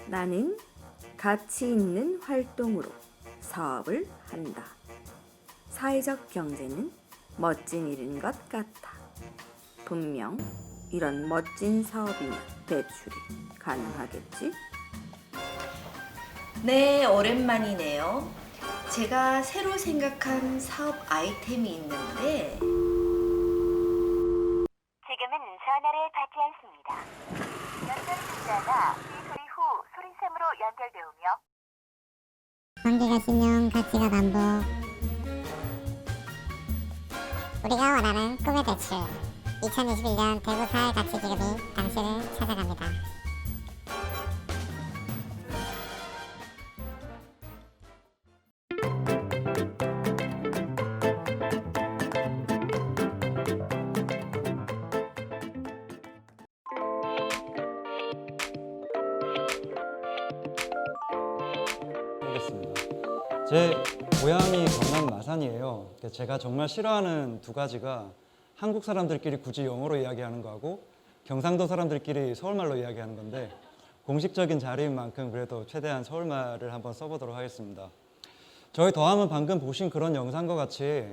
나는 가치 있는 활동으로 사업을 한다. 사회적 경제는 멋진 일인 것 같아. 분명 이런 멋진 사업이면 대출이 가능하겠지? 네, 오랜만이네요. 제가 새로 생각한 사업 아이템이 있는데 지금은 전화를 받지 않습니다. 연결 중자가 삐 소리 후 소리샘으로 연결되오며 관계가 신용, 가치가 담보. 우리가 원하는 꿈의 대출. 2021년 대구 사회가치기금이 당신을 찾아갑니다. 하겠습니다. 제 고향이 경남 마산이에요. 제가 정말 싫어하는 두 가지가 한국 사람들끼리 굳이 영어로 이야기하는 거하고 경상도 사람들끼리 서울말로 이야기하는 건데, 공식적인 자리인 만큼 그래도 최대한 서울말을 한번 써보도록 하겠습니다. 저희 더함은 방금 보신 그런 영상과 같이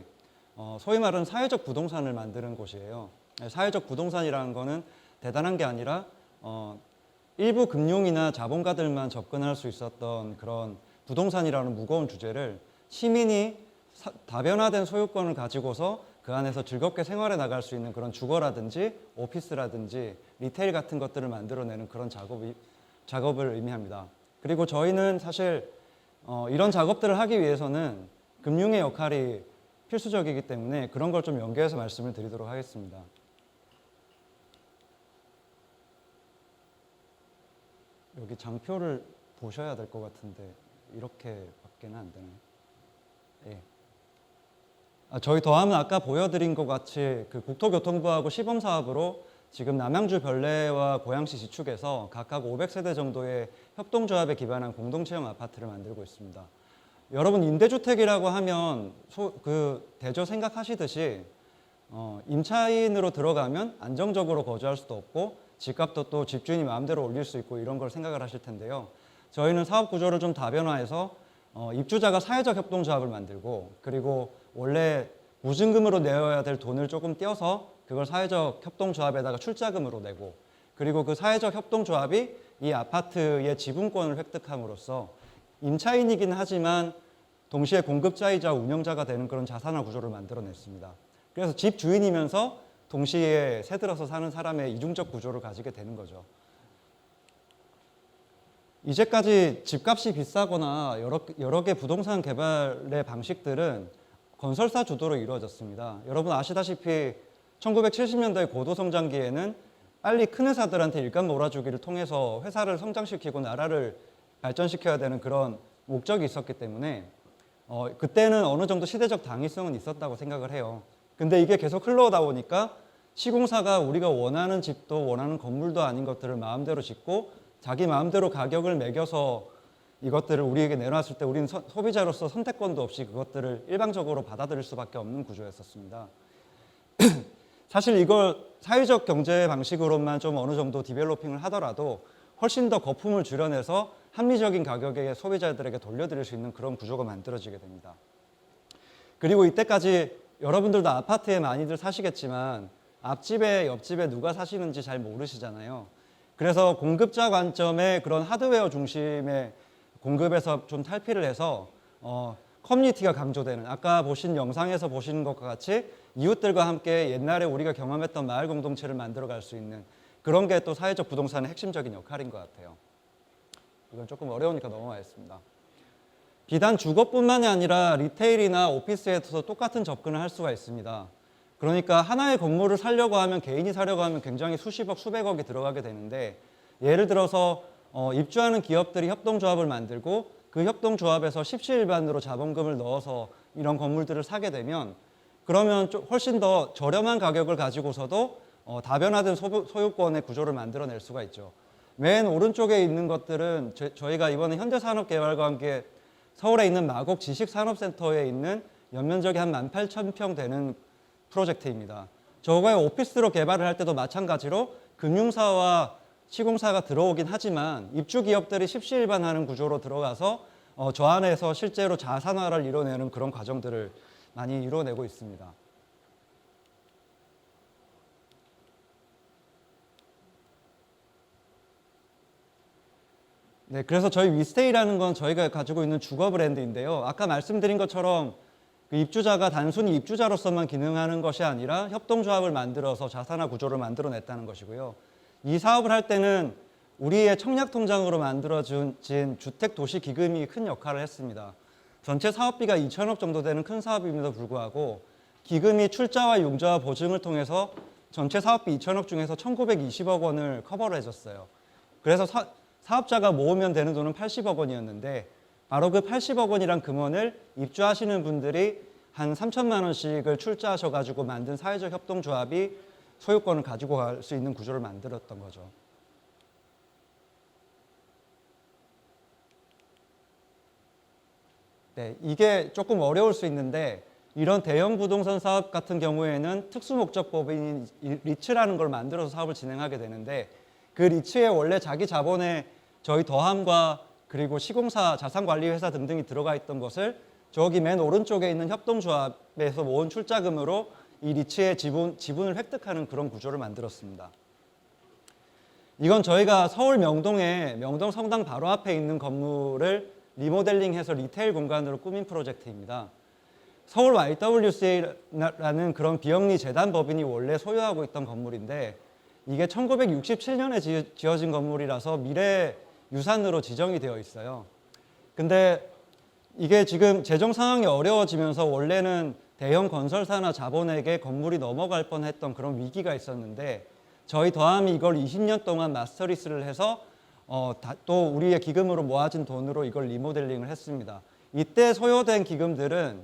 소위 말하는 사회적 부동산을 만드는 곳이에요. 사회적 부동산이라는 거는 대단한 게 아니라 일부 금융이나 자본가들만 접근할 수 있었던 그런 부동산이라는 무거운 주제를 시민이 다변화된 소유권을 가지고서 그 안에서 즐겁게 생활해 나갈 수 있는 그런 주거라든지 오피스라든지 리테일 같은 것들을 만들어내는 그런 작업을 의미합니다. 그리고 저희는 사실 이런 작업들을 하기 위해서는 금융의 역할이 필수적이기 때문에 그런 걸 좀 연계해서 말씀을 드리도록 하겠습니다. 여기 장표를 보셔야 될 것 같은데 이렇게밖에는 안 되나요? 예. 저희 더함은 아까 보여드린 것 같이 그 국토교통부하고 시범사업으로 지금 남양주 별내와 고양시 지축에서 각각 500세대 정도의 협동조합에 기반한 공동체형 아파트를 만들고 있습니다. 여러분, 임대주택이라고 하면 대조 생각하시듯이 임차인으로 들어가면 안정적으로 거주할 수도 없고 집값도 또 집주인이 마음대로 올릴 수 있고 이런 걸 생각을 하실 텐데요. 저희는 사업 구조를 좀 다변화해서 입주자가 사회적 협동조합을 만들고, 그리고 원래 보증금으로 내어야 될 돈을 조금 떼어서 그걸 사회적 협동조합에다가 출자금으로 내고, 그리고 그 사회적 협동조합이 이 아파트의 지분권을 획득함으로써 임차인이긴 하지만 동시에 공급자이자 운영자가 되는 그런 자산화 구조를 만들어냈습니다. 그래서 집 주인이면서 동시에 새들어서 사는 사람의 이중적 구조를 가지게 되는 거죠. 이제까지 집값이 비싸거나 여러 개 부동산 개발의 방식들은 건설사 주도로 이루어졌습니다. 여러분 아시다시피 1970년대 고도성장기에는 빨리 큰 회사들한테 일감 몰아주기를 통해서 회사를 성장시키고 나라를 발전시켜야 되는 그런 목적이 있었기 때문에 그때는 어느 정도 시대적 당위성은 있었다고 생각을 해요. 근데 이게 계속 흘러오다 보니까 시공사가 우리가 원하는 집도 원하는 건물도 아닌 것들을 마음대로 짓고 자기 마음대로 가격을 매겨서 이것들을 우리에게 내놨을 때 우리는 소비자로서 선택권도 없이 그것들을 일방적으로 받아들일 수밖에 없는 구조였었습니다. 사실 이걸 사회적 경제 방식으로만 좀 어느 정도 디벨로핑을 하더라도 훨씬 더 거품을 줄여내서 합리적인 가격에 소비자들에게 돌려드릴 수 있는 그런 구조가 만들어지게 됩니다. 그리고 이때까지 여러분들도 아파트에 많이들 사시겠지만 앞집에 옆집에 누가 사시는지 잘 모르시잖아요. 그래서 공급자 관점의 그런 하드웨어 중심의 공급에서 좀 탈피를 해서 커뮤니티가 강조되는, 아까 보신 영상에서 보시는 것과 같이 이웃들과 함께 옛날에 우리가 경험했던 마을 공동체를 만들어 갈 수 있는 그런 게 또 사회적 부동산의 핵심적인 역할인 것 같아요. 이건 조금 어려우니까 넘어가겠습니다. 비단 주거뿐만이 아니라 리테일이나 오피스에서 똑같은 접근을 할 수가 있습니다. 그러니까 하나의 건물을 사려고 하면, 개인이 사려고 하면 굉장히 수십억, 수백억이 들어가게 되는데, 예를 들어서 입주하는 기업들이 협동조합을 만들고 그 협동조합에서 십시일반으로 자본금을 넣어서 이런 건물들을 사게 되면, 그러면 훨씬 더 저렴한 가격을 가지고서도 다변화된 소유권의 구조를 만들어낼 수가 있죠. 맨 오른쪽에 있는 것들은 저희가 이번에 현대산업개발과 함께 서울에 있는 마곡 지식산업센터에 있는 연면적이 한 18,000평 되는 프로젝트입니다. 저거의 오피스로 개발을 할 때도 마찬가지로 금융사와 시공사가 들어오긴 하지만 입주 기업들이 십시일반하는 구조로 들어가서 저 안에서 실제로 자산화를 이뤄내는 그런 과정들을 많이 이뤄내고 있습니다. 네, 그래서 저희 위스테이라는 건 저희가 가지고 있는 주거 브랜드인데요. 아까 말씀드린 것처럼 그 입주자가 단순히 입주자로서만 기능하는 것이 아니라 협동조합을 만들어서 자산화 구조를 만들어냈다는 것이고요. 이 사업을 할 때는 우리의 청약통장으로 만들어진 주택도시기금이 큰 역할을 했습니다. 전체 사업비가 2천억 정도 되는 큰 사업임에도 불구하고 기금이 출자와 융자와 보증을 통해서 전체 사업비 2천억 중에서 1,920억 원을 커버를 해줬어요. 그래서 사업자가 모으면 되는 돈은 80억 원이었는데 바로 그 80억 원이란 금원을 입주하시는 분들이 한 3천만 원씩을 출자하셔가지고 만든 사회적 협동조합이 소유권을 가지고 갈 수 있는 구조를 만들었던 거죠. 네, 이게 조금 어려울 수 있는데 이런 대형 부동산 사업 같은 경우에는 특수목적법인 리츠라는 걸 만들어서 사업을 진행하게 되는데 그 리츠에 원래 자기 자본에 저희 더함과 그리고 시공사, 자산관리회사 등등이 들어가 있던 것을 저기 맨 오른쪽에 있는 협동조합에서 모은 출자금으로 이 리츠의 지분을 획득하는 그런 구조를 만들었습니다. 이건 저희가 서울 명동에 명동 성당 바로 앞에 있는 건물을 리모델링해서 리테일 공간으로 꾸민 프로젝트입니다. 서울 YWCA라는 그런 비영리 재단 법인이 원래 소유하고 있던 건물인데 이게 1967년에 지어진 건물이라서 미래 유산으로 지정이 되어 있어요. 근데 이게 지금 재정 상황이 어려워지면서 원래는 대형 건설사나 자본에게 건물이 넘어갈 뻔했던 그런 위기가 있었는데 저희 더함이 이걸 20년 동안 마스터리스를 해서 또 우리의 기금으로 모아진 돈으로 이걸 리모델링을 했습니다. 이때 소요된 기금들은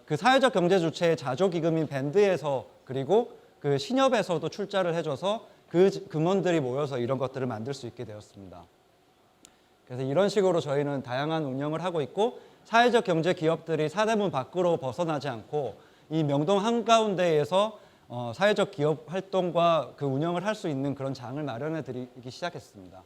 그 사회적 경제 주체의 자조기금인 밴드에서 그리고 그 신협에서도 출자를 해줘서 그 금원들이 모여서 이런 것들을 만들 수 있게 되었습니다. 그래서 이런 식으로 저희는 다양한 운영을 하고 있고 사회적 경제 기업들이 사대문 밖으로 벗어나지 않고 이 명동 한가운데에서 사회적 기업 활동과 그 운영을 할 수 있는 그런 장을 마련해 드리기 시작했습니다.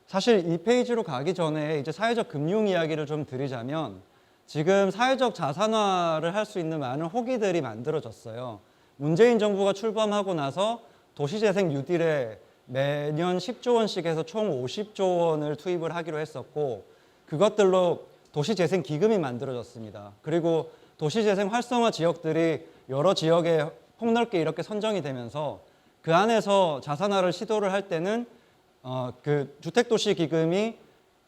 사실 이 페이지로 가기 전에 이제 사회적 금융 이야기를 좀 드리자면 지금 사회적 자산화를 할 수 있는 많은 호기들이 만들어졌어요. 문재인 정부가 출범하고 나서 도시재생 뉴딜에 매년 10조 원씩 해서 총 50조 원을 투입을 하기로 했었고 그것들로 도시재생 기금이 만들어졌습니다. 그리고 도시재생 활성화 지역들이 여러 지역에 폭넓게 이렇게 선정이 되면서 그 안에서 자산화를 시도를 할 때는 그 주택도시기금이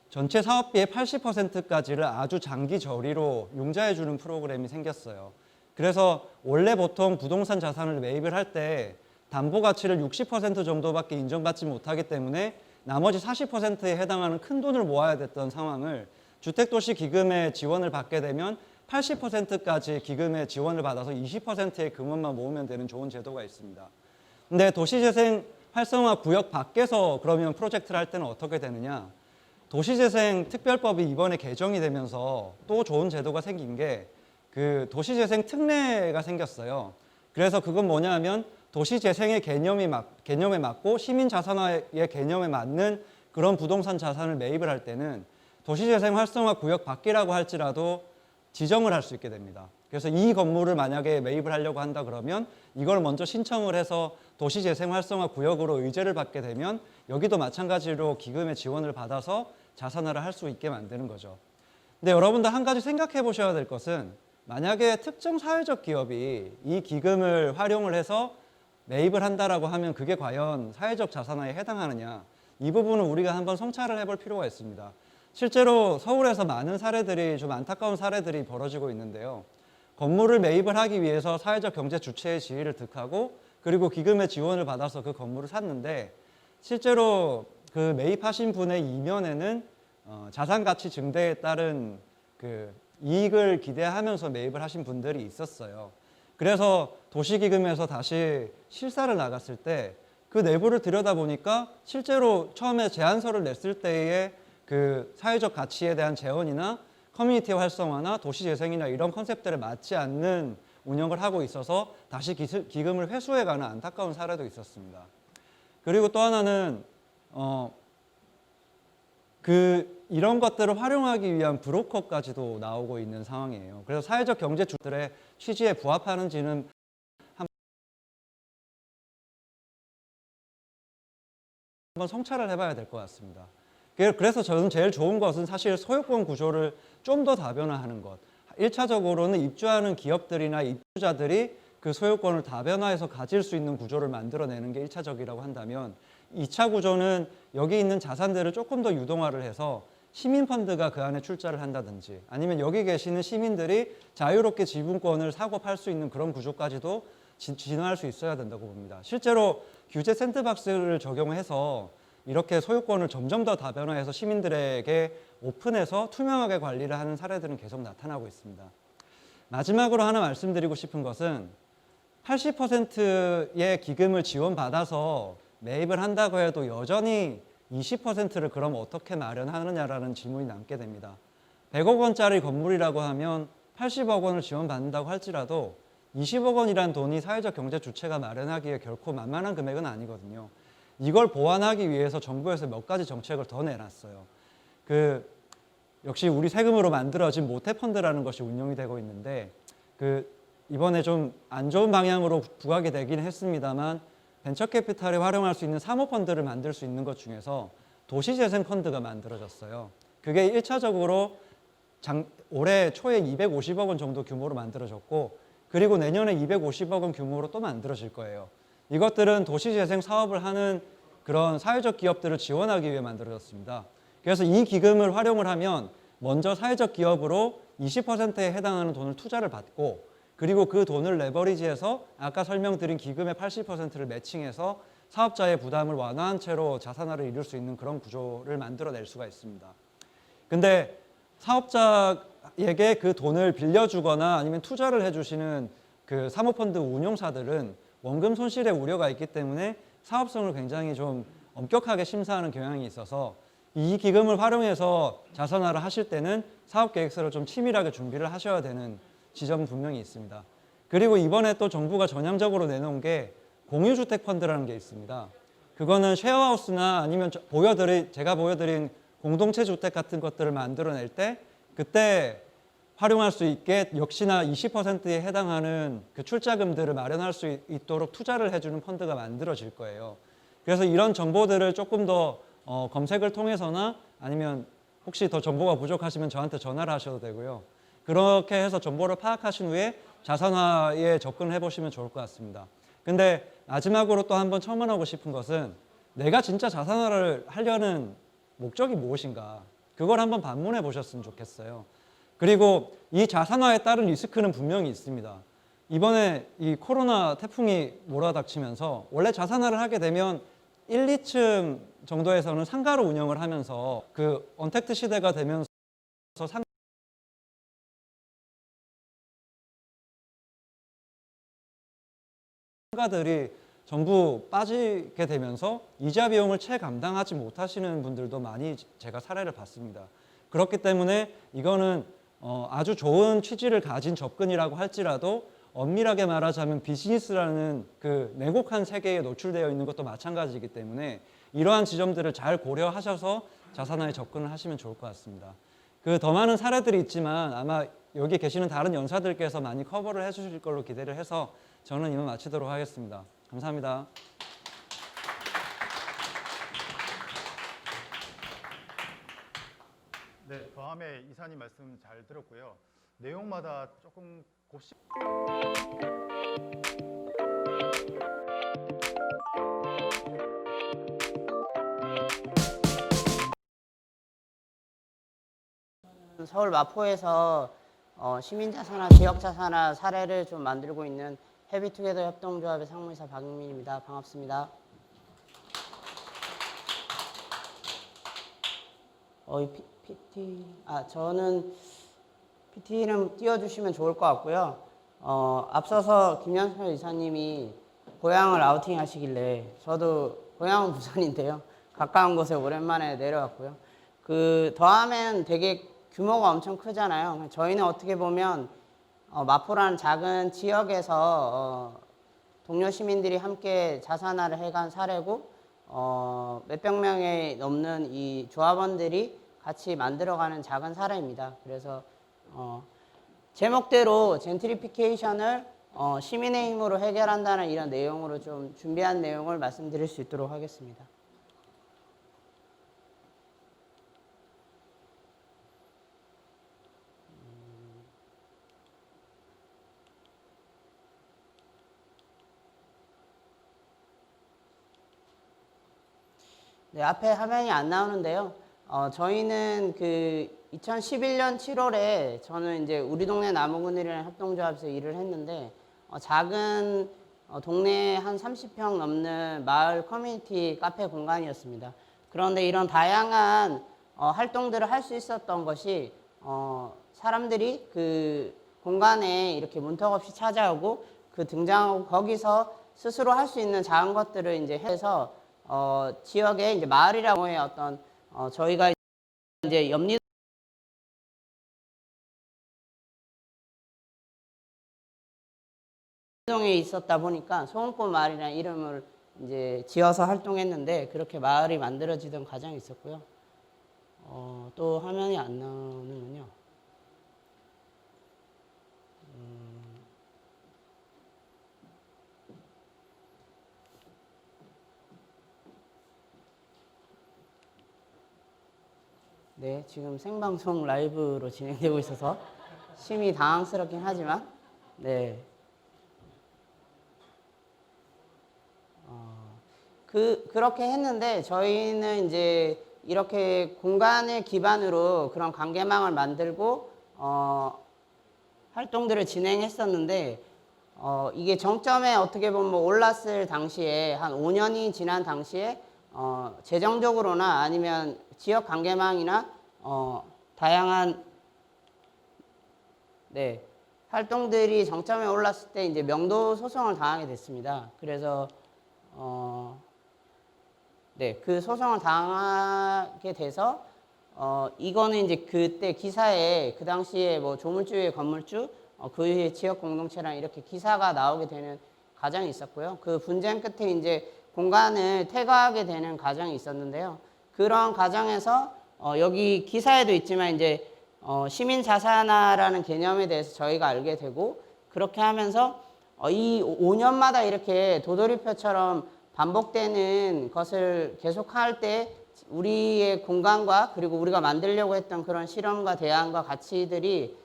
전체 사업비의 80%까지를 아주 장기 저리로 융자해주는 프로그램이 생겼어요. 그래서 원래 보통 부동산 자산을 매입을 할 때 담보 가치를 60% 정도밖에 인정받지 못하기 때문에 나머지 40%에 해당하는 큰 돈을 모아야 됐던 상황을 주택도시기금의 지원을 받게 되면 80%까지 기금의 지원을 받아서 20%의 금원만 모으면 되는 좋은 제도가 있습니다. 근데 도시재생 활성화 구역 밖에서 그러면 프로젝트를 할 때는 어떻게 되느냐? 도시재생 특별법이 이번에 개정이 되면서 또 좋은 제도가 생긴 게 그 도시재생 특례가 생겼어요. 그래서 그건 뭐냐 하면 도시재생의 개념에 맞고 시민자산화의 개념에 맞는 그런 부동산 자산을 매입을 할 때는 도시재생 활성화 구역 밖이라고 할지라도 지정을 할 수 있게 됩니다. 그래서 이 건물을 만약에 매입을 하려고 한다 그러면 이걸 먼저 신청을 해서 도시재생 활성화 구역으로 의제를 받게 되면 여기도 마찬가지로 기금의 지원을 받아서 자산화를 할 수 있게 만드는 거죠. 근데 여러분들 한 가지 생각해 보셔야 될 것은 만약에 특정 사회적 기업이 이 기금을 활용을 해서 매입을 한다라고 하면 그게 과연 사회적 자산화에 해당하느냐, 이 부분은 우리가 한번 성찰을 해볼 필요가 있습니다. 실제로 서울에서 많은 사례들이, 좀 안타까운 사례들이 벌어지고 있는데요. 건물을 매입을 하기 위해서 사회적 경제 주체의 지위를 득하고 그리고 기금의 지원을 받아서 그 건물을 샀는데 실제로 그 매입하신 분의 이면에는 자산가치 증대에 따른 그 이익을 기대하면서 매입을 하신 분들이 있었어요. 그래서 도시기금에서 다시 실사를 나갔을 때 그 내부를 들여다보니까 실제로 처음에 제안서를 냈을 때의 그 사회적 가치에 대한 재원이나 커뮤니티 활성화나 도시재생이나 이런 컨셉들에 맞지 않는 운영을 하고 있어서 다시 기금을 회수해가는 안타까운 사례도 있었습니다. 그리고 또 하나는 이런 것들을 활용하기 위한 브로커까지도 나오고 있는 상황이에요. 그래서 사회적 경제주들의 취지에 부합하는지는 한번 성찰을 해봐야 될 것 같습니다. 그래서 저는 제일 좋은 것은 사실 소유권 구조를 좀 더 다변화하는 것. 1차적으로는 입주하는 기업들이나 입주자들이 그 소유권을 다변화해서 가질 수 있는 구조를 만들어내는 게 1차적이라고 한다면 2차 구조는 여기 있는 자산들을 조금 더 유동화를 해서 시민펀드가 그 안에 출자를 한다든지 아니면 여기 계시는 시민들이 자유롭게 지분권을 사고 팔 수 있는 그런 구조까지도 진화할 수 있어야 된다고 봅니다. 실제로 규제 샌드박스를 적용해서 이렇게 소유권을 점점 더 다변화해서 시민들에게 오픈해서 투명하게 관리를 하는 사례들은 계속 나타나고 있습니다. 마지막으로 하나 말씀드리고 싶은 것은 80%의 기금을 지원받아서 매입을 한다고 해도 여전히 20%를 그럼 어떻게 마련하느냐라는 질문이 남게 됩니다. 100억 원짜리 건물이라고 하면 80억 원을 지원받는다고 할지라도 20억 원이란 돈이 사회적 경제 주체가 마련하기에 결코 만만한 금액은 아니거든요. 이걸 보완하기 위해서 정부에서 몇 가지 정책을 더 내놨어요. 역시 우리 세금으로 만들어진 모태펀드라는 것이 운영이 되고 있는데 이번에 좀 안 좋은 방향으로 부각이 되긴 했습니다만 벤처캐피탈에 활용할 수 있는 사모펀드를 만들 수 있는 것 중에서 도시재생펀드가 만들어졌어요. 그게 1차적으로 올해 초에 250억 원 정도 규모로 만들어졌고 그리고 내년에 250억 원 규모로 또 만들어질 거예요. 이것들은 도시재생 사업을 하는 그런 사회적 기업들을 지원하기 위해 만들어졌습니다. 그래서 이 기금을 활용을 하면 먼저 사회적 기업으로 20%에 해당하는 돈을 투자를 받고 그리고 그 돈을 레버리지해서 아까 설명드린 기금의 80%를 매칭해서 사업자의 부담을 완화한 채로 자산화를 이룰 수 있는 그런 구조를 만들어낼 수가 있습니다. 근데 사업자에게 그 돈을 빌려주거나 아니면 투자를 해주시는 그 사모펀드 운용사들은 원금 손실의 우려가 있기 때문에 사업성을 굉장히 좀 엄격하게 심사하는 경향이 있어서 이 기금을 활용해서 자산화를 하실 때는 사업계획서를 좀 치밀하게 준비를 하셔야 되는 지점은 분명히 있습니다. 그리고 이번에 또 정부가 전향적으로 내놓은 게 공유주택 펀드라는 게 있습니다. 그거는 쉐어하우스나 아니면 제가 보여드린 공동체 주택 같은 것들을 만들어낼 때 그때 활용할 수 있게 역시나 20%에 해당하는 그 출자금들을 마련할 수 있도록 투자를 해주는 펀드가 만들어질 거예요. 그래서 이런 정보들을 조금 더 검색을 통해서나 아니면 혹시 더 정보가 부족하시면 저한테 전화를 하셔도 되고요. 그렇게 해서 정보를 파악하신 후에 자산화에 접근을 해보시면 좋을 것 같습니다. 근데 마지막으로 또 한번 첨언하고 싶은 것은 내가 진짜 자산화를 하려는 목적이 무엇인가 그걸 한번 반문해 보셨으면 좋겠어요. 그리고 이 자산화에 따른 리스크는 분명히 있습니다. 이번에 이 코로나 태풍이 몰아닥치면서 원래 자산화를 하게 되면 1, 2층 정도에서는 상가로 운영을 하면서 그 언택트 시대가 되면서 상가들이 전부 빠지게 되면서 이자 비용을 채감당하지 못하시는 분들도 많이 제가 사례를 봤습니다. 그렇기 때문에 이거는 아주 좋은 취지를 가진 접근이라고 할지라도 엄밀하게 말하자면 비즈니스라는 그 냉혹한 세계에 노출되어 있는 것도 마찬가지이기 때문에 이러한 지점들을 잘 고려하셔서 자산화에 접근을 하시면 좋을 것 같습니다. 더 많은 사례들이 있지만 아마 여기 계시는 다른 연사들께서 많이 커버를 해주실 걸로 기대를 해서 저는 이만 마치도록 하겠습니다. 감사합니다. 네, 다음에 이사님 말씀 잘 들었고요. 내용마다 조금 곱씹. 서울 마포에서 시민자산화, 지역자산화 사례를 좀 만들고 있는 해비투게더 협동조합의 상무이사 박용민입니다. 반갑습니다. 저는 PT는 띄워주시면 좋을 것 같고요. 앞서서 김현철 이사님이 고향을 아우팅 하시길래 저도 고향은 부산인데요. 가까운 곳에 오랜만에 내려왔고요. 더하면 되게 규모가 엄청 크잖아요. 저희는 어떻게 보면 마포라는 작은 지역에서 동료 시민들이 함께 자산화를 해간 사례고 몇백 명에 넘는 이 조합원들이 같이 만들어가는 작은 사례입니다. 그래서 제목대로 젠트리피케이션을 시민의 힘으로 해결한다는 이런 내용으로 좀 준비한 내용을 말씀드릴 수 있도록 하겠습니다. 네, 앞에 화면이 안 나오는데요. 저희는 그 2011년 7월에 저는 이제 우리 동네 나무그늘이라는 협동조합에서 일을 했는데 작은 동네에 한 30평 넘는 마을 커뮤니티 카페 공간이었습니다. 그런데 이런 다양한 활동들을 할 수 있었던 것이 사람들이 그 공간에 이렇게 문턱 없이 찾아오고 그 등장하고 거기서 스스로 할 수 있는 작은 것들을 이제 해서 지역에 이제 마을이라고의 어떤 저희가 이제 염리 동에 있었다 보니까 소원꽃 마을이라는 이름을 이제 지어서 활동했는데 그렇게 마을이 만들어지던 과정이 있었고요. 또 화면이 안 나오는군요. 네, 지금 생방송 라이브로 진행되고 있어서 심히 당황스럽긴 하지만, 네. 그렇게 했는데 저희는 이제 이렇게 공간을 기반으로 그런 관계망을 만들고 활동들을 진행했었는데 이게 정점에 어떻게 보면 올랐을 당시에 한 5년이 지난 당시에 재정적으로나 아니면 지역 관계망이나 다양한 활동들이 정점에 올랐을 때 이제 명도 소송을 당하게 됐습니다. 그래서 그 소송을 당하게 돼서 이거는 이제 그때 기사에 그 당시에 뭐 조물주의 건물주 그 이후에 지역 공동체랑 이렇게 기사가 나오게 되는 과정이 있었고요. 그 분쟁 끝에 이제 공간을 퇴거하게 되는 과정이 있었는데요. 그런 과정에서 여기 기사에도 있지만 이제 시민 자산화라는 개념에 대해서 저희가 알게 되고 그렇게 하면서 이 5년마다 이렇게 도돌이표처럼 반복되는 것을 계속할 때 우리의 공간과 그리고 우리가 만들려고 했던 그런 실험과 대안과 가치들이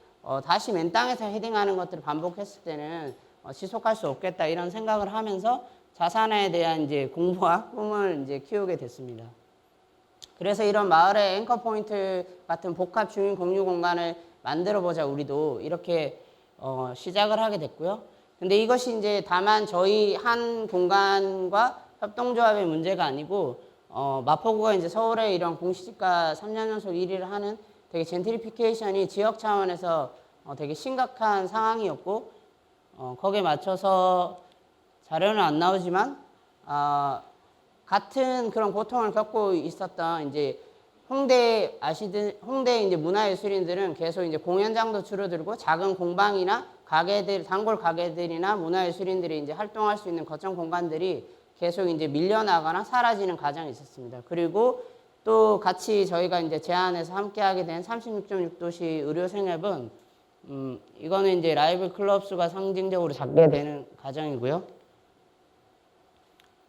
다시 맨 땅에서 헤딩하는 것들을 반복했을 때는 지속할 수 없겠다 이런 생각을 하면서 자산화에 대한 이제 공부와 꿈을 이제 키우게 됐습니다. 그래서 이런 마을의 앵커 포인트 같은 복합 주민 공유 공간을 만들어 보자 우리도 이렇게 시작을 하게 됐고요. 근데 이것이 이제 다만 저희 한 공간과 협동조합의 문제가 아니고 마포구가 이제 서울의 이런 공시지가 3년 연속 1위를 하는 되게 젠트리피케이션이 지역 차원에서 되게 심각한 상황이었고 거기에 맞춰서 자료는 안 나오지만 같은 그런 고통을 겪고 있었던 이제 홍대 이제 문화예술인들은 계속 이제 공연장도 줄어들고 작은 공방이나 가게들, 단골 가게들이나 문화예술인들이 이제 활동할 수 있는 거점 공간들이 계속 이제 밀려나거나 사라지는 과정이 있었습니다. 그리고 또 같이 저희가 이제 제안해서 함께하게 된 36.6도시 의료생협은 이거는 이제 라이브 클럽 수가 상징적으로 작게 되는 과정이고요.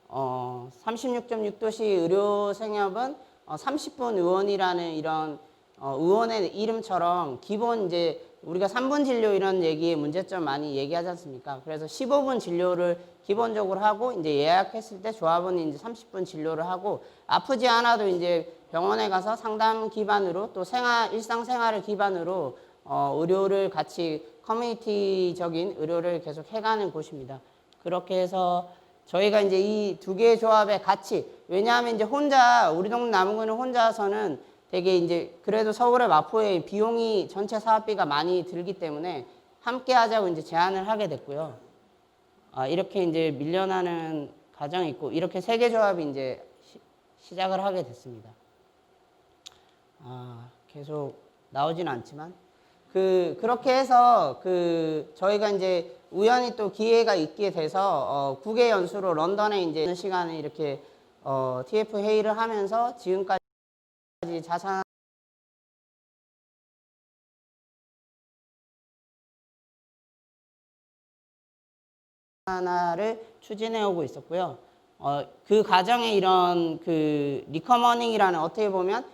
36.6도시 의료생협은 30분 의원이라는 이런 의원의 이름처럼 기본 이제 우리가 3분 진료 이런 얘기에 문제점 많이 얘기하지 않습니까? 그래서 15분 진료를 기본적으로 하고 이제 예약했을 때 조합원이 이제 30분 진료를 하고 아프지 않아도 이제 병원에 가서 상담 기반으로 또 일상생활을 기반으로 의료를 같이 커뮤니티적인 의료를 계속 해가는 곳입니다. 그렇게 해서 저희가 이제 이 두 개의 조합의 가치, 왜냐하면 이제 우리 동네 나무구는 혼자서는 되게 이제 그래도 서울의 마포에 비용이 전체 사업비가 많이 들기 때문에 함께 하자고 이제 제안을 하게 됐고요. 이렇게 이제 밀려나는 과정이 있고 이렇게 세 개 조합이 이제 시작을 하게 됐습니다. 계속 나오지는 않지만 그렇게 해서 저희가 이제 우연히 또 기회가 있게 돼서 국외 연수로 런던에 이제 시간에 이렇게 TF 회의를 하면서 지금까지 자산 하나를 추진해 오고 있었고요. 그 과정에 이런 리커머닝이라는 어떻게 보면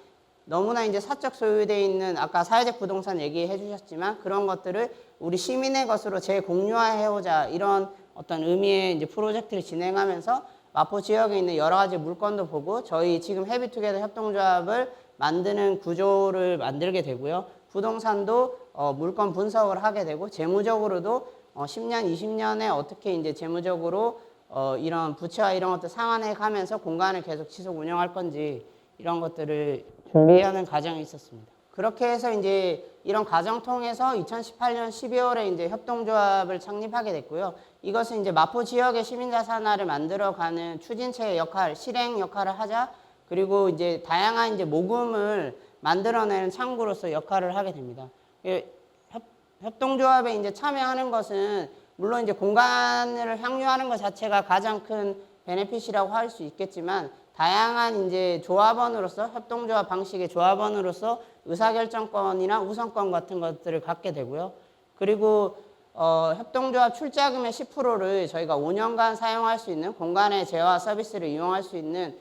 너무나 이제 사적 소유되어 있는 아까 사회적 부동산 얘기해 주셨지만 그런 것들을 우리 시민의 것으로 재공유화해오자 이런 어떤 의미의 이제 프로젝트를 진행하면서 마포 지역에 있는 여러 가지 물건도 보고 저희 지금 헤비투게더 협동조합을 만드는 구조를 만들게 되고요. 부동산도 물건 분석을 하게 되고 재무적으로도 10년, 20년에 어떻게 이제 재무적으로 이런 부채와 이런 것들 상환해 가면서 공간을 계속 지속 운영할 건지 이런 것들을 준비하는 과정이 있었습니다. 그렇게 해서 이제 이런 과정 통해서 2018년 12월에 이제 협동조합을 창립하게 됐고요. 이것은 이제 마포 지역의 시민자산화를 만들어가는 추진체의 역할, 실행 역할을 하자. 그리고 이제 다양한 이제 모금을 만들어내는 창구로서 역할을 하게 됩니다. 협동조합에 이제 참여하는 것은 물론 이제 공간을 향유하는 것 자체가 가장 큰 베네핏이라고 할 수 있겠지만 다양한 이제 조합원으로서 협동조합 방식의 조합원으로서 의사결정권이나 우선권 같은 것들을 갖게 되고요. 그리고 협동조합 출자금의 10%를 저희가 5년간 사용할 수 있는 공간의 재화 서비스를 이용할 수 있는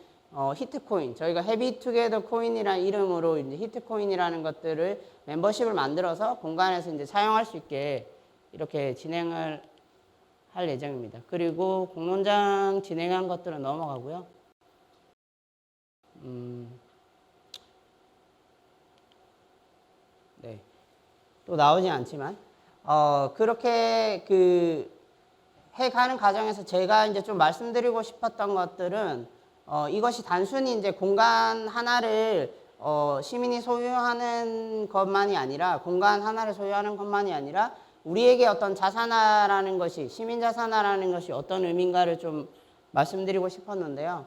히트코인, 저희가 헤비투게더 코인이라는 이름으로 이제 히트코인이라는 것들을 멤버십을 만들어서 공간에서 이제 사용할 수 있게 이렇게 진행을 할 예정입니다. 그리고 공론장 진행한 것들은 넘어가고요. 네. 또 나오진 않지만 그렇게 해가는 과정에서 제가 이제 좀 말씀드리고 싶었던 것들은 이것이 단순히 이제 공간 하나를 시민이 소유하는 것만이 아니라 공간 하나를 소유하는 것만이 아니라 우리에게 어떤 자산화라는 것이 시민 자산화라는 것이 어떤 의미인가를 좀 말씀드리고 싶었는데요.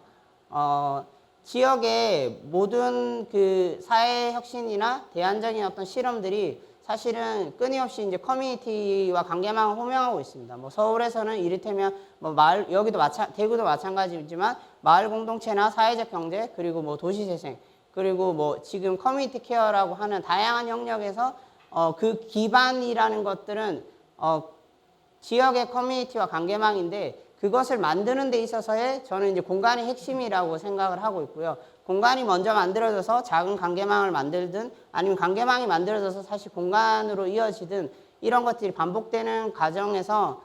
지역의 모든 사회 혁신이나 대안적인 어떤 실험들이 사실은 끊임없이 이제 커뮤니티와 관계망을 호명하고 있습니다. 뭐 서울에서는 이를테면 뭐 마을, 여기도 대구도 마찬가지지만 마을 공동체나 사회적 경제, 그리고 뭐 도시 재생, 그리고 뭐 지금 커뮤니티 케어라고 하는 다양한 영역에서 그 기반이라는 것들은 지역의 커뮤니티와 관계망인데 그것을 만드는 데 있어서의 저는 이제 공간이 핵심이라고 생각을 하고 있고요. 공간이 먼저 만들어져서 작은 관계망을 만들든 아니면 관계망이 만들어져서 사실 공간으로 이어지든 이런 것들이 반복되는 과정에서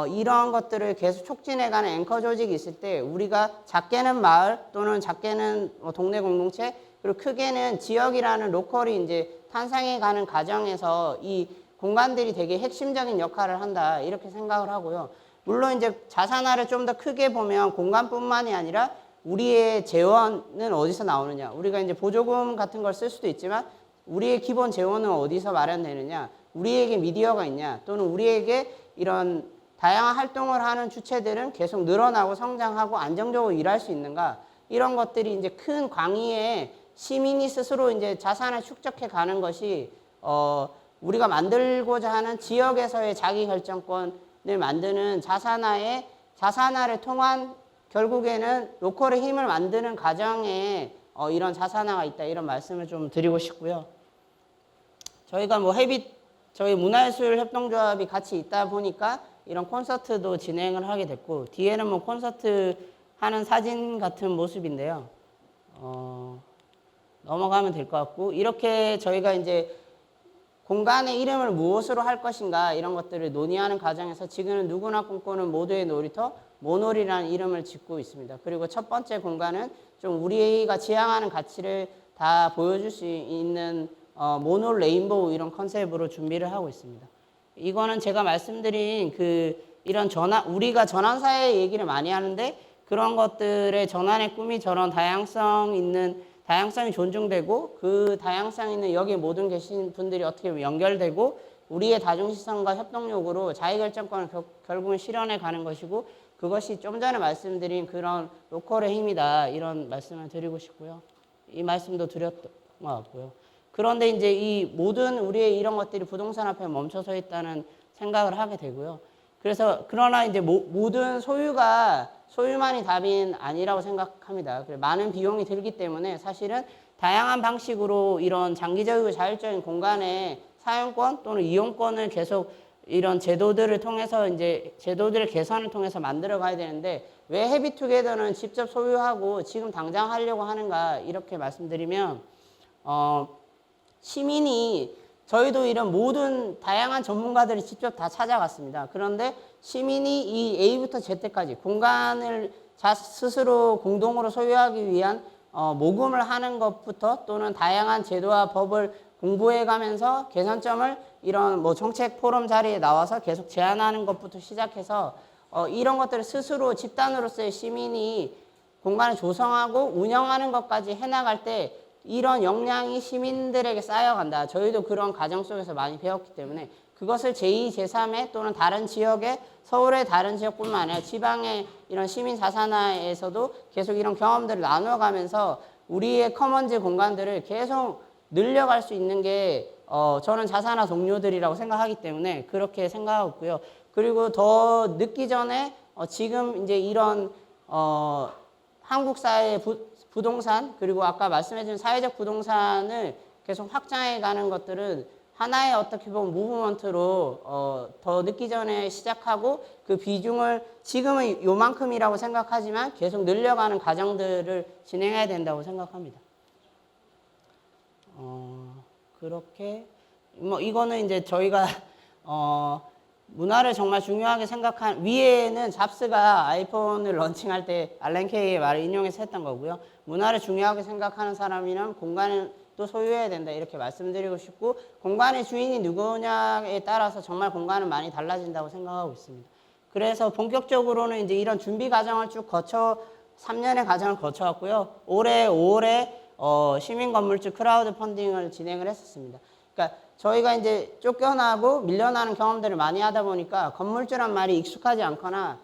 이런 것들을 계속 촉진해가는 앵커 조직이 있을 때 우리가 작게는 마을 또는 작게는 동네 공동체 그리고 크게는 지역이라는 로컬이 이제 탄생해가는 과정에서 이 공간들이 되게 핵심적인 역할을 한다 이렇게 생각을 하고요. 물론 이제 자산화를 좀 더 크게 보면 공간뿐만이 아니라 우리의 재원은 어디서 나오느냐. 우리가 이제 보조금 같은 걸 쓸 수도 있지만 우리의 기본 재원은 어디서 마련되느냐. 우리에게 미디어가 있냐. 또는 우리에게 이런 다양한 활동을 하는 주체들은 계속 늘어나고 성장하고 안정적으로 일할 수 있는가. 이런 것들이 이제 큰 광의에 시민이 스스로 이제 자산을 축적해 가는 것이 우리가 만들고자 하는 지역에서의 자기 결정권 을 만드는 자산화를 통한 결국에는 로컬의 힘을 만드는 과정에 이런 자산화가 있다 이런 말씀을 좀 드리고 싶고요. 저희가 저희 문화예술 협동조합이 같이 있다 보니까 이런 콘서트도 진행을 하게 됐고 뒤에는 뭐 콘서트 하는 사진 같은 모습인데요. 넘어가면 될 것 같고 이렇게 저희가 이제 공간의 이름을 무엇으로 할 것인가 이런 것들을 논의하는 과정에서 지금은 누구나 꿈꾸는 모두의 놀이터 모놀이라는 이름을 짓고 있습니다. 그리고 첫 번째 공간은 좀 우리가 지향하는 가치를 다 보여줄 수 있는 모놀 레인보우 이런 컨셉으로 준비를 하고 있습니다. 이거는 제가 말씀드린 이런 우리가 전환사회 얘기를 많이 하는데 그런 것들의 전환의 꿈이 저런 다양성이 존중되고 그 다양성 있는 여기 모든 계신 분들이 어떻게 보면 연결되고 우리의 다중시선과 협동력으로 자기결정권을 결국은 실현해 가는 것이고 그것이 좀 전에 말씀드린 그런 로컬의 힘이다 이런 말씀을 드리고 싶고요. 이 말씀도 드렸던 것 같고요. 그런데 이제 이 모든 우리의 이런 것들이 부동산 앞에 멈춰서 있다는 생각을 하게 되고요. 그래서 그러나 이제 모든 소유만이 답은 아니라고 생각합니다. 많은 비용이 들기 때문에 사실은 다양한 방식으로 이런 장기적이고 자율적인 공간의 사용권 또는 이용권을 계속 이런 제도들을 통해서 이제 제도들의 개선을 통해서 만들어 가야 되는데 왜 헤비투게더는 직접 소유하고 지금 당장 하려고 하는가 이렇게 말씀드리면 시민이 저희도 이런 모든 다양한 전문가들이 직접 다 찾아갔습니다. 그런데 시민이 이 A부터 Z까지 공간을 스스로 공동으로 소유하기 위한 모금을 하는 것부터 또는 다양한 제도와 법을 공부해 가면서 개선점을 이런 뭐 정책 포럼 자리에 나와서 계속 제안하는 것부터 시작해서 이런 것들을 스스로 집단으로서의 시민이 공간을 조성하고 운영하는 것까지 해나갈 때 이런 역량이 시민들에게 쌓여간다. 저희도 그런 과정 속에서 많이 배웠기 때문에 그것을 제2, 제3의 또는 다른 지역의 서울의 다른 지역뿐만 아니라 지방의 이런 시민 자산화에서도 계속 이런 경험들을 나눠가면서 우리의 커먼즈 공간들을 계속 늘려갈 수 있는 게 저는 자산화 동료들이라고 생각하기 때문에 그렇게 생각하고 있고요. 그리고 더 늦기 전에 지금 이제 이런 한국 사회의 부동산 그리고 아까 말씀해준 사회적 부동산을 계속 확장해 가는 것들은 하나의 어떻게 보면 무브먼트로 더 늦기 전에 시작하고 그 비중을 지금은 요만큼이라고 생각하지만 계속 늘려가는 과정들을 진행해야 된다고 생각합니다. 그렇게 뭐 이거는 이제 저희가 문화를 정말 중요하게 생각한 위에는 잡스가 아이폰을 런칭할 때 알렌 케이의 말을 인용해서 했던 거고요. 문화를 중요하게 생각하는 사람이면 공간을 또 소유해야 된다 이렇게 말씀드리고 싶고 공간의 주인이 누구냐에 따라서 정말 공간은 많이 달라진다고 생각하고 있습니다. 그래서 본격적으로는 이제 이런 준비 과정을 쭉 거쳐 3년의 과정을 거쳐왔고요. 올해 5월에 시민 건물주 크라우드 펀딩을 진행을 했었습니다. 그러니까 저희가 이제 쫓겨나고 밀려나는 경험들을 많이 하다 보니까 건물주란 말이 익숙하지 않거나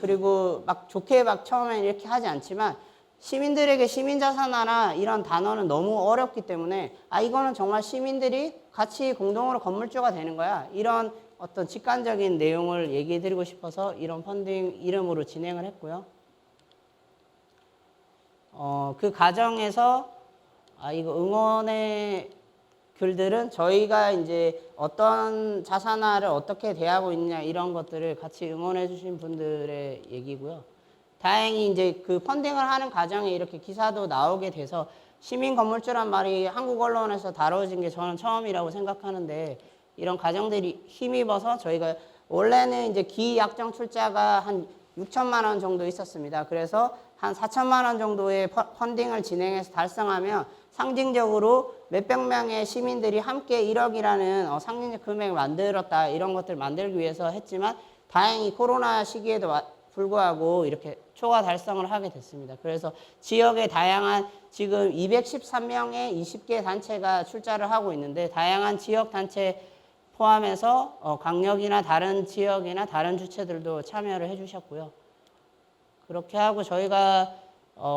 그리고 막 좋게 막 처음에 이렇게 하지 않지만 시민들에게 시민자산화나 이런 단어는 너무 어렵기 때문에 이거는 정말 시민들이 같이 공동으로 건물주가 되는 거야. 이런 어떤 직관적인 내용을 얘기해 드리고 싶어서 이런 펀딩 이름으로 진행을 했고요. 그 과정에서 이거 응원의 글들은 저희가 이제 어떤 자산화를 어떻게 대하고 있냐 이런 것들을 같이 응원해 주신 분들의 얘기고요. 다행히 이제 그 펀딩을 하는 과정에 이렇게 기사도 나오게 돼서 시민 건물주란 말이 한국 언론에서 다뤄진 게 저는 처음이라고 생각하는데 이런 과정들이 힘입어서 저희가 원래는 이제 기약정 출자가 한 6천만 원 정도 있었습니다. 그래서 한 4천만 원 정도의 펀딩을 진행해서 달성하면 상징적으로 몇백 명의 시민들이 함께 1억이라는 상징적 금액을 만들었다 이런 것들을 만들기 위해서 했지만 다행히 코로나 시기에도 불구하고 이렇게 초과 달성을 하게 됐습니다. 그래서 지역의 다양한 지금 213명의 20개 단체가 출자를 하고 있는데 다양한 지역 단체 포함해서 강력이나 다른 지역이나 다른 주체들도 참여를 해주셨고요. 그렇게 하고 저희가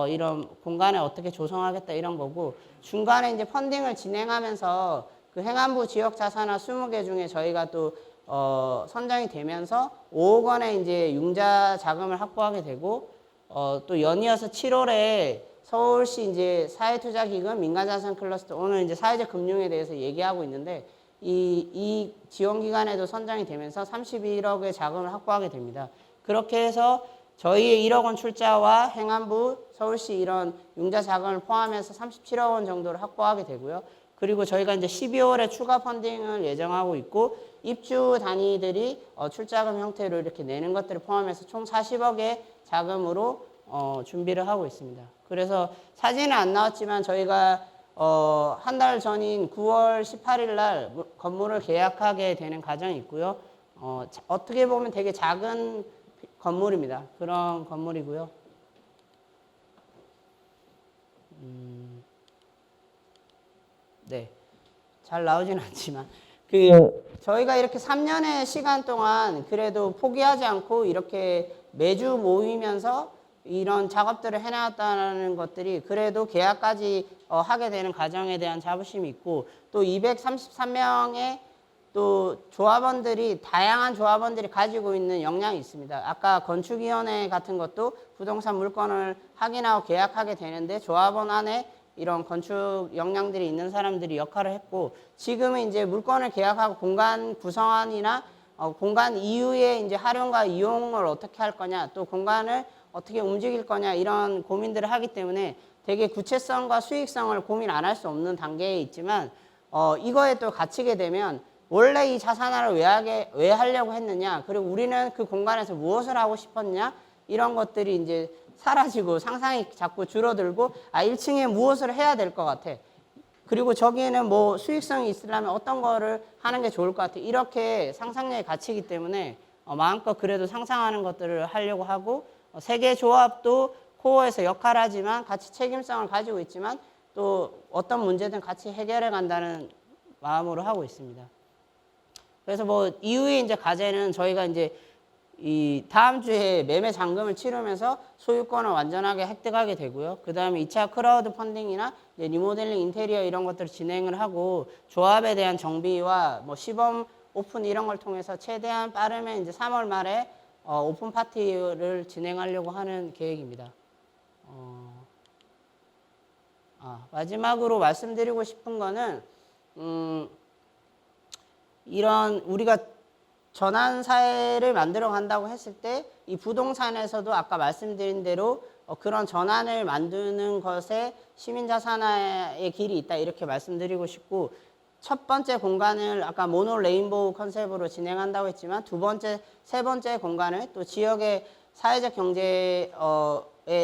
이런 공간을 어떻게 조성하겠다 이런 거고 중간에 이제 펀딩을 진행하면서 그 행안부 지역 자산화 20개 중에 저희가 또 선정이 되면서 5억 원의 이제 융자 자금을 확보하게 되고 또 연이어서 7월에 서울시 이제 사회투자기금 민간자산 클러스터 오늘 이제 사회적 금융에 대해서 얘기하고 있는데 이 지원기관에도 선정이 되면서 31억의 자금을 확보하게 됩니다. 그렇게 해서 저희의 1억 원 출자와 행안부, 서울시 이런 융자 자금을 포함해서 37억 원 정도를 확보하게 되고요. 그리고 저희가 이제 12월에 추가 펀딩을 예정하고 있고 입주 단위들이 출자금 형태로 이렇게 내는 것들을 포함해서 총 40억의 자금으로 준비를 하고 있습니다. 그래서 사진은 안 나왔지만 저희가 한 달 전인 9월 18일 날 건물을 계약하게 되는 과정이 있고요. 어떻게 보면 되게 작은 건물입니다. 그런 건물이고요. 네, 잘 나오진 않지만 저희가 이렇게 3년의 시간 동안 그래도 포기하지 않고 이렇게 매주 모이면서 이런 작업들을 해나갔다는 것들이 그래도 계약까지 하게 되는 과정에 대한 자부심이 있고, 또 233명의 또 조합원들이, 다양한 조합원들이 가지고 있는 역량이 있습니다. 아까 건축위원회 같은 것도 부동산 물건을 확인하고 계약하게 되는데 조합원 안에 이런 건축 역량들이 있는 사람들이 역할을 했고, 지금은 이제 물건을 계약하고 공간 구성안이나 공간 이후에 이제 활용과 이용을 어떻게 할 거냐, 또 공간을 어떻게 움직일 거냐, 이런 고민들을 하기 때문에 되게 구체성과 수익성을 고민 안 할 수 없는 단계에 있지만, 이거에 또 갇히게 되면 원래 이 자산화를 왜 하려고 했느냐, 그리고 우리는 그 공간에서 무엇을 하고 싶었냐, 이런 것들이 이제 사라지고 상상이 자꾸 줄어들고, 1층에 무엇을 해야 될 것 같아, 그리고 저기에는 뭐 수익성이 있으려면 어떤 거를 하는 게 좋을 것 같아, 이렇게 상상력에 갇히기 때문에 마음껏 그래도 상상하는 것들을 하려고 하고, 세계 조합도 코어에서 역할을 하지만 같이 책임성을 가지고 있지만 또 어떤 문제든 같이 해결해 간다는 마음으로 하고 있습니다. 그래서 뭐 이후에 이제 과제는 저희가 이제 이 다음 주에 매매 잔금을 치르면서 소유권을 완전하게 획득하게 되고요. 그 다음에 2차 크라우드 펀딩이나 이제 리모델링 인테리어 이런 것들을 진행을 하고, 조합에 대한 정비와 뭐 시범 오픈 이런 걸 통해서 최대한 빠르면 이제 3월 말에 오픈 파티를 진행하려고 하는 계획입니다. 마지막으로 말씀드리고 싶은 거는 이런 우리가 전환 사회를 만들어 간다고 했을 때 이 부동산에서도 아까 말씀드린 대로 그런 전환을 만드는 것에 시민 자산화의 길이 있다, 이렇게 말씀드리고 싶고, 첫 번째 공간을 아까 모노 레인보우 컨셉으로 진행한다고 했지만 두 번째, 세 번째 공간을 또 지역의 사회적 경제에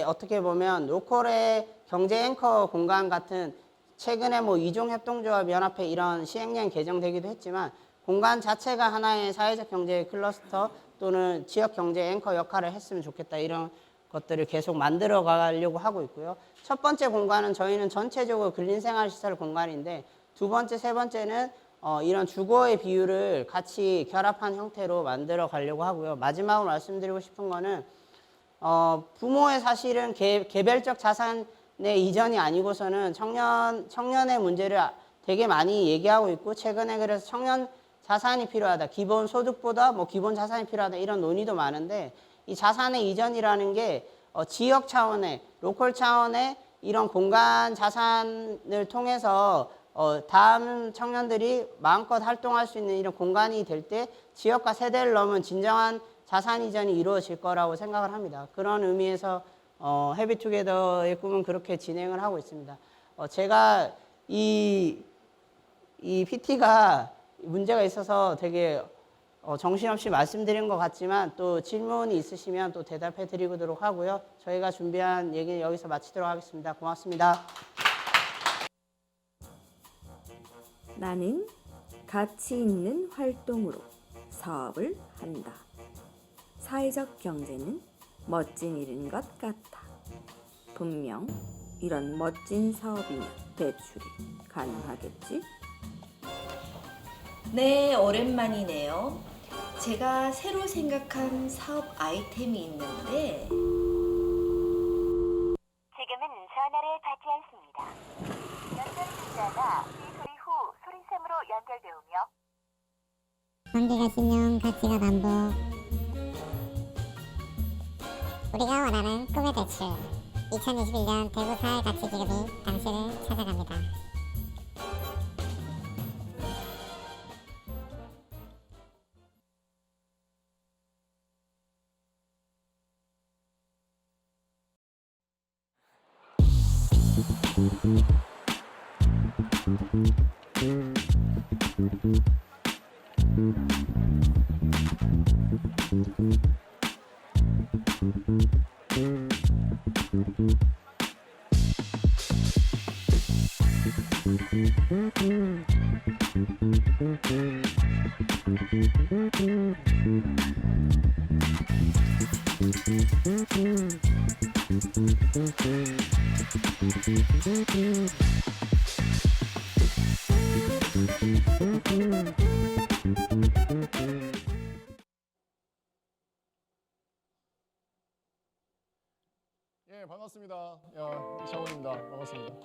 어떻게 보면 로컬의 경제 앵커 공간 같은, 최근에 뭐 이종협동조합 연합회 이런 시행령이 개정되기도 했지만 공간 자체가 하나의 사회적 경제 클러스터 또는 지역 경제 앵커 역할을 했으면 좋겠다, 이런 것들을 계속 만들어 가려고 하고 있고요. 첫 번째 공간은 저희는 전체적으로 근린생활시설 공간인데, 두 번째, 세 번째는 이런 주거의 비율을 같이 결합한 형태로 만들어 가려고 하고요. 마지막으로 말씀드리고 싶은 거는 부모의 사실은 개별적 자산의 이전이 아니고서는 청년의 문제를 되게 많이 얘기하고 있고, 최근에 그래서 청년 자산이 필요하다, 기본 소득보다 뭐 기본 자산이 필요하다, 이런 논의도 많은데, 이 자산의 이전이라는 게 지역 차원의, 로컬 차원의 이런 공간 자산을 통해서 다음 청년들이 마음껏 활동할 수 있는 이런 공간이 될 때 지역과 세대를 넘은 진정한 자산 이전이 이루어질 거라고 생각을 합니다. 그런 의미에서 해비투게더의 꿈은 그렇게 진행을 하고 있습니다. 제가 이 PT가 문제가 있어서 되게 정신없이 말씀드린 것 같지만, 또 질문이 있으시면 또 대답해 드리도록 하고요. 저희가 준비한 얘기는 여기서 마치도록 하겠습니다. 고맙습니다. 나는 가치 있는 활동으로 사업을 한다. 사회적 경제는 멋진 일인 것 같아. 분명 이런 멋진 사업이면 대출이 가능하겠지? 네, 오랜만이네요. 제가 새로 생각한 사업 아이템이 있는데, 지금은 전화를 받지 않습니다. 연결 중자나 삐소리 후 소리샘으로 연결되오며 관계가 신용, 가치가 남북. 우리가 원하는 꿈의 대출. 2021년 대구 사회가치기금이 당신을 찾아갑니다. 예, 반갑습니다. 이창훈입니다. 반갑습니다.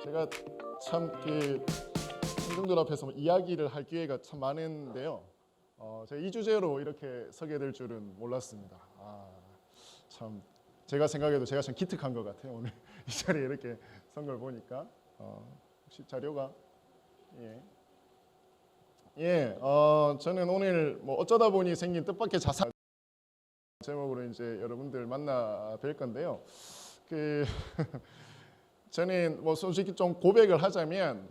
제가 참 청중들 앞에서 이야기를 할 기회가 참 많은데요. 제가 이 주제로 이렇게 서게 될 줄은 몰랐습니다. 참 제가 생각해도 제가 참 기특한 것 같아요. 오늘 이 자리에 이렇게 선 걸 보니까 혹시 자료가 저는 오늘 뭐 어쩌다 보니 생긴 뜻밖의 자산 제목으로 이제 여러분들 만나 뵐 건데요. 저는 뭐 솔직히 좀 고백을 하자면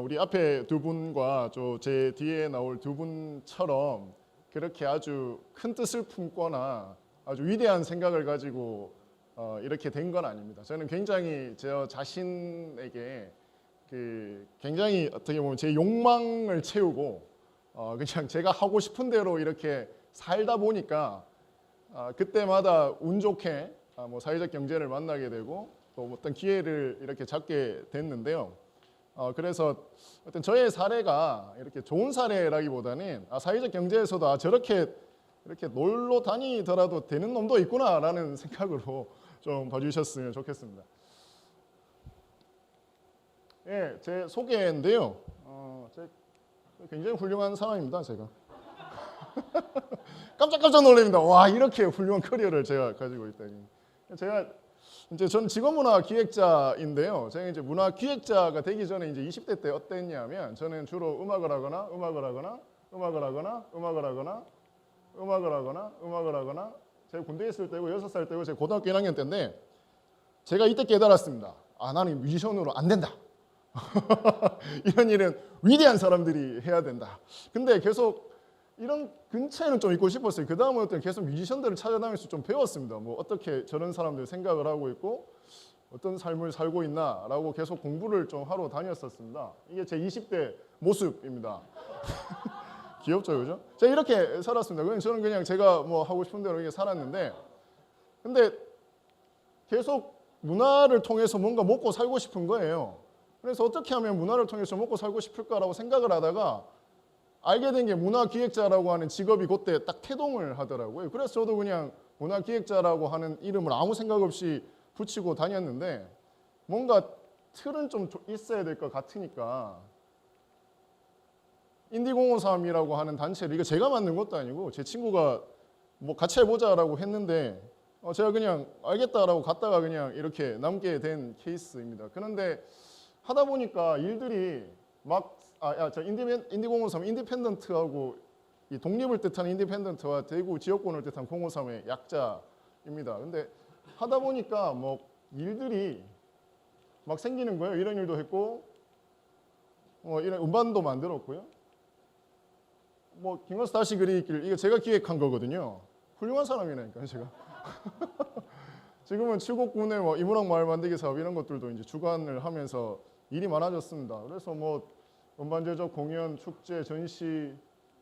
우리 앞에 두 분과 제 뒤에 나올 두 분처럼 그렇게 아주 큰 뜻을 품거나 아주 위대한 생각을 가지고 이렇게 된 건 아닙니다. 저는 굉장히 저 자신에게 굉장히 어떻게 보면 제 욕망을 채우고 그냥 제가 하고 싶은 대로 이렇게 살다 보니까 그때마다 운 좋게 뭐 사회적 경제를 만나게 되고 또 어떤 기회를 이렇게 잡게 됐는데요. 그래서 어떤 저의 사례가 이렇게 좋은 사례라기보다는 사회적 경제에서도 저렇게 이렇게 놀러 다니더라도 되는 놈도 있구나라는 생각으로 좀 봐주셨으면 좋겠습니다. 예, 제 소개인데요. 굉장히 훌륭한 사람입니다, 제가. 깜짝깜짝 놀랍니다. 와, 이렇게 훌륭한 커리어를 제가 가지고 있다니. 저는 직업문화 기획자인데요. 제가 이제 문화 기획자가 되기 전에 이제 20대 때 어땠냐면 저는 주로 음악을 하거나 제가 군대에 있을 때고 6살 때고 제가 고등학교 1학년 때인데 제가 이때 깨달았습니다. 나는 뮤지션으로 안 된다. 이런 일은 위대한 사람들이 해야 된다. 근데 계속 이런 근처에는 좀 있고 싶었어요. 그 다음부터는 계속 뮤지션들을 찾아다니면서 좀 배웠습니다. 뭐 어떻게 저런 사람들 생각을 하고 있고 어떤 삶을 살고 있나라고 계속 공부를 좀 하러 다녔었습니다. 이게 제 20대 모습입니다. 귀엽죠, 그죠? 제가 이렇게 살았습니다. 저는 그냥 제가 뭐 하고 싶은 대로 이렇게 살았는데, 근데 계속 문화를 통해서 뭔가 먹고 살고 싶은 거예요. 그래서 어떻게 하면 문화를 통해서 먹고 살고 싶을까라고 생각을 하다가 알게 된 게 문화기획자라고 하는 직업이 그때 딱 태동을 하더라고요. 그래서 저도 그냥 문화기획자라고 하는 이름을 아무 생각 없이 붙이고 다녔는데 뭔가 틀은 좀 있어야 될 것 같으니까 인디공허삼이라고 하는 단체를 이거 제가 만든 것도 아니고 제 친구가 뭐 같이 해보자라고 했는데 제가 그냥 알겠다라고 갔다가 그냥 이렇게 남게 된 케이스입니다. 그런데 하다 보니까 일들이 저 인디공허삼 인디펜던트하고 이 독립을 뜻하는 인디펜던트와 대구 지역권을 뜻한 공허삼의 약자입니다. 근데 하다 보니까 뭐 일들이 막 생기는 거예요. 이런 일도 했고 이런 음반도 만들었고요. 뭐 김건수 다시 그리길 이거 제가 기획한 거거든요. 훌륭한 사람이라니까요, 제가. 지금은 칠곡군의 뭐 이문학 마을 만들기 사업 이런 것들도 이제 주관을 하면서 일이 많아졌습니다. 그래서 뭐 음반 제작, 공연, 축제, 전시,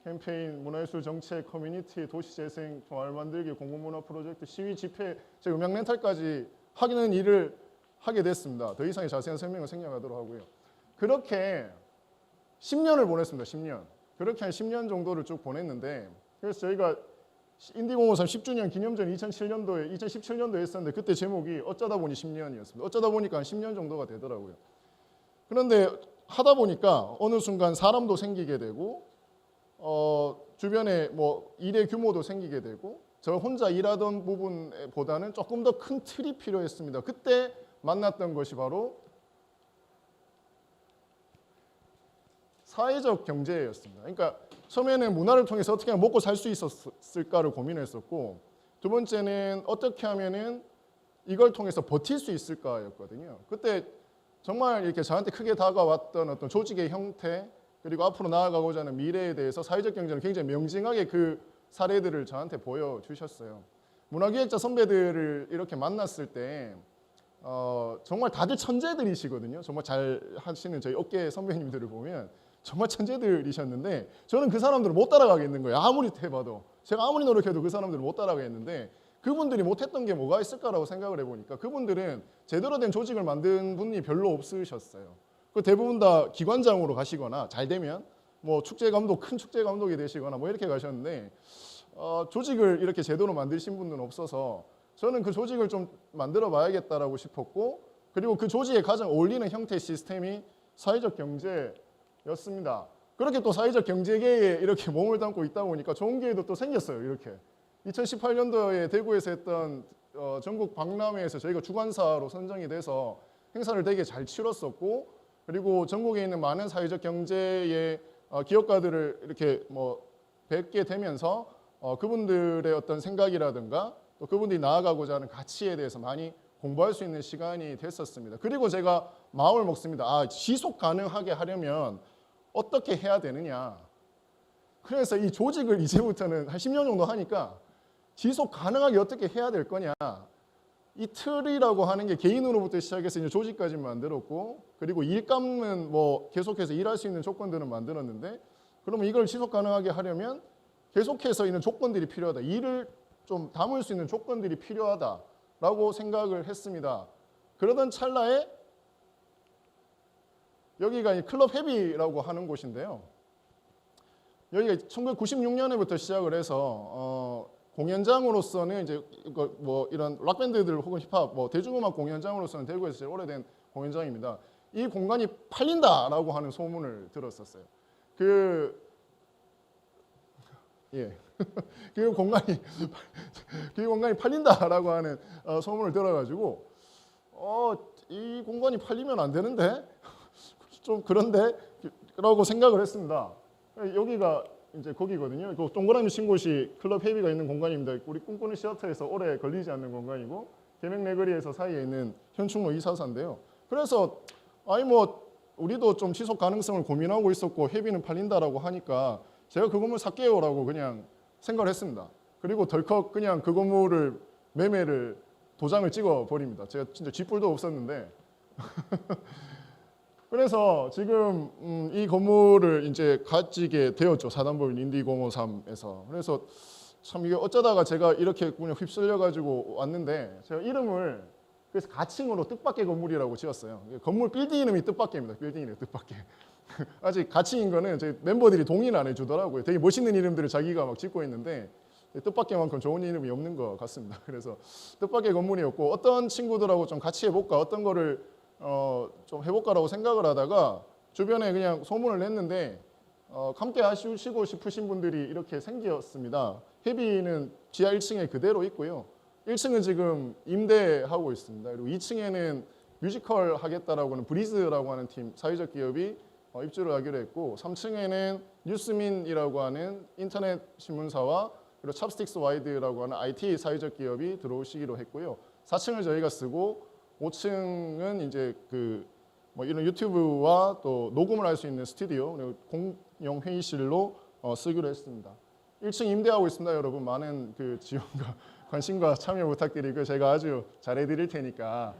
캠페인, 문화예술 정책, 커뮤니티, 도시재생, 마을 만들기, 공공문화 프로젝트, 시위, 집회, 제 음향 렌탈까지 하는 일을 하게 됐습니다. 더 이상의 자세한 설명을 생략하도록 하고요. 그렇게 10년을 보냈습니다. 10년. 그렇게 한 10년 정도를 쭉 보냈는데 그래서 저희가 인디공허삼 10주년 기념전 2017년도에 했었는데 그때 제목이 어쩌다 보니 10년이었습니다. 어쩌다 보니까 한 10년 정도가 되더라고요. 그런데 하다 보니까 어느 순간 사람도 생기게 되고 주변에 뭐 일의 규모도 생기게 되고 저 혼자 일하던 부분보다는 조금 더 큰 틀이 필요했습니다. 그때 만났던 것이 바로 사회적 경제였습니다. 그러니까 처음에는 문화를 통해서 어떻게 하면 먹고 살 수 있었을까를 고민했었고 두 번째는 어떻게 하면은 이걸 통해서 버틸 수 있을까였거든요. 그때 정말 이렇게 저한테 크게 다가왔던 어떤 조직의 형태 그리고 앞으로 나아가고자 하는 미래에 대해서 사회적 경제는 굉장히 명징하게 그 사례들을 저한테 보여주셨어요. 문화기획자 선배들을 이렇게 만났을 때 정말 다들 천재들이시거든요. 정말 잘 하시는 저희 업계 선배님들을 보면 정말 천재들이셨는데 저는 그 사람들을 못 따라가겠는 거예요. 아무리 해봐도. 제가 아무리 노력해도 그 사람들을 못 따라가겠는데 그분들이 못했던 게 뭐가 있을까라고 생각을 해보니까 그분들은 제대로 된 조직을 만든 분이 별로 없으셨어요. 그 대부분 다 기관장으로 가시거나 잘 되면 뭐 축제 감독, 큰 축제 감독이 되시거나 뭐 이렇게 가셨는데 조직을 이렇게 제대로 만드신 분들은 없어서 저는 그 조직을 좀 만들어 봐야겠다라고 싶었고, 그리고 그 조직에 가장 어울리는 형태 시스템이 사회적 경제였습니다. 그렇게 또 사회적 경제계에 이렇게 몸을 담고 있다 보니까 좋은 기회도 또 생겼어요. 이렇게 2018년도에 대구에서 했던 전국 박람회에서 저희가 주관사로 선정이 돼서 행사를 되게 잘 치렀었고, 그리고 전국에 있는 많은 사회적 경제의 기업가들을 이렇게 뭐 뵙게 되면서 그분들의 어떤 생각이라든가 또 그분들이 나아가고자 하는 가치에 대해서 많이 공부할 수 있는 시간이 됐었습니다. 그리고 제가 마음을 먹습니다. 지속 가능하게 하려면 어떻게 해야 되느냐. 그래서 이 조직을 이제부터는 한 10년 정도 하니까 지속 가능하게 어떻게 해야 될 거냐. 이 틀이라고 하는 게 개인으로부터 시작해서 이제 조직까지 만들었고, 그리고 일감은 뭐 계속해서 일할 수 있는 조건들은 만들었는데, 그러면 이걸 지속 가능하게 하려면 계속해서 있는 조건들이 필요하다. 일을 좀 담을 수 있는 조건들이 필요하다라고 생각을 했습니다. 그러던 찰나에 여기가 클럽 헤비라고 하는 곳인데요. 여기가 1996년에부터 시작을 해서 공연장으로서는 이제 뭐 이런 락 밴드들 혹은 힙합, 뭐 대중음악 공연장으로서는 대구에서 제일 오래된 공연장입니다. 이 공간이 팔린다라고 하는 소문을 들었었어요. 그 공간이 팔린다라고 하는 소문을 들어가지고 이 공간이 팔리면 안 되는데 좀 그런데 라고 생각을 했습니다. 여기가 이제 거기거든요. 그 동그라미 친 곳이 클럽 헤비가 있는 공간입니다. 우리 꿈꾸는 시어터에서 오래 걸리지 않는 공간이고, 계명내거리에서 사이에 있는 현충로 244인데요. 그래서 뭐 우리도 좀 지속 가능성을 고민하고 있었고 헤비는 팔린다라고 하니까 제가 그 건물 살게요라고 그냥 생각을 했습니다. 그리고 덜컥 그냥 그 건물을 매매를 도장을 찍어 버립니다. 제가 진짜 쥐뿔도 없었는데 그래서 지금 이 건물을 이제 가지게 되었죠. 사단법인 인디고03에서. 그래서 참 이게 어쩌다가 제가 이렇게 그냥 휩쓸려 가지고 왔는데, 제가 이름을 그래서 가칭으로 뜻밖의 건물이라고 지었어요. 건물 빌딩 이름이 뜻밖입니다. 빌딩 이름 뜻밖의. 아직 가칭인 거는 저희 멤버들이 동의를 안 해주더라고요. 되게 멋있는 이름들을 자기가 막 짓고 있는데 뜻밖의만큼 좋은 이름이 없는 것 같습니다. 그래서 뜻밖의 건물이었고, 어떤 친구들하고 좀 같이 해볼까, 어떤 거를 좀 해볼까라고 생각을 하다가 주변에 그냥 소문을 냈는데 함께 하시고 싶으신 분들이 이렇게 생겼습니다. 헤비는 지하 1층에 그대로 있고요. 1층은 지금 임대하고 있습니다. 그리고 2층에는 뮤지컬 하겠다라고 하는 브리즈라고 하는 팀, 사회적 기업이 입주를 하기로 했고, 3층에는 뉴스민이라고 하는 인터넷 신문사와 그리고 찹스틱스 와이드라고 하는 IT 사회적 기업이 들어오시기로 했고요. 4층을 저희가 쓰고 5층은 이제 뭐 이런 유튜브와 또 녹음을 할 수 있는 스튜디오, 그리고 공용 회의실로 쓰기로 했습니다. 1층 임대하고 있습니다, 여러분. 많은 지원과 관심과 참여 부탁드리고 제가 아주 잘해드릴 테니까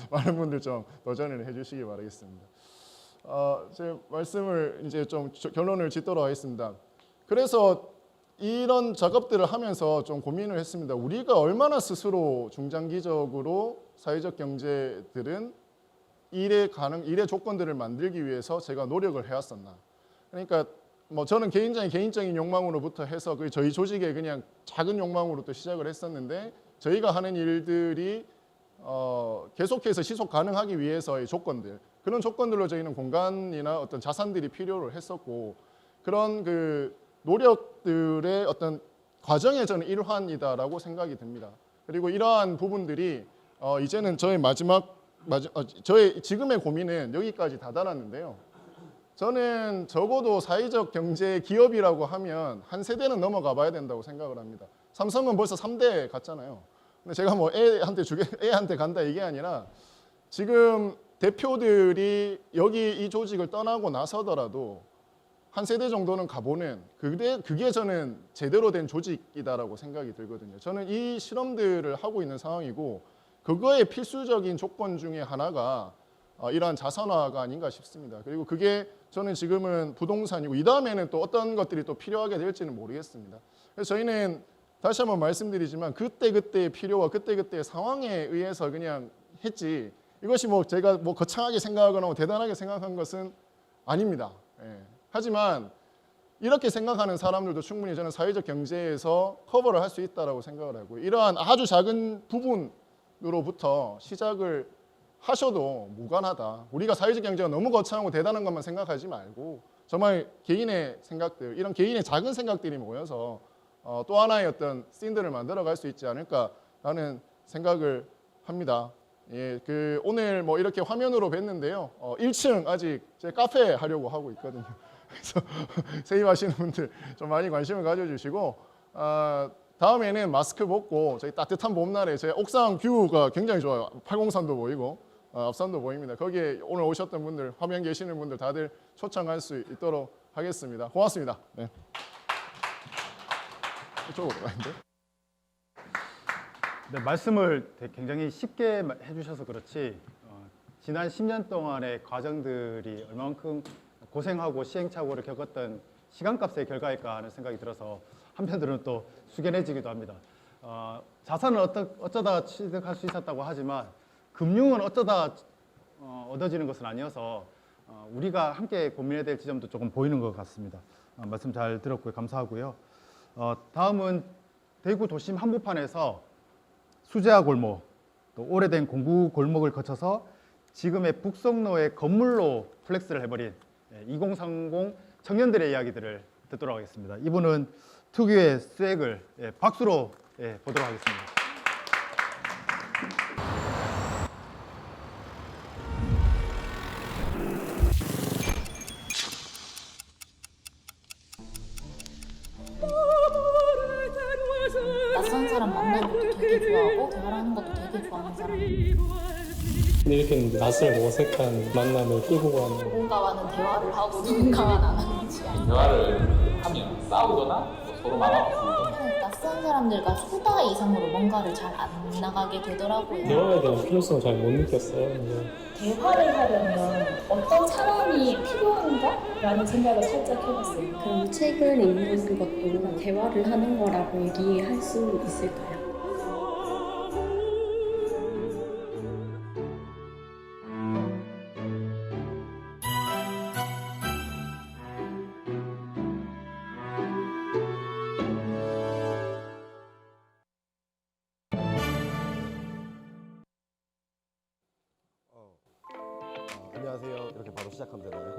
많은 분들 좀 도전을 해주시기 바라겠습니다. 제 말씀을 이제 좀 결론을 짓도록 하겠습니다. 그래서 이런 작업들을 하면서 좀 고민을 했습니다. 우리가 얼마나 스스로 중장기적으로 사회적 경제들은 일의 조건들을 만들기 위해서 제가 노력을 해왔었나. 그러니까 뭐 저는 개인적인 욕망으로부터 해서 저희 조직의 그냥 작은 욕망으로부터 시작을 했었는데, 저희가 하는 일들이 계속해서 지속 가능하기 위해서의 조건들, 그런 조건들로 저희는 공간이나 어떤 자산들이 필요를 했었고, 그런 노력들의 어떤 과정의 저는 일환이다라고 생각이 듭니다. 그리고 이러한 부분들이 이제는 저의 저의 지금의 고민은 여기까지 다다랐는데요. 저는 적어도 사회적 경제 기업이라고 하면 한 세대는 넘어가 봐야 된다고 생각을 합니다. 삼성은 벌써 3대 갔잖아요. 근데 제가 뭐 애한테 간다 이게 아니라, 지금 대표들이 여기 이 조직을 떠나고 나서더라도 한 세대 정도는 가보는, 그게 저는 제대로 된 조직이다라고 생각이 들거든요. 저는 이 실험들을 하고 있는 상황이고, 그거의 필수적인 조건 중에 하나가 이러한 자산화가 아닌가 싶습니다. 그리고 그게 저는 지금은 부동산이고, 이 다음에는 또 어떤 것들이 또 필요하게 될지는 모르겠습니다. 그래서 저희는 다시 한번 말씀드리지만 그때그때의 필요와 그때그때의 상황에 의해서 그냥 했지, 이것이 뭐 제가 뭐 거창하게 생각하거나 대단하게 생각한 것은 아닙니다. 하지만 이렇게 생각하는 사람들도 충분히 저는 사회적 경제에서 커버를 할 수 있다라고 생각을 하고, 이러한 아주 작은 부분으로부터 시작을 하셔도 무관하다. 우리가 사회적 경제가 너무 거창하고 대단한 것만 생각하지 말고 정말 개인의 생각들, 이런 개인의 작은 생각들이 모여서 또 하나의 어떤 씬들을 만들어갈 수 있지 않을까라는 생각을 합니다. 예, 오늘 뭐 이렇게 화면으로 뵀는데요. 1층 아직 제 카페 하려고 하고 있거든요. 그래서 세입하시는 분들 좀 많이 관심을 가져주시고, 다음에는 마스크 벗고 저희 따뜻한 봄날에 제 옥상 뷰가 굉장히 좋아요. 팔공산도 보이고 앞산도 보입니다. 거기에 오늘 오셨던 분들, 화면 계시는 분들 다들 초청할 수 있도록 하겠습니다. 고맙습니다. 네. 이쪽으로 가는데. 네, 말씀을 굉장히 쉽게 해주셔서 그렇지 지난 10년 동안의 과정들이 얼만큼 고생하고 시행착오를 겪었던 시간값의 결과일까 하는 생각이 들어서 한편으로는 또 숙연해지기도 합니다. 자산은 어쩌다 취득할 수 있었다고 하지만 금융은 어쩌다 얻어지는 것은 아니어서 우리가 함께 고민해야 될 지점도 조금 보이는 것 같습니다. 말씀 잘 들었고요. 감사하고요. 다음은 대구 도심 한복판에서 수제화 골목, 또 오래된 공구 골목을 거쳐서 지금의 북성로의 건물로 플렉스를 해버린 2030 청년들의 이야기들을 듣도록 하겠습니다. 이분은 특유의 스웩을 박수로 보도록 하겠습니다. 낯선 사람 만나는 것도 되게 좋아하고 대화하는 것도 되게 좋아하는 사람이에요. 이렇게 낯을 어색한 만남을 끌고 가는 누군가와는 대화를 하고 누군가와는 안 하는지 대화를 하면 싸우거나 서로 마음 아프거나 낯선 사람들과 수다 이상으로 뭔가를 잘 안 나가게 되더라고요. 대화에 대한 필요성을 잘 못 느꼈어요. 대화를 하려면 어떤 사람이 필요한가라는 생각을 살짝 해봤어요. 그럼 책을 읽는 것도 대화를 하는 거라고 얘기할 수 있을까요? 안녕하세요. 이렇게 바로 시작하면 되나요?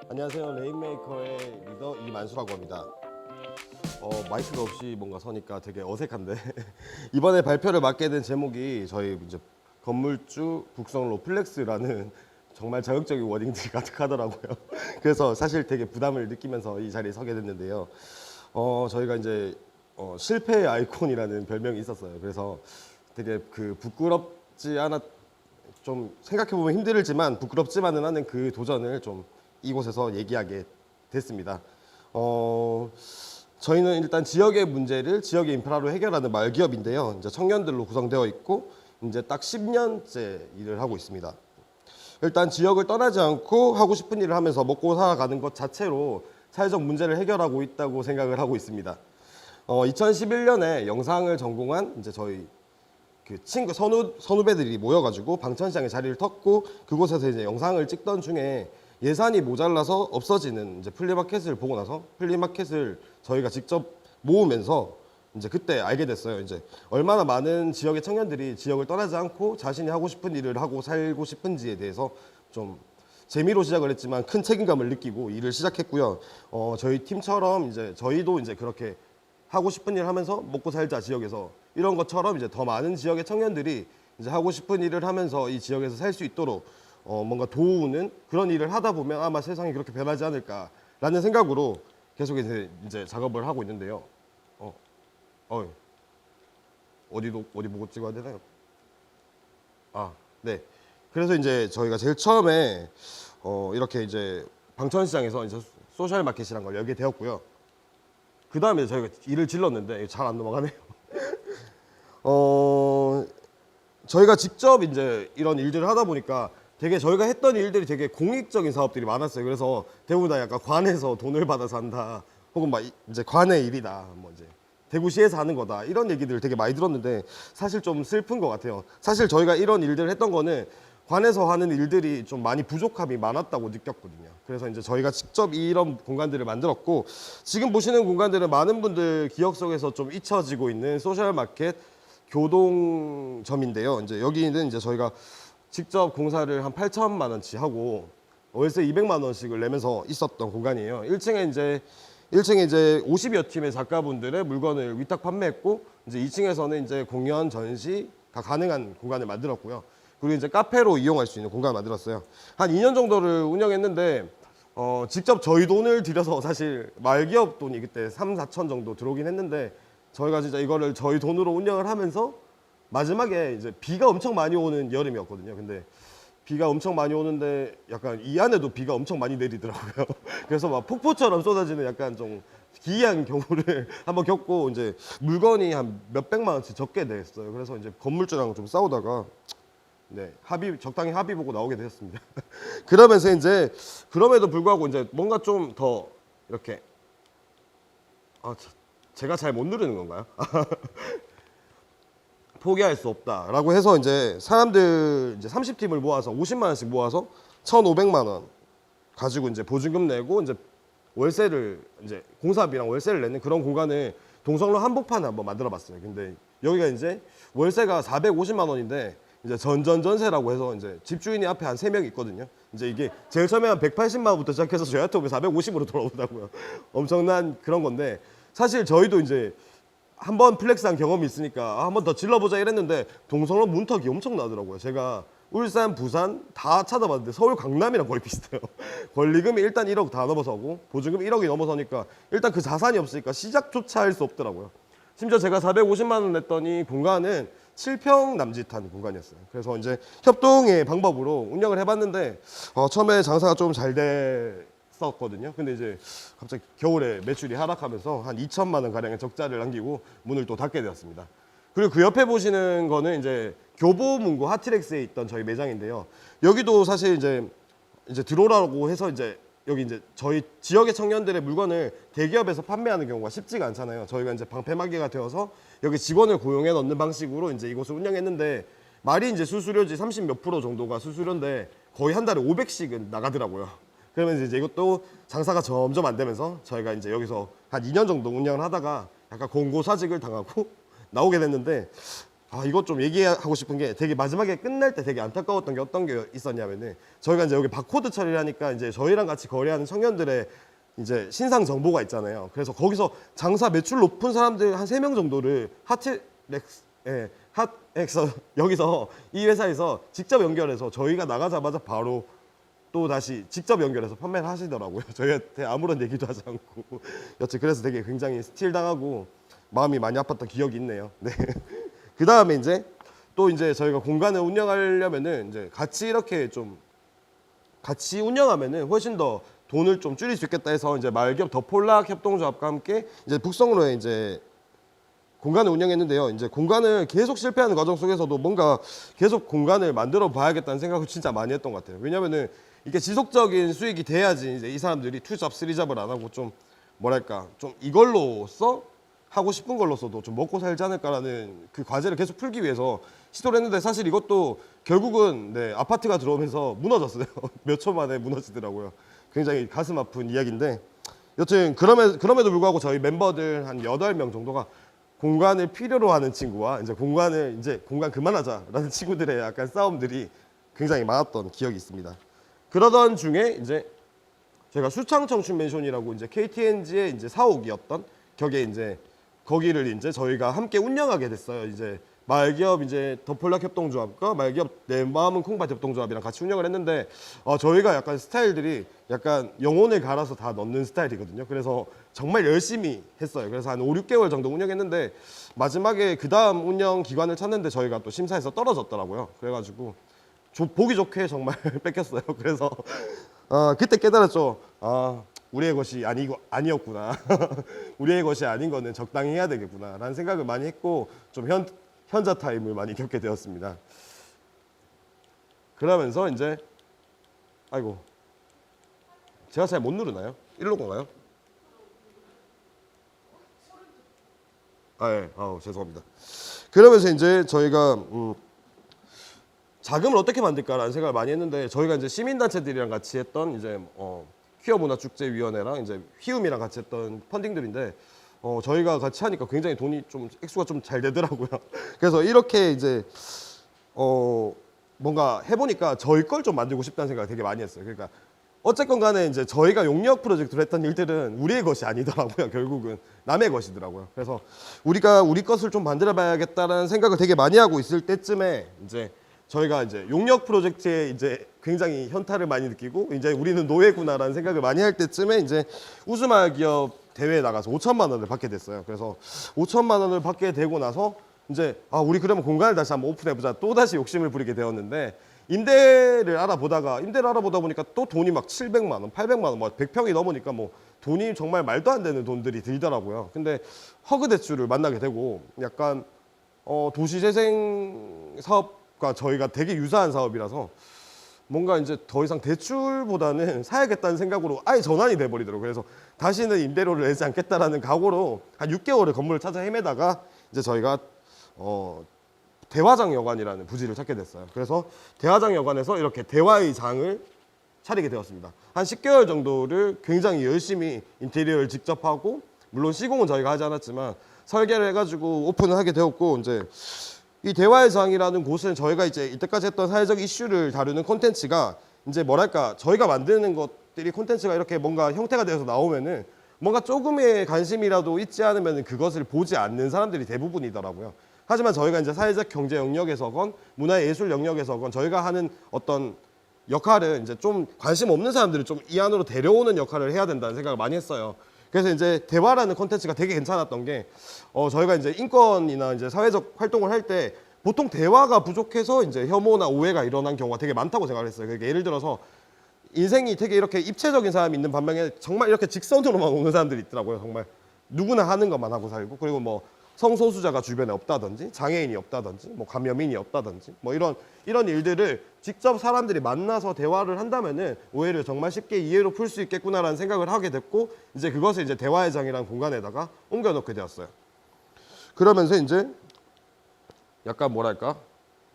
안녕하세요. 레인메이커의 리더 이만수라고 합니다. 마이크가 없이 뭔가 서니까 되게 어색한데 이번에 발표를 맡게 된 제목이 저희 이제 건물주 북성로 플렉스라는 정말 자극적인 워딩들이 가득하더라고요. 그래서 사실 되게 부담을 느끼면서 이 자리에 서게 됐는데요. 저희가 이제 실패의 아이콘이라는 별명이 있었어요. 그래서 되게 부끄럽지 않았 좀 생각해보면 힘들지만 부끄럽지만은 않은 그 도전을 좀 이곳에서 얘기하게 됐습니다. 저희는 일단 지역의 문제를 지역의 인프라로 해결하는 말기업인데요. 이제 청년들로 구성되어 있고 이제 딱 10년째 일을 하고 있습니다. 일단 지역을 떠나지 않고 하고 싶은 일을 하면서 먹고 살아가는 것 자체로 사회적 문제를 해결하고 있다고 생각을 하고 있습니다. 2011년에 영상을 전공한 이제 저희 친구 선후배들이 모여가지고 방천시장에 자리를 텄고 그곳에서 이제 영상을 찍던 중에 예산이 모자라서 없어지는 이제 플리마켓을 보고 나서 플리마켓을 저희가 직접 모으면서 이제 그때 알게 됐어요. 이제 얼마나 많은 지역의 청년들이 지역을 떠나지 않고 자신이 하고 싶은 일을 하고 살고 싶은지에 대해서 좀 재미로 시작을 했지만 큰 책임감을 느끼고 일을 시작했고요. 저희 팀처럼 이제 저희도 이제 그렇게 하고 싶은 일 하면서 먹고 살자 지역에서 이런 것처럼 이제 더 많은 지역의 청년들이 이제 하고 싶은 일을 하면서 이 지역에서 살 수 있도록 뭔가 도우는 그런 일을 하다 보면 아마 세상이 그렇게 변하지 않을까라는 생각으로 계속 이제 작업을 하고 있는데요. 어디 보고 찍어야 되나요? 네. 그래서 이제 저희가 제일 처음에 이렇게 이제 방천시장에서 이제 소셜 마켓이란 걸 열게 되었고요. 그 다음에 저희가 일을 질렀는데 잘 안 넘어가네요. 저희가 직접 이제 이런 일들을 하다 보니까 되게 저희가 했던 일들이 되게 공익적인 사업들이 많았어요. 그래서 대부분 다 약간 관에서 돈을 받아서 한다, 혹은 막 이제 관의 일이다, 뭐 이제 대구시에서 하는 거다, 이런 얘기들을 되게 많이 들었는데 사실 좀 슬픈 것 같아요. 사실 저희가 이런 일들을 했던 거는 관에서 하는 일들이 좀 많이 부족함이 많았다고 느꼈거든요. 그래서 이제 저희가 직접 이런 공간들을 만들었고, 지금 보시는 공간들은 많은 분들 기억 속에서 좀 잊혀지고 있는 소셜마켓 교동점인데요. 이제 여기는 이제 저희가 직접 공사를 한 8천만 원치 하고 월세 200만 원씩을 내면서 있었던 공간이에요. 1층에 이제 50여 팀의 작가분들의 물건을 위탁 판매했고, 이제 2층에서는 이제 공연, 전시가 가능한 공간을 만들었고요. 그리고 이제 카페로 이용할 수 있는 공간을 만들었어요. 한 2년 정도를 운영했는데 직접 저희 돈을 들여서, 사실 말기업 돈이 그때 3, 4천 정도 들어오긴 했는데, 저희가 진짜 이거를 저희 돈으로 운영을 하면서 마지막에 이제 비가 엄청 많이 오는 여름이었거든요. 근데 비가 엄청 많이 오는데 약간 이 안에도 비가 엄청 많이 내리더라고요. 그래서 막 폭포처럼 쏟아지는 약간 좀 기이한 경우를 한번 겪고, 이제 물건이 한 몇백만 원씩 적게 됐어요. 그래서 이제 건물주랑 좀 싸우다가 네, 적당히 합의 보고 나오게 되었습니다. 그러면서 이제 그럼에도 불구하고 이제 뭔가 좀 더 이렇게 제가 잘 못 누르는 건가요? 포기할 수 없다라고 해서 이제 사람들 이제 30팀을 모아서 50만 원씩 모아서 1,500만 원 가지고 이제 보증금 내고 이제 월세를 이제 공사비랑 월세를 내는 그런 공간을 동성로 한복판에 한번 만들어 봤어요. 근데 여기가 이제 월세가 450만 원인데 이제 전전전세라고 해서 이제 집주인이 앞에 한 3명 있거든요. 이제 이게 제일 처음에 한 180만 원부터 시작해서 저희한테 오면 450으로 돌아오더라고요. 엄청난 그런 건데, 사실 저희도 이제 한번 플렉스한 경험이 있으니까 한 번 더 질러보자 이랬는데 동성로 문턱이 엄청 나더라고요. 제가 울산, 부산 다 찾아봤는데 서울, 강남이랑 거의 비슷해요. 권리금이 일단 1억 다 넘어서고 보증금이 1억이 넘어서니까 일단 그 자산이 없으니까 시작조차 할 수 없더라고요. 심지어 제가 450만 원 냈더니 공간은 7평 남짓한 공간이었어요. 그래서 이제 협동의 방법으로 운영을 해봤는데 처음에 장사가 좀 잘 됐었거든요. 근데 이제 갑자기 겨울에 매출이 하락하면서 한 2천만 원 가량의 적자를 남기고 문을 또 닫게 되었습니다. 그리고 그 옆에 보시는 거는 이제 교보문고 하트렉스에 있던 저희 매장인데요. 여기도 사실 이제 들어오라고 해서 이제 여기 이제 저희 지역의 청년들의 물건을 대기업에서 판매하는 경우가 쉽지가 않잖아요. 저희가 이제 방패막이가 되어서 여기 직원을 고용해 넣는 방식으로 이제 이곳을 운영했는데, 말이 이제 수수료지 30 몇 프로 정도가 수수료인데 거의 한 달에 500씩은 나가더라고요. 그러면 이제 이것도 장사가 점점 안 되면서 저희가 이제 여기서 한 2년 정도 운영을 하다가 약간 공고사직을 당하고 나오게 됐는데, 이것 좀 얘기하고 싶은 게 되게 마지막에 끝날 때 되게 안타까웠던 게 어떤 게 있었냐면은, 저희가 이제 여기 바코드 처리를 하니까 이제 저희랑 같이 거래하는 청년들의 이제 신상 정보가 있잖아요. 그래서 거기서 장사 매출 높은 사람들 한 3명 정도를 핫엑서 여기서 이 회사에서 직접 연결해서 저희가 나가자마자 바로 또 다시 직접 연결해서 판매를 하시더라고요. 저희한테 아무런 얘기도 하지 않고. 여튼 그래서 되게 굉장히 스틸당하고 마음이 많이 아팠던 기억이 있네요. 네. 그 다음에 이제 또 이제 저희가 공간을 운영하려면은 이제 같이 이렇게 좀 같이 운영하면은 훨씬 더 돈을 좀 줄일 수 있겠다 해서 이제 말기업 더폴락 협동조합과 함께 이제 북성로에 이제 공간을 운영했는데요. 이제 공간을 계속 실패하는 과정 속에서도 뭔가 계속 공간을 만들어 봐야겠다는 생각을 진짜 많이 했던 것 같아요. 왜냐면은 이게 지속적인 수익이 돼야지 이제 이 사람들이 2잡, 3잡을 안 하고 좀 뭐랄까 좀 이걸로써 하고 싶은 걸로써도 좀 먹고 살지 않을까라는 그 과제를 계속 풀기 위해서 시도를 했는데, 사실 이것도 결국은 네, 아파트가 들어오면서 무너졌어요. 몇 초 만에 무너지더라고요. 굉장히 가슴 아픈 이야기인데, 여튼 그럼에도 불구하고 저희 멤버들 한 8명 정도가 공간을 필요로 하는 친구와 이제 공간 그만하자라는 친구들의 약간 싸움들이 굉장히 많았던 기억이 있습니다. 그러던 중에 이제 제가 수창청춘맨션이라고 이제 KTNG의 이제 사옥이었던 격에 이제 거기를 이제 저희가 함께 운영하게 됐어요. 이제 말기업 이제 더폴락 협동조합과 말기업 내 마음은 콩밭 협동조합이랑 같이 운영을 했는데, 저희가 약간 스타일들이 약간 영혼을 갈아서 다 넣는 스타일이거든요. 그래서 정말 열심히 했어요. 그래서 한 5, 6개월 정도 운영했는데 마지막에 그 다음 운영 기관을 찾는데 저희가 또 심사에서 떨어졌더라고요. 그래가지고 보기 좋게 정말 뺏겼어요. 그래서 그때 깨달았죠. 우리의 것이 아니었구나. 우리의 것이 아닌 거는 적당히 해야 되겠구나 라는 생각을 많이 했고, 좀 현자 타임을 많이 겪게 되었습니다. 그러면서 이제 제가 잘 못 누르나요? 일로 건가요? 죄송합니다. 그러면서 이제 저희가 자금을 어떻게 만들까라는 생각을 많이 했는데 저희가 이제 시민단체들이랑 같이 했던 이제 퀴어 문화축제위원회랑 이제 휘움이랑 같이 했던 펀딩들인데 저희가 같이 하니까 굉장히 돈이 좀 액수가 좀 잘 되더라고요. 그래서 이렇게 이제 뭔가 해보니까 저희 걸 좀 만들고 싶다는 생각을 되게 많이 했어요. 그러니까 어쨌건 간에 이제 저희가 용역 프로젝트로 했던 일들은 우리의 것이 아니더라고요. 결국은 남의 것이더라고요. 그래서 우리가 우리 것을 좀 만들어 봐야겠다라는 생각을 되게 많이 하고 있을 때쯤에 이제 저희가 이제 용역 프로젝트에 이제 굉장히 현타를 많이 느끼고 이제 우리는 노예구나라는 생각을 많이 할 때쯤에 이제 우수마을 기업 대회에 나가서 5천만 원을 받게 됐어요. 그래서 5천만 원을 받게 되고 나서 이제 우리 그러면 공간을 다시 한번 오픈해보자. 또 다시 욕심을 부리게 되었는데 임대를 알아보다 보니까 또 돈이 막 700만 원, 800만 원, 뭐 100평이 넘으니까 뭐 돈이 정말 말도 안 되는 돈들이 들더라고요. 근데 허그 대출을 만나게 되고 약간 도시재생 사업과 저희가 되게 유사한 사업이라서 뭔가 이제 더 이상 대출보다는 사야겠다는 생각으로 아예 전환이 돼버리더라고요. 그래서 다시는 임대료를 내지 않겠다라는 각오로 한 6개월을 건물을 찾아 헤매다가 이제 저희가 대화장 여관이라는 부지를 찾게 됐어요. 그래서 대화장 여관에서 이렇게 대화의 장을 차리게 되었습니다. 한 10개월 정도를 굉장히 열심히 인테리어를 직접 하고 물론 시공은 저희가 하지 않았지만 설계를 해가지고 오픈을 하게 되었고 이제 이 대화의 장이라는 곳은 저희가 이제 이때까지 했던 사회적 이슈를 다루는 콘텐츠가 이제 뭐랄까 저희가 만드는 것들이 콘텐츠가 이렇게 뭔가 형태가 되어서 나오면은 뭔가 조금의 관심이라도 있지 않으면 그것을 보지 않는 사람들이 대부분이더라고요. 하지만 저희가 이제 사회적 경제 영역에서건 문화예술 영역에서건 저희가 하는 어떤 역할은 이제 좀 관심 없는 사람들을 좀 이 안으로 데려오는 역할을 해야 된다는 생각을 많이 했어요. 그래서 이제 대화라는 콘텐츠가 되게 괜찮았던 게 저희가 이제 인권이나 이제 사회적 활동을 할 때 보통 대화가 부족해서 이제 혐오나 오해가 일어난 경우가 되게 많다고 생각을 했어요. 그러니까 예를 들어서 인생이 되게 이렇게 입체적인 사람이 있는 반면에 정말 이렇게 직선으로만 오는 사람들이 있더라고요. 정말 누구나 하는 것만 하고 살고 그리고 뭐 성소수자가 주변에 없다든지 장애인이 없다든지 뭐 감염인이 없다든지 뭐 이런 일들을 직접 사람들이 만나서 대화를 한다면은 오해를 정말 쉽게 이해로 풀 수 있겠구나라는 생각을 하게 됐고 이제 그것을 이제 대화의 장이라는 공간에다가 옮겨놓게 되었어요. 그러면서 이제 약간 뭐랄까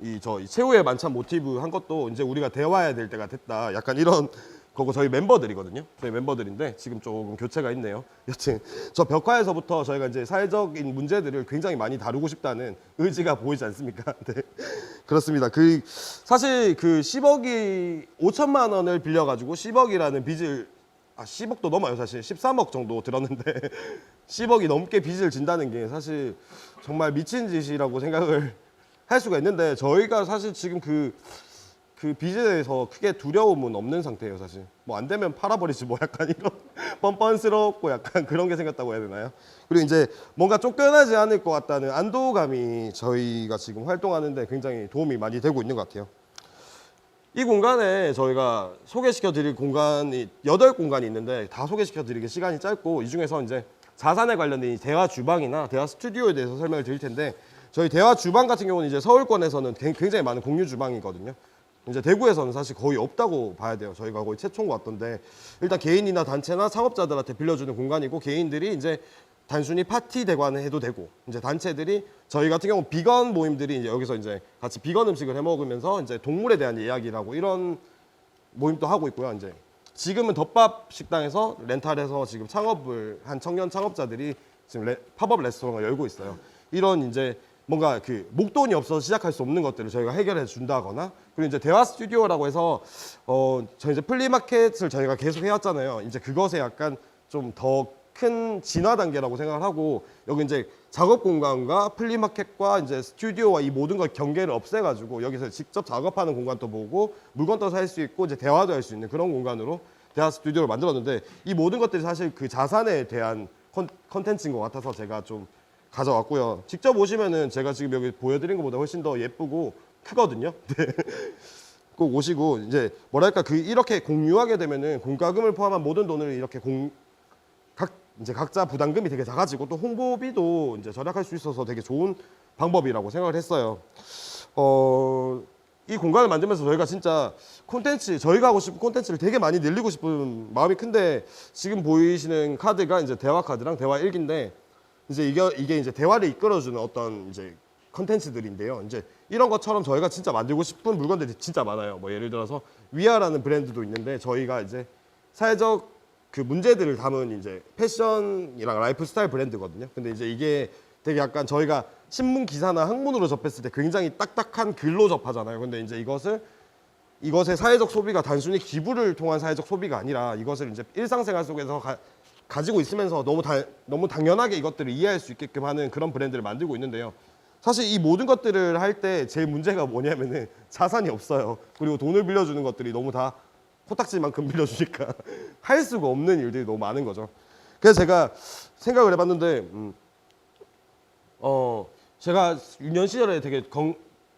이 최후의 만찬 모티브 한 것도 이제 우리가 대화해야 될 때가 됐다. 약간 이런 거고 저희 멤버들이거든요. 저희 멤버들인데 지금 조금 교체가 있네요. 여튼 저 벽화에서부터 저희가 이제 사회적인 문제들을 굉장히 많이 다루고 싶다는 의지가 보이지 않습니까? 네. 그렇습니다. 사실 10억이 5천만 원을 빌려가지고 10억이라는 빚을 10억도 넘어요. 사실 13억 정도 들었는데 10억이 넘게 빚을 진다는 게 사실 정말 미친 짓이라고 생각을 할 수가 있는데 저희가 사실 지금 그 빚에 대해서 크게 두려움은 없는 상태예요. 사실 뭐 안 되면 팔아버리지 뭐 약간 이런 뻔뻔스럽고 약간 그런 게 생겼다고 해야 되나요? 그리고 이제 뭔가 쫓겨나지 않을 것 같다는 안도감이 저희가 지금 활동하는데 굉장히 도움이 많이 되고 있는 것 같아요. 이 공간에 저희가 소개시켜 드릴 공간이 8공간이 있는데 다 소개시켜 드리기 시간이 짧고 이 중에서 이제 자산에 관련된 대화 주방이나 대화 스튜디오에 대해서 설명을 드릴 텐데 저희 대화 주방 같은 경우는 이제 서울권에서는 굉장히 많은 공유 주방이거든요. 이제 대구에서는 사실 거의 없다고 봐야 돼요. 저희가 거의 최초인 것 같던데 일단 개인이나 단체나 상업자들한테 빌려주는 공간이고 개인들이 이제 단순히 파티 대관을 해도 되고 이제 단체들이 저희 같은 경우 비건 모임들이 이제 여기서 이제 같이 비건 음식을 해 먹으면서 이제 동물에 대한 이야기라고 이런 모임도 하고 있고요. 이제 지금은 덮밥 식당에서 렌탈해서 지금 창업을 한 청년 창업자들이 지금 팝업 레스토랑을 열고 있어요. 이런 이제 뭔가 목돈이 없어서 시작할 수 없는 것들을 저희가 해결해 준다거나 그리고 이제 대화 스튜디오라고 해서 저희 이제 플리마켓을 저희가 계속 해왔잖아요. 이제 그것에 약간 좀 더 큰 진화 단계라고 생각을 하고 여기 이제 작업 공간과 플리마켓과 이제 스튜디오와 이 모든 걸 경계를 없애가지고 여기서 직접 작업하는 공간도 보고 물건도 살 수 있고 이제 대화도 할 수 있는 그런 공간으로 대화 스튜디오를 만들었는데 이 모든 것들이 사실 그 자산에 대한 컨텐츠인 것 같아서 제가 좀 가져왔고요. 직접 오시면은 제가 지금 여기 보여드린 것보다 훨씬 더 예쁘고 크거든요. 네. 꼭 오시고 이제 뭐랄까 이렇게 공유하게 되면은 공과금을 포함한 모든 돈을 이렇게 이제 각자 부담금이 되게 작아지고 또 홍보비도 이제 절약할 수 있어서 되게 좋은 방법이라고 생각을 했어요. 이 공간을 만들면서 저희가 진짜 저희가 하고 싶은 콘텐츠를 되게 많이 늘리고 싶은 마음이 큰데 지금 보이시는 카드가 이제 대화 카드랑 대화 일기인데 이제 이게 이제 대화를 이끌어주는 어떤 이제 컨텐츠들인데요. 이제 이런 것처럼 저희가 진짜 만들고 싶은 물건들이 진짜 많아요. 뭐 예를 들어서 위아라는 브랜드도 있는데 저희가 이제 사회적 그 문제들을 담은 이제 패션이랑 라이프 스타일 브랜드거든요. 근데 이제 이게 되게 약간 저희가 신문 기사나 학문으로 접했을 때 굉장히 딱딱한 글로 접하잖아요. 근데 이제 이것의 사회적 소비가 단순히 기부를 통한 사회적 소비가 아니라 이것을 이제 일상생활 속에서 가지고 있으면서 너무 당연하게 이것들을 이해할 수 있게끔 하는 그런 브랜드를 만들고 있는데요. 사실 이 모든 것들을 할 때 제일 문제가 뭐냐면은 자산이 없어요. 그리고 돈을 빌려주는 것들이 너무 다 코딱지만큼 빌려주니까 할 수가 없는 일들이 너무 많은 거죠. 그래서 제가 생각을 해봤는데 제가 유년 시절에 되게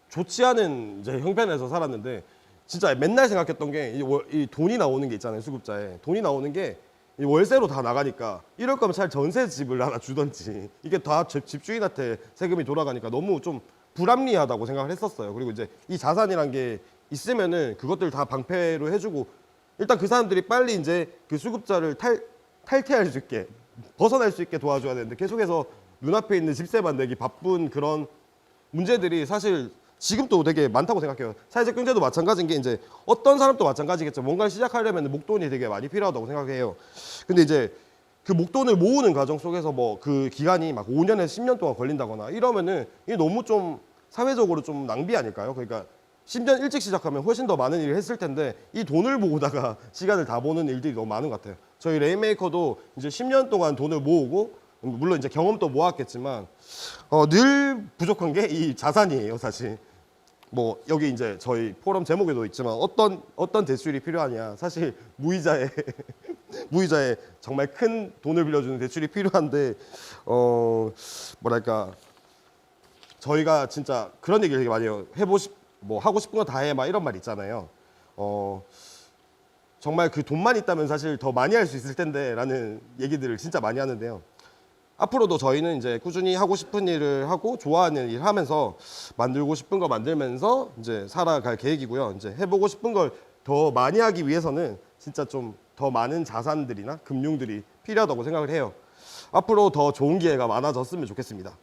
좋지 않은 이제 형편에서 살았는데 진짜 맨날 생각했던 게 이 돈이 나오는 게 있잖아요. 수급자에 돈이 나오는 게 이 월세로 다 나가니까 이럴 거면 차라리 전세 집을 하나 주던지 이게 다 집주인한테 세금이 돌아가니까 너무 좀 불합리하다고 생각을 했었어요. 그리고 이제 이 자산이란 게 있으면은 그것들 다 방패로 해주고 일단 그 사람들이 빨리 이제 그 수급자를 탈퇴할 수 있게 벗어날 수 있게 도와줘야 되는데 계속해서 눈앞에 있는 집세만 내기 바쁜 그런 문제들이 사실 지금도 되게 많다고 생각해요. 사회적 경제도 마찬가지인 게 이제 어떤 사람도 마찬가지겠죠. 뭔가를 시작하려면 목돈이 되게 많이 필요하다고 생각해요. 근데 이제 그 목돈을 모으는 과정 속에서 뭐 그 기간이 막 5년에서 10년 동안 걸린다거나 이러면은 이게 너무 좀 사회적으로 좀 낭비 아닐까요? 그러니까 10년 일찍 시작하면 훨씬 더 많은 일을 했을 텐데 이 돈을 모으다가 시간을 다 보는 일들이 너무 많은 것 같아요. 저희 레인메이커도 이제 10년 동안 돈을 모으고 물론 이제 경험도 모았겠지만 늘 부족한 게 이 자산이에요, 사실. 뭐 여기 이제 저희 포럼 제목에도 있지만 어떤 대출이 필요하냐. 사실 무이자에 정말 큰 돈을 빌려주는 대출이 필요한데 뭐랄까 저희가 진짜 그런 얘기를 되게 많이 해요. 하고 싶은 거 다 해 막 이런 말 있잖아요. 정말 그 돈만 있다면 사실 더 많이 할 수 있을 텐데라는 얘기들을 진짜 많이 하는데요. 앞으로도 저희는 이제 꾸준히 하고 싶은 일을 하고 좋아하는 일 하면서 만들고 싶은 거 만들면서 이제 살아갈 계획이고요. 이제 해보고 싶은 걸 더 많이 하기 위해서는 진짜 좀 더 많은 자산들이나 금융들이 필요하다고 생각을 해요. 앞으로 더 좋은 기회가 많아졌으면 좋겠습니다.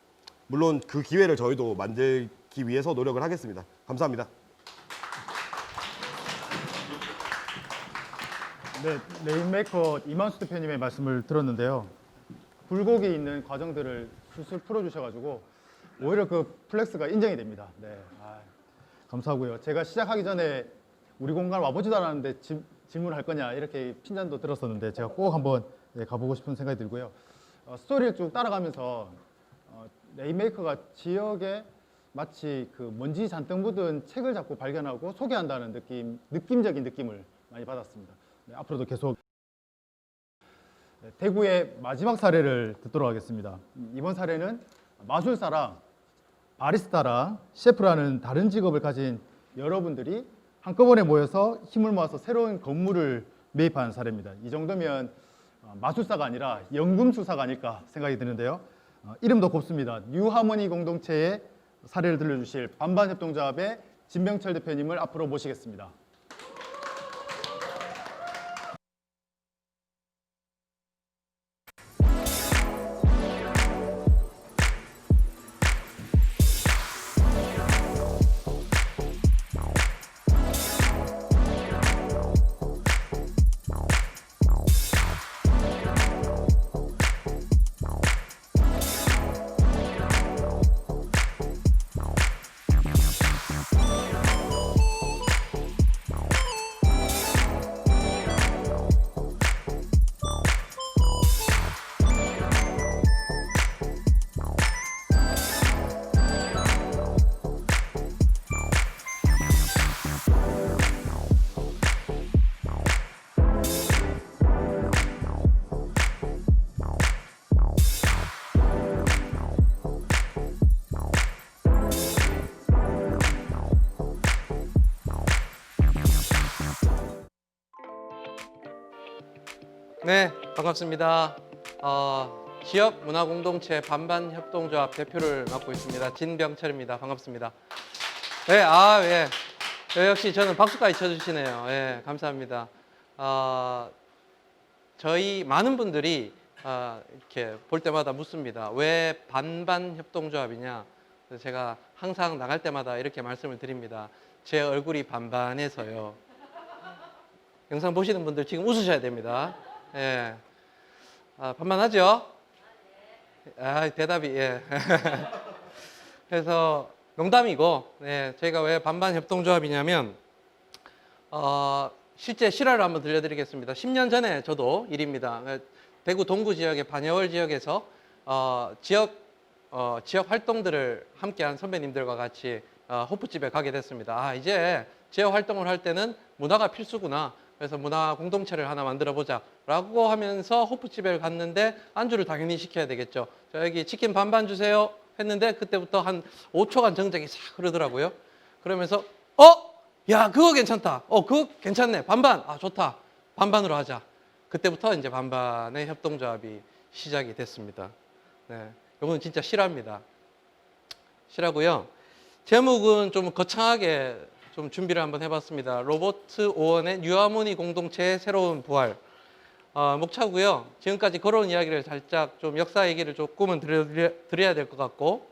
물론 그 기회를 저희도 만들기 위해서 노력을 하겠습니다. 감사합니다. 네, 레인메이커 이만수 대표님의 말씀을 들었는데요. 굴곡이 있는 과정들을 술술 풀어주셔가지고 오히려 그 플렉스가 인정이 됩니다. 네, 감사하고요. 제가 시작하기 전에 우리 공간 와보지도 않았는데 질문할 거냐 이렇게 핀잔도 들었었는데 제가 꼭 한번 가보고 싶은 생각이 들고요. 스토리를 쭉 따라가면서 레인메이커가 지역에 마치 그 먼지 잔뜩 묻은 책을 자꾸 발견하고 소개한다는 느낌적인 느낌을 많이 받았습니다. 네, 앞으로도 계속 대구의 마지막 사례를 듣도록 하겠습니다. 이번 사례는 마술사랑 바리스타랑 셰프라는 다른 직업을 가진 여러분들이 한꺼번에 모여서 힘을 모아서 새로운 건물을 매입한 사례입니다. 이 정도면 마술사가 아니라 연금술사가 아닐까 생각이 드는데요. 이름도 곱습니다. 뉴하모니 공동체의 사례를 들려주실 반반협동조합의 진병철 대표님을 앞으로 모시겠습니다. 네, 반갑습니다. 지역 문화공동체 반반협동조합 대표를 맡고 있습니다. 진병철입니다. 반갑습니다. 네, 예. 역시 저는 박수까지 쳐주시네요. 예, 감사합니다. 저희 많은 분들이 이렇게 볼 때마다 묻습니다. 왜 반반협동조합이냐? 그래서 제가 항상 나갈 때마다 이렇게 말씀을 드립니다. 제 얼굴이 반반해서요. 영상 보시는 분들 지금 웃으셔야 됩니다. 예. 반반하죠? 대답이, 예. 그래서 농담이고, 예, 저희가 왜 반반 협동조합이냐면, 실제 실화를 한번 들려드리겠습니다. 10년 전에 저도 일입니다. 대구 동구 지역의 반여월 지역에서 지역 활동들을 함께한 선배님들과 같이 호프집에 가게 됐습니다. 이제 지역 활동을 할 때는 문화가 필수구나. 그래서 문화 공동체를 하나 만들어 보자 라고 하면서 호프집에 갔는데 안주를 당연히 시켜야 되겠죠. 저 여기 치킨 반반 주세요 했는데 그때부터 한 5초간 정적이 싹 흐르더라고요. 그러면서 야 그거 괜찮다. 그거 괜찮네. 반반. 좋다. 반반으로 하자. 그때부터 이제 반반의 협동조합이 시작이 됐습니다. 네, 이건 진짜 실화입니다. 실화고요. 제목은 좀 거창하게 좀 준비를 한번 해봤습니다. 로버트 오원의 뉴하모니 공동체의 새로운 부활. 목차고요. 지금까지 걸어온 이야기를 살짝 좀 역사 얘기를 조금은 드려야 될 것 같고,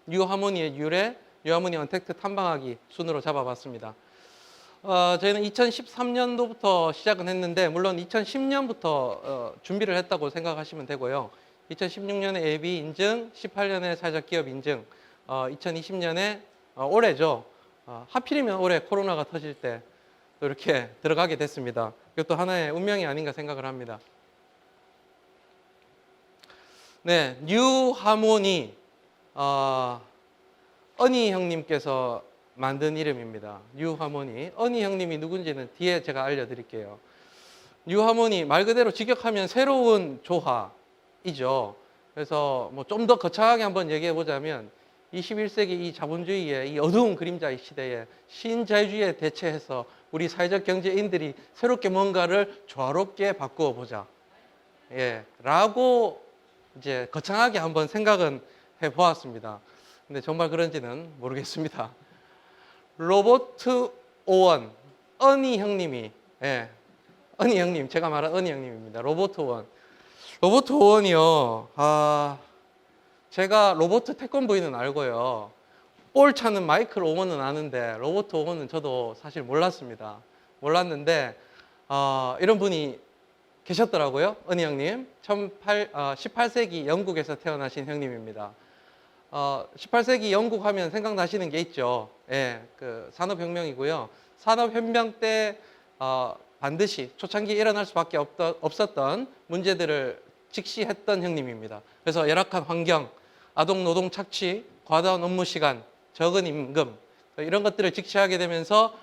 뉴하모니의 유래, 뉴하모니 언택트 탐방하기 순으로 잡아봤습니다. 저희는 2013년도부터 시작은 했는데, 물론 2010년부터 준비를 했다고 생각하시면 되고요. 2016년에 예비 인증, 18년에 사회적 기업 인증, 2020년에 올해죠. 하필이면 올해 코로나가 터질 때 또 이렇게 들어가게 됐습니다. 이것도 하나의 운명이 아닌가 생각을 합니다. 네, 뉴하모니, 어니 형님께서 만든 이름입니다. 뉴하모니. 어니 형님이 누군지는 뒤에 제가 알려드릴게요. 뉴하모니 말 그대로 직역하면 새로운 조화이죠. 그래서 뭐 좀 더 거창하게 한번 얘기해 보자면 21세기 이 자본주의의 이 어두운 그림자의 시대에 신자유주의에 대체해서 우리 사회적 경제인들이 새롭게 뭔가를 조화롭게 바꾸어 보자. 예, 라고 이제 거창하게 한번 생각은 해 보았습니다. 근데 정말 그런지는 모르겠습니다. 로버트 오원, 어니 형님이, 예, 어니 형님, 제가 말한 어니 형님입니다. 로버트 오원. 로버트 오원이요, 제가 로버트 태권브이는 알고요. 볼 차는 마이클 오원은 아는데 로버트 오원은 저도 사실 몰랐습니다. 몰랐는데 이런 분이 계셨더라고요. 은희 형님. 18세기 영국에서 태어나신 형님입니다. 18세기 영국 하면 생각나시는 게 있죠. 예, 그 산업혁명이고요. 산업혁명 때 반드시 초창기에 일어날 수밖에 없었던 문제들을 직시했던 형님입니다. 그래서 열악한 환경, 아동 노동 착취, 과다한 업무 시간, 적은 임금 이런 것들을 직시하게 되면서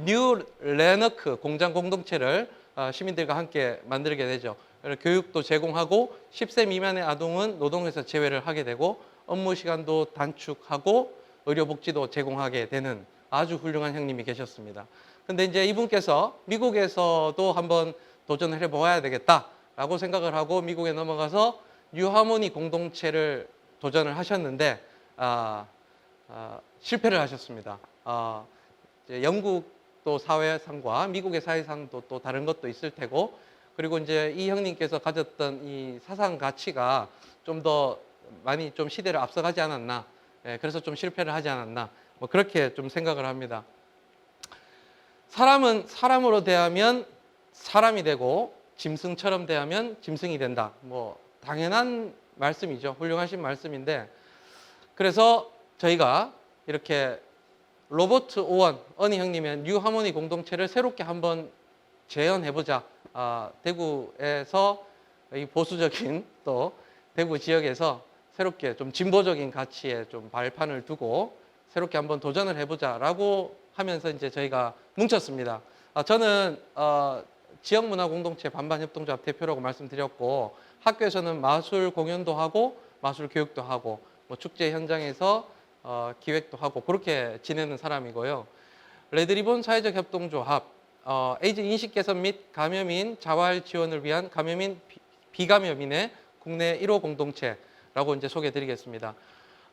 뉴 레너크 공장 공동체를 시민들과 함께 만들게 되죠. 교육도 제공하고 10세 미만의 아동은 노동에서 제외를 하게 되고 업무 시간도 단축하고 의료복지도 제공하게 되는 아주 훌륭한 형님이 계셨습니다. 근데 이제 이분께서 미국에서도 한번 도전을 해보아야 되겠다라고 생각을 하고 미국에 넘어가서 뉴하모니 공동체를 도전을 하셨는데 실패를 하셨습니다. 이제 영국도 사회상과 미국의 사회상도 또 다른 것도 있을 테고, 그리고 이제 이 형님께서 가졌던 이 사상 가치가 좀 더 많이 좀 시대를 앞서가지 않았나, 그래서 좀 실패를 하지 않았나, 뭐 그렇게 좀 생각을 합니다. 사람은 사람으로 대하면 사람이 되고 짐승처럼 대하면 짐승이 된다. 뭐 당연한 말씀이죠. 훌륭하신 말씀인데, 그래서 저희가 이렇게 로버트 오원, 어니 형님의 뉴하모니 공동체를 새롭게 한번 재현해보자. 대구에서 이 보수적인 또 대구 지역에서 새롭게 좀 진보적인 가치에 좀 발판을 두고 새롭게 한번 도전을 해보자라고 하면서 이제 저희가 뭉쳤습니다. 저는 지역문화공동체 반반협동조합 대표라고 말씀드렸고, 학교에서는 마술 공연도 하고 마술 교육도 하고 뭐 축제 현장에서 기획도 하고 그렇게 지내는 사람이고요. 레드리본 사회적 협동조합, 에이즈 인식 개선 및 감염인 자활 지원을 위한 감염인 비감염인의 국내 1호 공동체라고 이제 소개해드리겠습니다.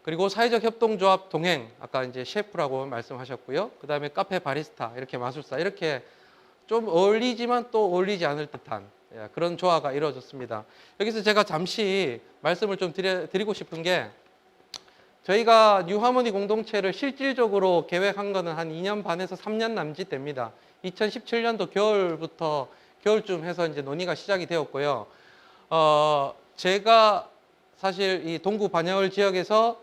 그리고 사회적 협동조합 동행, 아까 이제 셰프라고 말씀하셨고요. 그 다음에 카페 바리스타, 이렇게 마술사, 이렇게 좀 어울리지만 또 어울리지 않을 듯한 그런 조화가 이루어졌습니다. 여기서 제가 잠시 말씀을 좀 드리고 싶은 게, 저희가 뉴하모니 공동체를 실질적으로 계획한 거는 한 2년 반에서 3년 남짓 됩니다. 2017년도 겨울쯤 해서 이제 논의가 시작이 되었고요. 제가 사실 이 동구 반야월 지역에서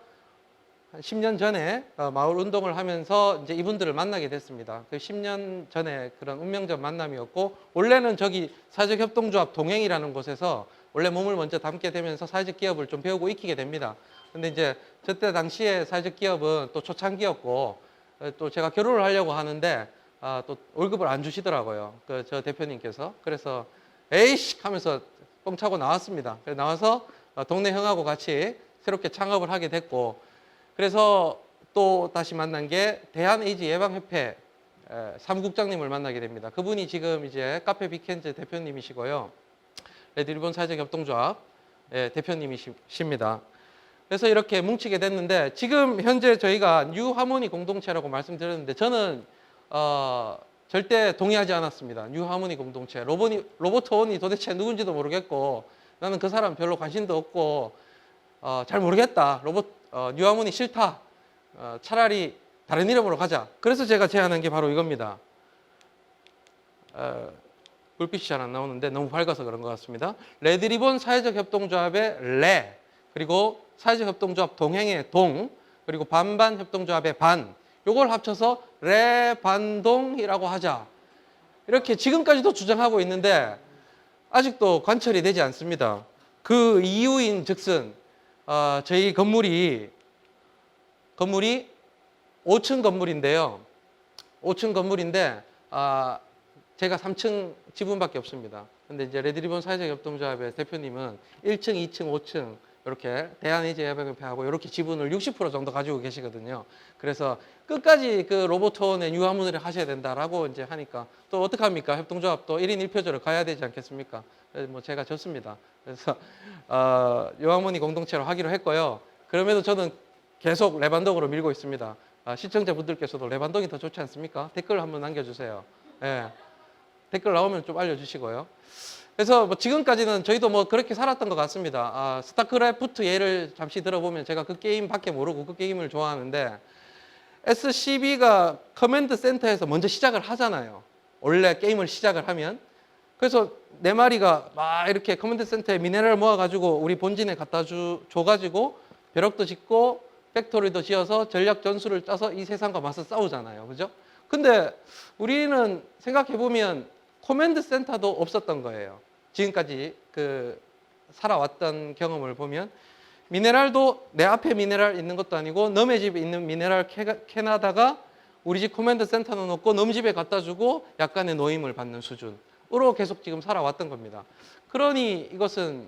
한 10년 전에 마을 운동을 하면서 이제 이분들을 만나게 됐습니다. 그 10년 전에 그런 운명적 만남이었고, 원래는 저기 사회적 협동조합 동행이라는 곳에서 원래 몸을 먼저 담게 되면서 사회적 기업을 좀 배우고 익히게 됩니다. 근데 이제 저때 당시에 사회적 기업은 또 초창기였고, 또 제가 결혼을 하려고 하는데 또 월급을 안 주시더라고요. 저 대표님께서. 그래서 에이씨 하면서 뻥 차고 나왔습니다. 그래서 나와서 동네 형하고 같이 새롭게 창업을 하게 됐고, 그래서 또 다시 만난 게 대한에이즈 예방협회 사무국장님을 만나게 됩니다. 그분이 지금 이제 카페 빅핸즈 대표님이시고요. 레드리본 사회적 협동조합 대표님이십니다. 그래서 이렇게 뭉치게 됐는데, 지금 현재 저희가 뉴하모니 공동체라고 말씀드렸는데, 저는 절대 동의하지 않았습니다. 뉴하모니 공동체. 로버트 원이 도대체 누군지도 모르겠고, 나는 그 사람 별로 관심도 없고, 잘 모르겠다. 뉴하모니 싫다. 차라리 다른 이름으로 가자. 그래서 제가 제안한 게 바로 이겁니다. 불빛이 잘 안 나오는데 너무 밝아서 그런 것 같습니다. 레드리본 사회적 협동조합의 레, 그리고 사회적 협동조합 동행의 동, 그리고 반반 협동조합의 반, 요걸 합쳐서 레반동이라고 하자. 이렇게 지금까지도 주장하고 있는데 아직도 관철이 되지 않습니다. 그 이유인 즉슨 저희 건물이 5층 건물인데요. 5층 건물인데 제가 3층 지분밖에 없습니다. 근데 이제 레드리본 사회적 협동조합의 대표님은 1층, 2층, 5층 이렇게 대한에이즈 예방협회하고 이렇게 지분을 60% 정도 가지고 계시거든요. 그래서 끝까지 그 로버트원의 뉴하모니를 하셔야 된다라고 이제 하니까 또 어떡합니까? 협동조합도 1인 1표제로 가야 되지 않겠습니까? 뭐 제가 졌습니다. 그래서 뉴하모니 공동체로 하기로 했고요. 그럼에도 저는 계속 레반동으로 밀고 있습니다. 시청자분들께서도 레반동이 더 좋지 않습니까? 댓글 한번 남겨주세요. 예. 댓글 나오면 좀 알려주시고요. 그래서 뭐 지금까지는 저희도 뭐 그렇게 살았던 것 같습니다. 스타크래프트 예를 잠시 들어보면 제가 그 게임밖에 모르고 그 게임을 좋아하는데, SCB가 커맨드 센터에서 먼저 시작을 하잖아요. 원래 게임을 시작을 하면. 그래서 네 마리가 막 이렇게 커맨드 센터에 미네랄 모아가지고 우리 본진에 갖다 줘가지고 벼락도 짓고 팩토리도 지어서 전략 전술을 짜서 이 세상과 맞서 싸우잖아요. 그죠? 근데 우리는 생각해보면 커맨드 센터도 없었던 거예요. 지금까지 살아왔던 경험을 보면 미네랄도 내 앞에 미네랄 있는 것도 아니고 남의 집에 있는 미네랄 캐나다가 우리 집 커맨드 센터는 없고 남 집에 갖다 주고 약간의 노임을 받는 수준으로 계속 지금 살아왔던 겁니다. 그러니 이것은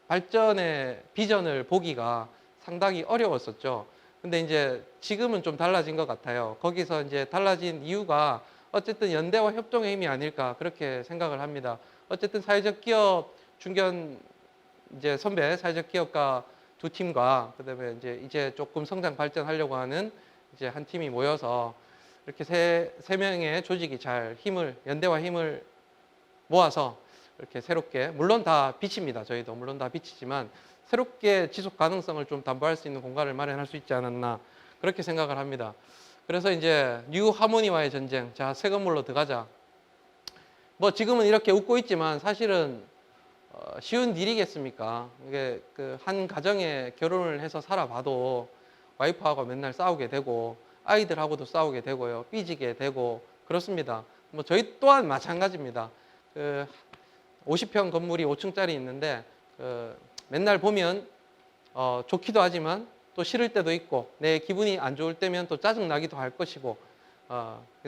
발전의 비전을 보기가 상당히 어려웠었죠. 근데 이제 지금은 좀 달라진 것 같아요. 거기서 이제 달라진 이유가 어쨌든 연대와 협동의 힘이 아닐까 그렇게 생각을 합니다. 어쨌든 사회적 기업 중견 이제 선배 사회적 기업가 두 팀과 그다음에 이제 조금 성장 발전하려고 하는 이제 한 팀이 모여서 이렇게 세 명의 조직이 잘 연대와 힘을 모아서 이렇게 새롭게, 물론 다 빛입니다. 저희도 물론 다 빛이지만 새롭게 지속 가능성을 좀 담보할 수 있는 공간을 마련할 수 있지 않았나 그렇게 생각을 합니다. 그래서 이제 뉴하모니와의 전쟁, 자, 새 건물로 들어가자. 뭐 지금은 이렇게 웃고 있지만 사실은 쉬운 일이겠습니까? 이게 한 가정에 결혼을 해서 살아봐도 와이프하고 맨날 싸우게 되고 아이들하고도 싸우게 되고요, 삐지게 되고 그렇습니다. 뭐 저희 또한 마찬가지입니다. 50평 건물이 5층짜리 있는데 맨날 보면 좋기도 하지만 또 싫을 때도 있고 내 기분이 안 좋을 때면 또 짜증 나기도 할 것이고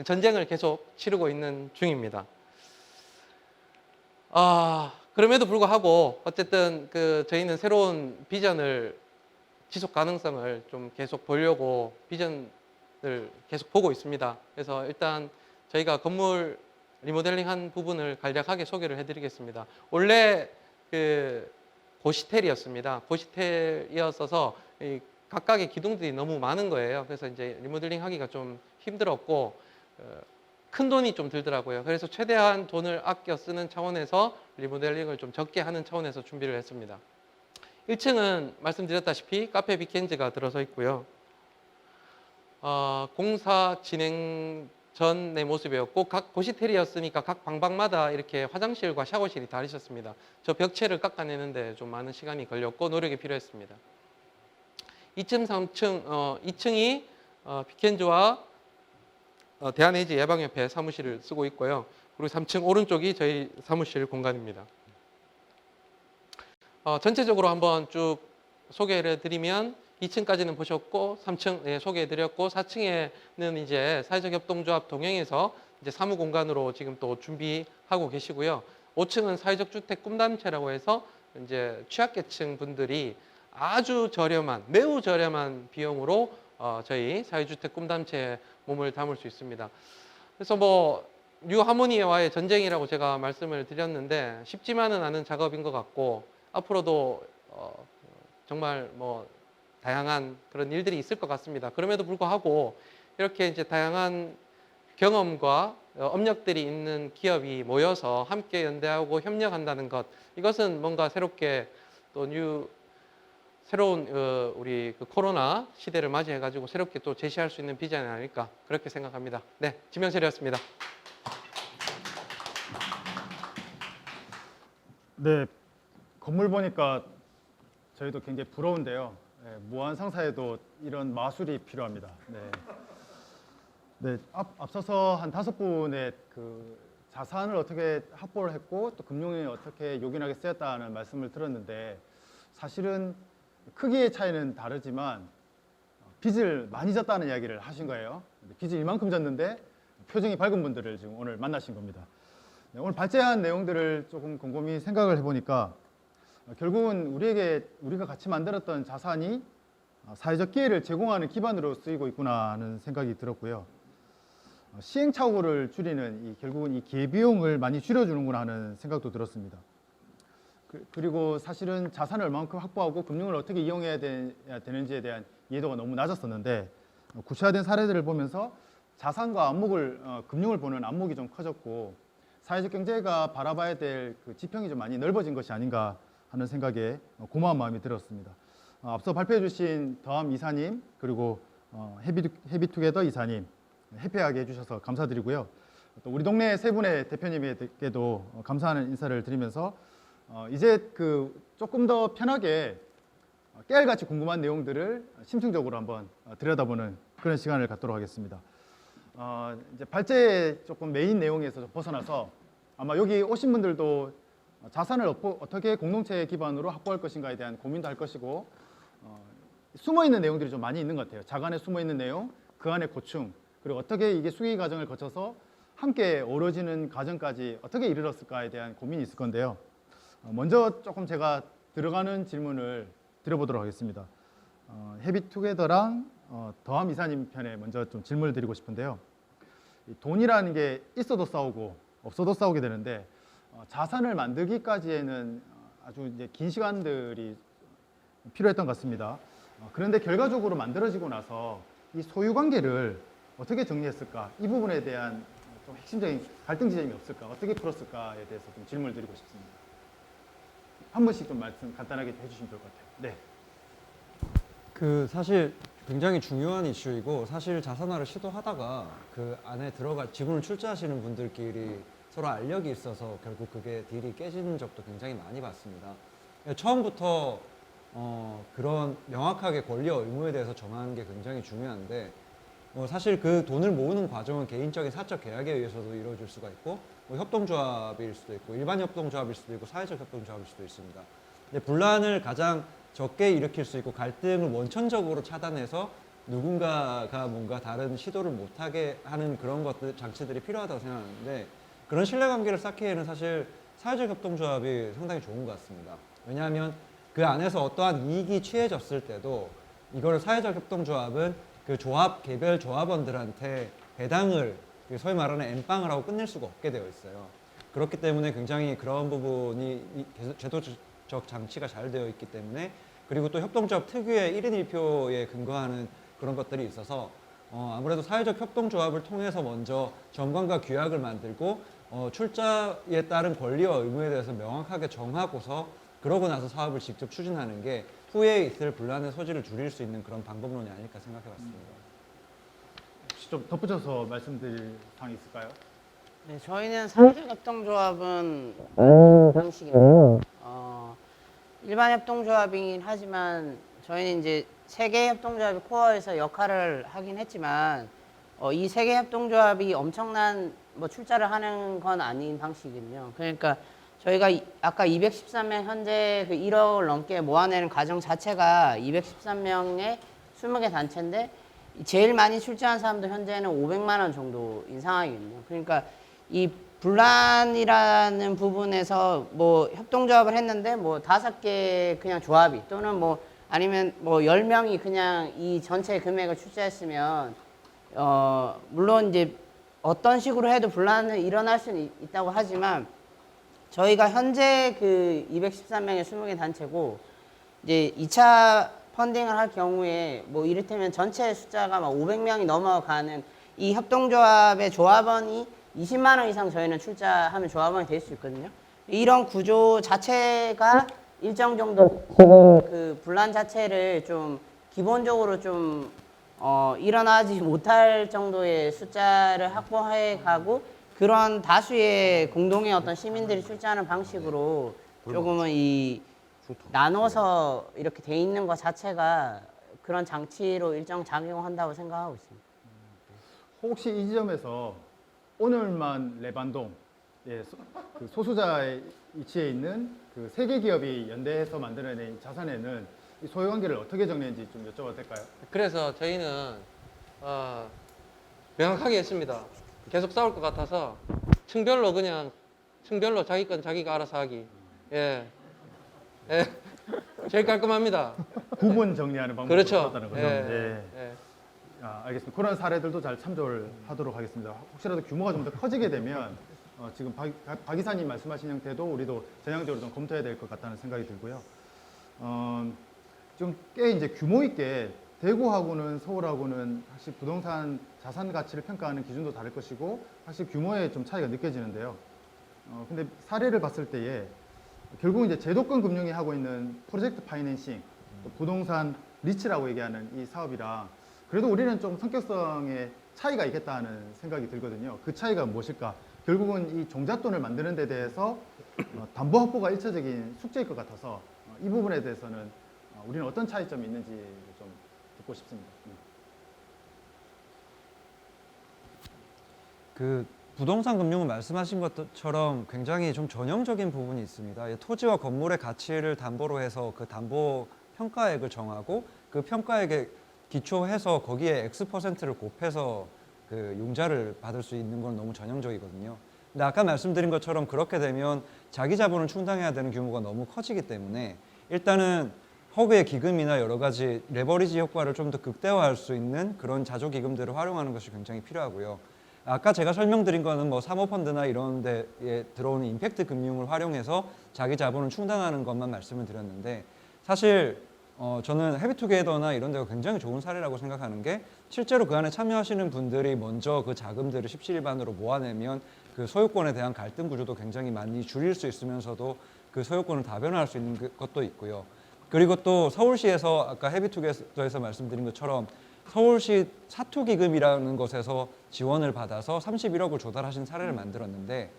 전쟁을 계속 치르고 있는 중입니다. 그럼에도 불구하고 어쨌든 저희는 새로운 비전을, 지속 가능성을 좀 계속 보려고 비전을 계속 보고 있습니다. 그래서 일단 저희가 건물 리모델링한 부분을 간략하게 소개를 해드리겠습니다. 원래 고시텔이었습니다. 고시텔이었어서 각각의 기둥들이 너무 많은 거예요. 그래서 이제 리모델링 하기가 좀 힘들었고 큰 돈이 좀 들더라고요. 그래서 최대한 돈을 아껴 쓰는 차원에서 리모델링을 좀 적게 하는 차원에서 준비를 했습니다. 1층은 말씀드렸다시피 카페 빅켄즈가 들어서 있고요. 공사 진행 전의 모습이었고 각 고시텔이었으니까 각 방방마다 이렇게 화장실과 샤워실이 다 있었습니다. 저 벽체를 깎아내는데 좀 많은 시간이 걸렸고 노력이 필요했습니다. 2층, 3층, 2층이 빅켄즈와 대한에이즈 예방협회 사무실을 쓰고 있고요. 그리고 3층 오른쪽이 저희 사무실 공간입니다. 전체적으로 한번 쭉 소개를 해드리면 2층까지는 보셨고 3층 소개해드렸고 4층에는 이제 사회적 협동조합 동행해서 이제 사무 공간으로 지금 또 준비하고 계시고요. 5층은 사회적 주택 꿈단체라고 해서 이제 취약계층 분들이 아주 저렴한, 매우 저렴한 비용으로 저희 사회주택 꿈단체에 몸을 담을 수 있습니다. 그래서 뭐 뉴하모니와의 전쟁이라고 제가 말씀을 드렸는데 쉽지만은 않은 작업인 것 같고 앞으로도 정말 뭐 다양한 그런 일들이 있을 것 같습니다. 그럼에도 불구하고 이렇게 이제 다양한 경험과 업력들이 있는 기업이 모여서 함께 연대하고 협력한다는 것, 이것은 뭔가 새롭게 또 새로운 우리 그 코로나 시대를 맞이해가지고 새롭게 또 제시할 수 있는 비전이 아닐까 그렇게 생각합니다. 네, 지명철이었습니다. 네, 건물 보니까 저희도 굉장히 부러운데요. 네, 무한 상사에도 이런 마술이 필요합니다. 네. 네, 앞서서 한 5분의 그 자산을 어떻게 확보를 했고 또 금융이 어떻게 요긴하게 쓰였다는 말씀을 들었는데 사실은 크기의 차이는 다르지만 빚을 많이 졌다는 이야기를 하신 거예요. 빚을 이만큼 졌는데 표정이 밝은 분들을 지금 오늘 만나신 겁니다. 네, 오늘 발제한 내용들을 조금 곰곰이 생각을 해보니까 결국은 우리가 같이 만들었던 자산이 사회적 기회를 제공하는 기반으로 쓰이고 있구나 하는 생각이 들었고요. 시행착오를 줄이는 결국은 이 기회비용을 많이 줄여주는구나 하는 생각도 들었습니다. 그리고 사실은 자산을 얼마만큼 확보하고 금융을 어떻게 이용해야 되는지에 대한 이해도가 너무 낮았었는데 구체화된 사례들을 보면서 자산과 금융을 보는 안목이 좀 커졌고 사회적 경제가 바라봐야 될 그 지평이 좀 많이 넓어진 것이 아닌가 하는 생각에 고마운 마음이 들었습니다. 앞서 발표해 주신 더함 이사님 그리고 해비투게더 이사님 해피하게 해주셔서 감사드리고요. 또 우리 동네 세 분의 대표님에게도 감사하는 인사를 드리면서 이제 조금 더 편하게 깨알같이 궁금한 내용들을 심층적으로 한번 들여다보는 그런 시간을 갖도록 하겠습니다. 이제 발제의 조금 메인 내용에서 좀 벗어나서 아마 여기 오신 분들도 자산을 어떻게 공동체 기반으로 확보할 것인가에 대한 고민도 할 것이고 숨어있는 내용들이 좀 많이 있는 것 같아요. 자간에 숨어있는 내용, 그 안에 고충, 그리고 어떻게 이게 수기 과정을 거쳐서 함께 어우러지는 과정까지 어떻게 이르렀을까에 대한 고민이 있을 건데요. 먼저 조금 제가 들어가는 질문을 드려보도록 하겠습니다. 해비투게더랑 더함 이사님 편에 먼저 좀 질문을 드리고 싶은데요. 돈이라는 게 있어도 싸우고 없어도 싸우게 되는데 자산을 만들기까지에는 아주 이제 긴 시간들이 필요했던 것 같습니다. 그런데 결과적으로 만들어지고 나서 이 소유 관계를 어떻게 정리했을까? 이 부분에 대한 좀 핵심적인 갈등 지점이 없을까? 어떻게 풀었을까에 대해서 좀 질문을 드리고 싶습니다. 한 분씩 좀 말씀 간단하게 해주시면 좋을 것 같아요. 네. 사실 굉장히 중요한 이슈이고 사실 자산화를 시도하다가 그 안에 들어가 지분을 출자하시는 분들끼리 서로 알력이 있어서 결국 그게 딜이 깨지는 적도 굉장히 많이 봤습니다. 처음부터 그런 명확하게 권리와 의무에 대해서 정하는 게 굉장히 중요한데 사실 그 돈을 모으는 과정은 개인적인 사적 계약에 의해서도 이루어질 수가 있고 협동조합일 수도 있고 일반 협동조합일 수도 있고 사회적 협동조합일 수도 있습니다. 근데 분란을 가장 적게 일으킬 수 있고 갈등을 원천적으로 차단해서 누군가가 뭔가 다른 시도를 못하게 하는 그런 장치들이 필요하다고 생각하는데 그런 신뢰관계를 쌓기에는 사실 사회적 협동조합이 상당히 좋은 것 같습니다. 왜냐하면 그 안에서 어떠한 이익이 취해졌을 때도 이걸 사회적 협동조합은 그 개별 조합원들한테 배당을 소위 말하는 엠빵을 하고 끝낼 수가 없게 되어 있어요. 그렇기 때문에 굉장히 그런 부분이 제도적 장치가 잘 되어 있기 때문에 그리고 또 협동조합 특유의 1인 1표에 근거하는 그런 것들이 있어서 아무래도 사회적 협동조합을 통해서 먼저 정관과 규약을 만들고 출자에 따른 권리와 의무에 대해서 명확하게 정하고서 그러고 나서 사업을 직접 추진하는 게 후에 있을 분란의 소지를 줄일 수 있는 그런 방법론이 아닐까 생각해봤습니다. 혹시 좀 덧붙여서 말씀드릴 사항이 있을까요? 네, 저희는 사회적 협동조합은 방식이에요. 일반 협동조합이긴 하지만 저희는 이제 세계 협동조합이 코어에서 역할을 하긴 했지만 이 세계 협동조합이 엄청난 뭐 출자를 하는 건 아닌 방식이거든요. 그러니까 저희가 아까 213명 현재 그 1억을 넘게 모아내는 과정 자체가 213명의 20개 단체인데 제일 많이 출자한 사람도 현재는 500만 원 정도인 상황이거든요. 그러니까 이 분란이라는 부분에서 뭐 협동조합을 했는데 뭐 5개 그냥 조합이 또는 뭐 아니면 뭐 10명이 그냥 이 전체 금액을 출자했으면 물론 이제 어떤 식으로 해도 분란은 일어날 수는 있다고 하지만 저희가 현재 그 213명의 20개 단체고 이제 2차 펀딩을 할 경우에 뭐 이를테면 전체 숫자가 막 500명이 넘어가는 이 협동조합의 조합원이 20만 원 이상 저희는 출자하면 조합원이 될 수 있거든요. 이런 구조 자체가 일정 정도 지금 그 분란 자체를 좀 기본적으로 좀 일어나지 못할 정도의 숫자를 확보해 가고 그런 다수의 공동의 어떤 시민들이 출자하는 방식으로 조금은 이 나눠서 이렇게 돼 있는 것 자체가 그런 장치로 일정 작용한다고 생각하고 있습니다. 혹시 이 지점에서 오늘만 레반동 그 소수자의 위치에 있는 그 세계 기업이 연대해서 만들어낸 자산에는 이 소유관계를 어떻게 정리했는지 좀 여쭤봐도 될까요? 그래서 저희는 명확하게 했습니다. 계속 싸울 것 같아서 층별로 자기 건 자기가 알아서 하기. 예. 예. 제일 깔끔합니다. 구분 정리하는 방법이 그렇죠. 없었다는 거죠. 예. 예. 알겠습니다. 그런 사례들도 잘 참조를 하도록 하겠습니다. 혹시라도 규모가 좀 더 커지게 되면 지금 박 이사님 말씀하신 형태도 우리도 전향적으로 좀 검토해야 될 것 같다는 생각이 들고요. 좀 꽤 이제 규모 있게 대구하고는 서울하고는 확실히 부동산 자산 가치를 평가하는 기준도 다를 것이고 확실히 규모에 좀 차이가 느껴지는데요. 근데 사례를 봤을 때에 결국 이제 제도권 금융이 하고 있는 프로젝트 파이낸싱, 또 부동산 리츠라고 얘기하는 이 사업이랑 그래도 우리는 좀 성격성에 차이가 있겠다는 생각이 들거든요. 그 차이가 무엇일까? 결국은 이 종잣돈을 만드는 데 대해서 담보 확보가 일차적인 숙제일 것 같아서 이 부분에 대해서는 우리는 어떤 차이점이 있는지 좀 듣고 싶습니다. 그 부동산 금융은 말씀하신 것처럼 굉장히 좀 전형적인 부분이 있습니다. 토지와 건물의 가치를 담보로 해서 그 담보 평가액을 정하고 그 평가액에 기초해서 거기에 X%를 곱해서 그 융자를 받을 수 있는 건 너무 전형적이거든요. 근데 아까 말씀드린 것처럼 그렇게 되면 자기 자본을 충당해야 되는 규모가 너무 커지기 때문에 일단은 허그의 기금이나 여러 가지 레버리지 효과를 좀 더 극대화할 수 있는 그런 자조기금들을 활용하는 것이 굉장히 필요하고요. 아까 제가 설명드린 거는 뭐 사모펀드나 이런 데에 들어오는 임팩트 금융을 활용해서 자기 자본을 충당하는 것만 말씀을 드렸는데 사실 저는 헤비투게더나 이런 데가 굉장히 좋은 사례라고 생각하는 게 실제로 그 안에 참여하시는 분들이 먼저 그 자금들을 십시일반으로 모아내면 그 소유권에 대한 갈등 구조도 굉장히 많이 줄일 수 있으면서도 그 소유권을 다변화할 수 있는 것도 있고요. 그리고 또 서울시에서 아까 헤비투게더에서 말씀드린 것처럼 서울시 사투기금이라는 것에서 지원을 받아서 31억을 조달하신 사례를 만들었는데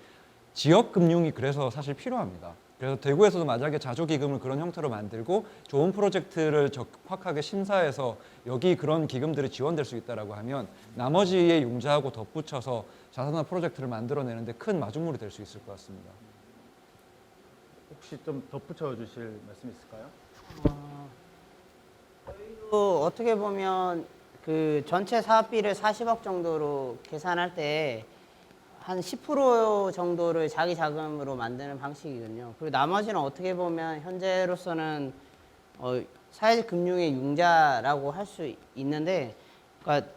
지역금융이 그래서 사실 필요합니다. 그래서 대구에서도 만약에 자조기금을 그런 형태로 만들고 좋은 프로젝트를 적확하게 심사해서 여기 그런 기금들이 지원될 수 있다고 하면 나머지의 융자하고 덧붙여서 자산화 프로젝트를 만들어내는데 큰 마중물이 될 수 있을 것 같습니다. 혹시 좀 덧붙여 주실 말씀 있을까요? 저희도 어떻게 보면 그 전체 사업비를 40억 정도로 계산할 때 한 10% 정도를 자기 자금으로 만드는 방식이거든요. 그리고 나머지는 어떻게 보면 현재로서는 사회적 금융의 융자라고 할 수 있는데, 그러니까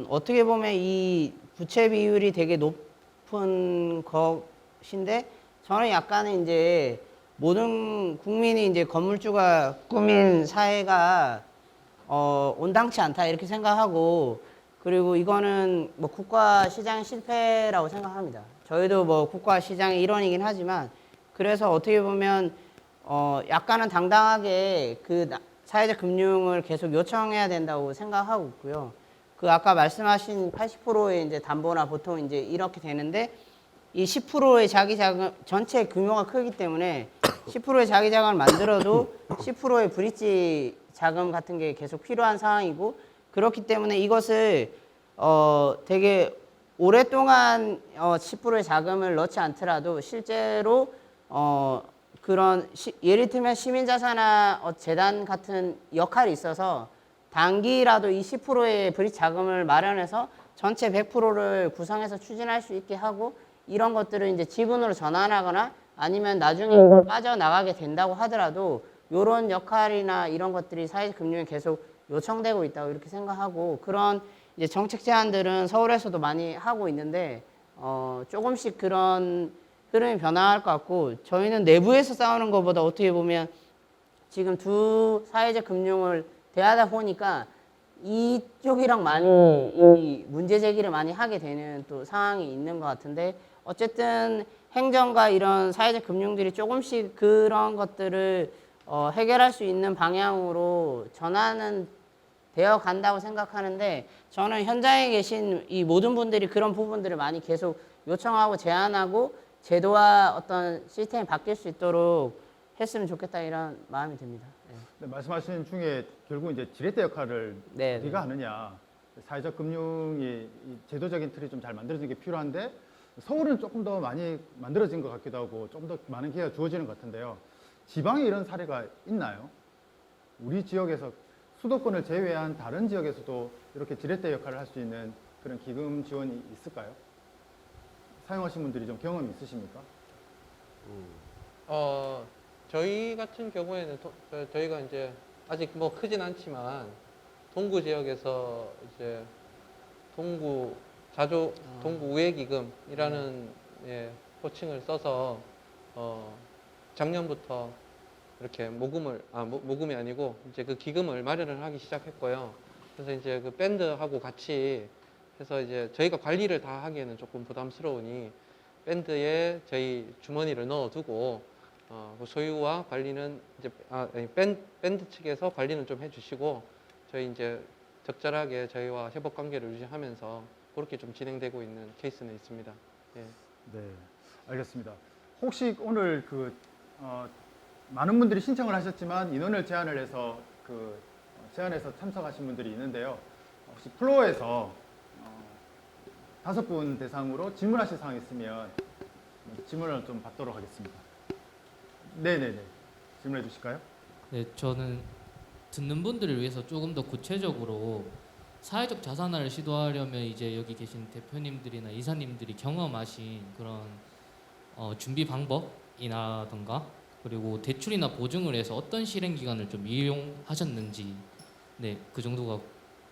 어떻게 보면 이 부채 비율이 되게 높은 것인데 저는 약간은 이제 모든 국민이 이제 건물주가 꾸민 사회가 온당치 않다 이렇게 생각하고, 그리고 이거는 뭐 국가 시장 실패라고 생각합니다. 저희도 뭐 국가 시장의 일원이긴 하지만 그래서 어떻게 보면 약간은 당당하게 그 사회적 금융을 계속 요청해야 된다고 생각하고 있고요. 그 아까 말씀하신 80%의 이제 담보나 보통 이제 이렇게 되는데 이 10%의 자기 자금 전체 규모가 크기 때문에 10%의 자기 자금을 만들어도 10%의 브릿지 자금 같은 게 계속 필요한 상황이고 그렇기 때문에 이것을 되게 오랫동안 10%의 자금을 넣지 않더라도 실제로 그런 예를 들면 시민자산화 재단 같은 역할이 있어서 단기라도 이 10%의 브릿지 자금을 마련해서 전체 100%를 구성해서 추진할 수 있게 하고 이런 것들을 이제 지분으로 전환하거나 아니면 나중에 이걸 빠져나가게 된다고 하더라도 이런 역할이나 이런 것들이 사회적 금융에 계속 요청되고 있다고 이렇게 생각하고 그런 이제 정책 제안들은 서울에서도 많이 하고 있는데 조금씩 그런 흐름이 변화할 것 같고 저희는 내부에서 싸우는 것보다 어떻게 보면 지금 두 사회적 금융을 대하다 보니까 이쪽이랑 많이 이 문제 제기를 많이 하게 되는 또 상황이 있는 것 같은데 어쨌든 행정과 이런 사회적 금융들이 조금씩 그런 것들을 해결할 수 있는 방향으로 전환은 되어 간다고 생각하는데 저는 현장에 계신 이 모든 분들이 그런 부분들을 많이 계속 요청하고 제안하고 제도와 어떤 시스템이 바뀔 수 있도록 했으면 좋겠다 이런 마음이 듭니다. 네, 말씀하신 중에 결국 이제 지렛대 역할을 우리가 하느냐 사회적 금융이 이 제도적인 틀이 좀 잘 만들어지는 게 필요한데 서울은 조금 더 많이 만들어진 것 같기도 하고 좀 더 많은 기회가 주어지는 것 같은데요. 지방에 이런 사례가 있나요? 우리 지역에서 수도권을 제외한 다른 지역에서도 이렇게 지렛대 역할을 할 수 있는 그런 기금 지원이 있을까요? 사용하신 분들이 좀 경험이 있으십니까? 저희 같은 경우에는 저희가 이제 아직 뭐 크진 않지만 동구 지역에서 이제 동구 우회기금이라는 호칭을 써서 작년부터 이렇게 모금이 아니고 이제 그 기금을 마련을 하기 시작했고요. 그래서 이제 그 밴드하고 같이 해서 이제 저희가 관리를 다 하기에는 조금 부담스러우니 밴드에 저희 주머니를 넣어두고 그 소유와 관리는 이제 밴드 측에서 관리는 좀 해주시고 저희 이제 적절하게 저희와 협업 관계를 유지하면서 그렇게 좀 진행되고 있는 케이스는 있습니다. 예. 네, 알겠습니다. 혹시 오늘 많은 분들이 신청을 하셨지만 인원을 제한을 해서 제안해서 참석하신 분들이 있는데요. 혹시 플로어에서 5분 대상으로 질문하실 사항이 있으면 질문을 좀 받도록 하겠습니다. 네네네. 질문해 주실까요? 네, 저는 듣는 분들을 위해서 조금 더 구체적으로 사회적 자산화를 시도하려면 이제 여기 계신 대표님들이나 이사님들이 경험하신 그런 준비 방법이라던가 그리고 대출이나 보증을 해서 어떤 실행 기간을 좀 이용하셨는지 네, 그 정도가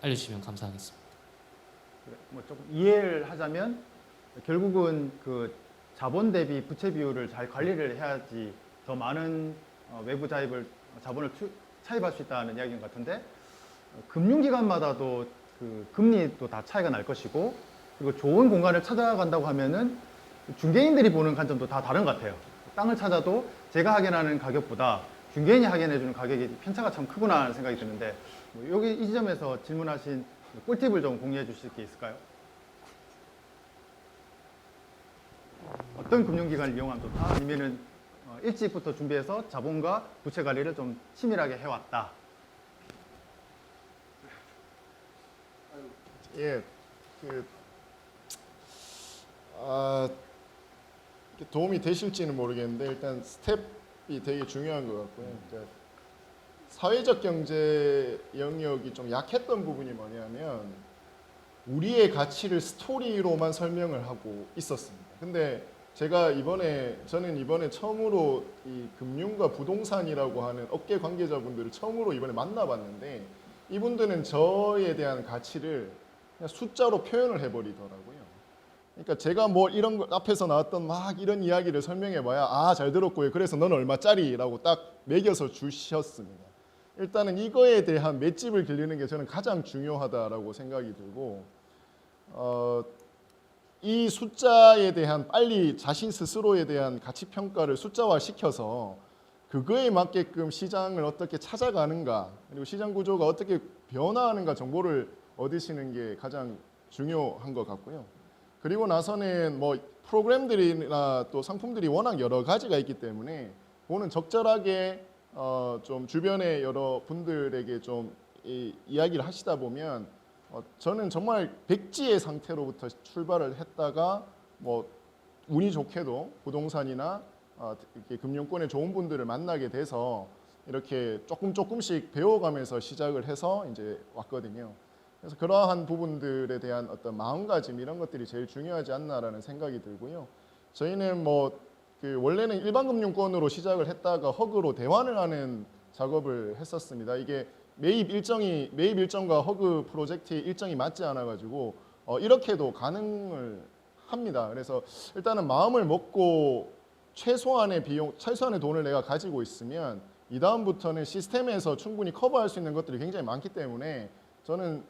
알려주시면 감사하겠습니다. 뭐 조금 이해를 하자면 결국은 그 자본 대비 부채 비율을 잘 관리를 해야지 더 많은 외부 자본을 차입할 수 있다는 이야기인 것 같은데 금융기관마다도 그 금리도 다 차이가 날 것이고 그리고 좋은 공간을 찾아간다고 하면은 중개인들이 보는 관점도 다 다른 것 같아요. 땅을 찾아도 제가 확인하는 가격보다 중개인이 확인해주는 가격이 편차가 참 크구나 하는 생각이 드는데 여기 이 지점에서 질문하신 꿀팁을 좀 공유해 주실 게 있을까요? 어떤 금융기관을 이용하면 좋다? 아니면은 일찍부터 준비해서 자본과 부채 관리를 좀 치밀하게 해왔다. 예, 도움이 되실지는 모르겠는데 일단 스텝이 되게 중요한 것 같고요. 그러니까 사회적 경제 영역이 좀 약했던 부분이 뭐냐면 우리의 가치를 스토리로만 설명을 하고 있었습니다. 근데 저는 이번에 처음으로 이 금융과 부동산이라고 하는 업계 관계자분들을 처음으로 이번에 만나봤는데 이분들은 저에 대한 가치를 그냥 숫자로 표현을 해버리더라고요. 그러니까 제가 뭐 이런 거 앞에서 나왔던 막 이런 이야기를 설명해봐야 잘 들었고요. 그래서 넌 얼마짜리라고 딱 매겨서 주셨습니다. 일단은 이거에 대한 맷집을 길리는 게 저는 가장 중요하다라고 생각이 들고 이 숫자에 대한 빨리 자신 스스로에 대한 가치 평가를 숫자화 시켜서 그거에 맞게끔 시장을 어떻게 찾아가는가, 그리고 시장 구조가 어떻게 변화하는가 정보를 얻으시는 게 가장 중요한 것 같고요. 그리고 나서는 뭐 프로그램들이나 또 상품들이 워낙 여러 가지가 있기 때문에 그거는 적절하게 좀 주변의 여러 분들에게 좀 이야기를 하시다 보면 저는 정말 백지의 상태로부터 출발을 했다가 뭐 운이 좋게도 부동산이나 이렇게 금융권에 좋은 분들을 만나게 돼서 이렇게 조금씩 배워가면서 시작을 해서 이제 왔거든요. 그래서 그러한 부분들에 대한 어떤 마음가짐 이런 것들이 제일 중요하지 않나라는 생각이 들고요. 저희는 뭐 그 원래는 일반 금융권으로 시작을 했다가 허그로 대환을 하는 작업을 했었습니다. 이게 매입 일정과 허그 프로젝트의 일정이 맞지 않아 가지고 이렇게도 가능을 합니다. 그래서 일단은 마음을 먹고 최소한의 돈을 내가 가지고 있으면 이 다음부터는 시스템에서 충분히 커버할 수 있는 것들이 굉장히 많기 때문에 저는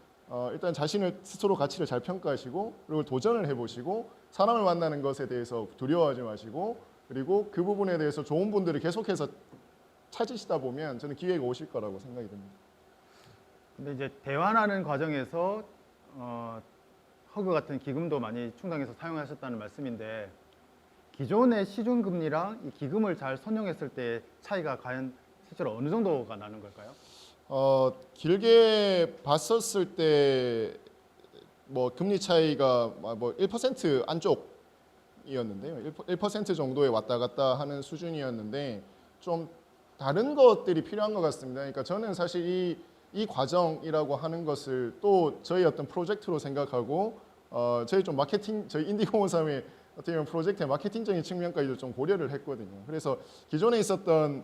일단 자신을 스스로 가치를 잘 평가하시고 그리고 도전을 해보시고 사람을 만나는 것에 대해서 두려워하지 마시고 그리고 그 부분에 대해서 좋은 분들을 계속해서 찾으시다 보면 저는 기회가 오실 거라고 생각이 듭니다. 근데 이제 대환하는 과정에서 허그 같은 기금도 많이 충당해서 사용하셨다는 말씀인데 기존의 시중금리랑 이 기금을 잘 선용했을 때 차이가 과연 실제로 어느 정도가 나는 걸까요? 길게 봤었을 때 뭐 금리 차이가 뭐 1% 안쪽이었는데요. 1% 정도에 왔다 갔다 하는 수준이었는데 좀 다른 것들이 필요한 것 같습니다. 그러니까 저는 사실 이 과정이라고 하는 것을 또 저희 어떤 프로젝트로 생각하고 저희 좀 마케팅, 저희 인디고몬3의 어떻게 보면 프로젝트의 마케팅적인 측면까지도 좀 고려를 했거든요. 그래서 기존에 있었던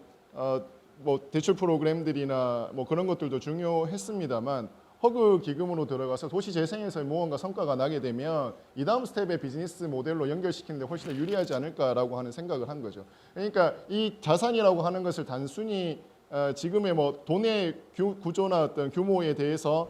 뭐 대출 프로그램들이나 뭐 그런 것들도 중요했습니다만 허그 기금으로 들어가서 도시 재생에서의 무언가 성과가 나게 되면 이 다음 스텝의 비즈니스 모델로 연결시키는 데 훨씬 더 유리하지 않을까라고 하는 생각을 한 거죠. 그러니까 이 자산이라고 하는 것을 단순히 지금의 뭐 돈의 구조나 어떤 규모에 대해서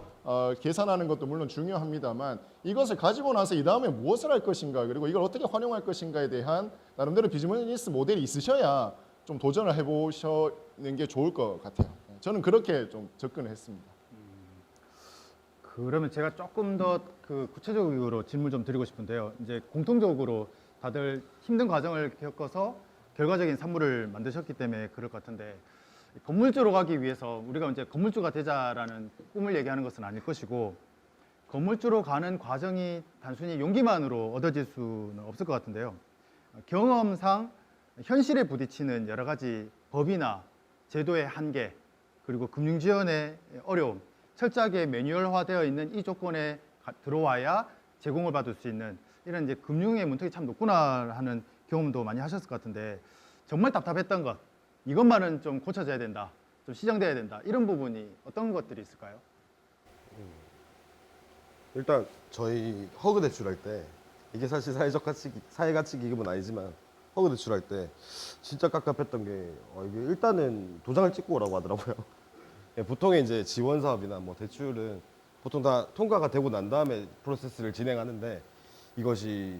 계산하는 것도 물론 중요합니다만 이것을 가지고 나서 이 다음에 무엇을 할 것인가 그리고 이걸 어떻게 활용할 것인가에 대한 나름대로 비즈니스 모델이 있으셔야 좀 도전을 해보시는 게 좋을 것 같아요. 저는 그렇게 좀 접근을 했습니다. 그러면 제가 조금 더 구체적으로 질문 좀 드리고 싶은데요. 이제 공통적으로 다들 힘든 과정을 겪어서 결과적인 산물을 만드셨기 때문에 그럴 것 같은데 건물주로 가기 위해서 우리가 이제 건물주가 되자라는 꿈을 얘기하는 것은 아닐 것이고 건물주로 가는 과정이 단순히 용기만으로 얻어질 수는 없을 것 같은데요. 경험상 현실에 부딪히는 여러 가지 법이나 제도의 한계 그리고 금융지원의 어려움 철저하게 매뉴얼화되어 있는 이 조건에 들어와야 제공을 받을 수 있는 이런 이제 금융의 문턱이 참 높구나 하는 경험도 많이 하셨을 것 같은데 정말 답답했던 것 이것만은 좀 고쳐져야 된다, 좀 시정돼야 된다 이런 부분이 어떤 것들이 있을까요? 일단 저희 허그 대출할 때 이게 사실 사회가치 기금은 아니지만 허그 대출할 때 진짜 깝깝했던 게 이게 일단은 도장을 찍고 오라고 하더라고요. 보통의 이제 지원 사업이나 뭐 대출은 보통 다 통과가 되고 난 다음에 프로세스를 진행하는데 이것이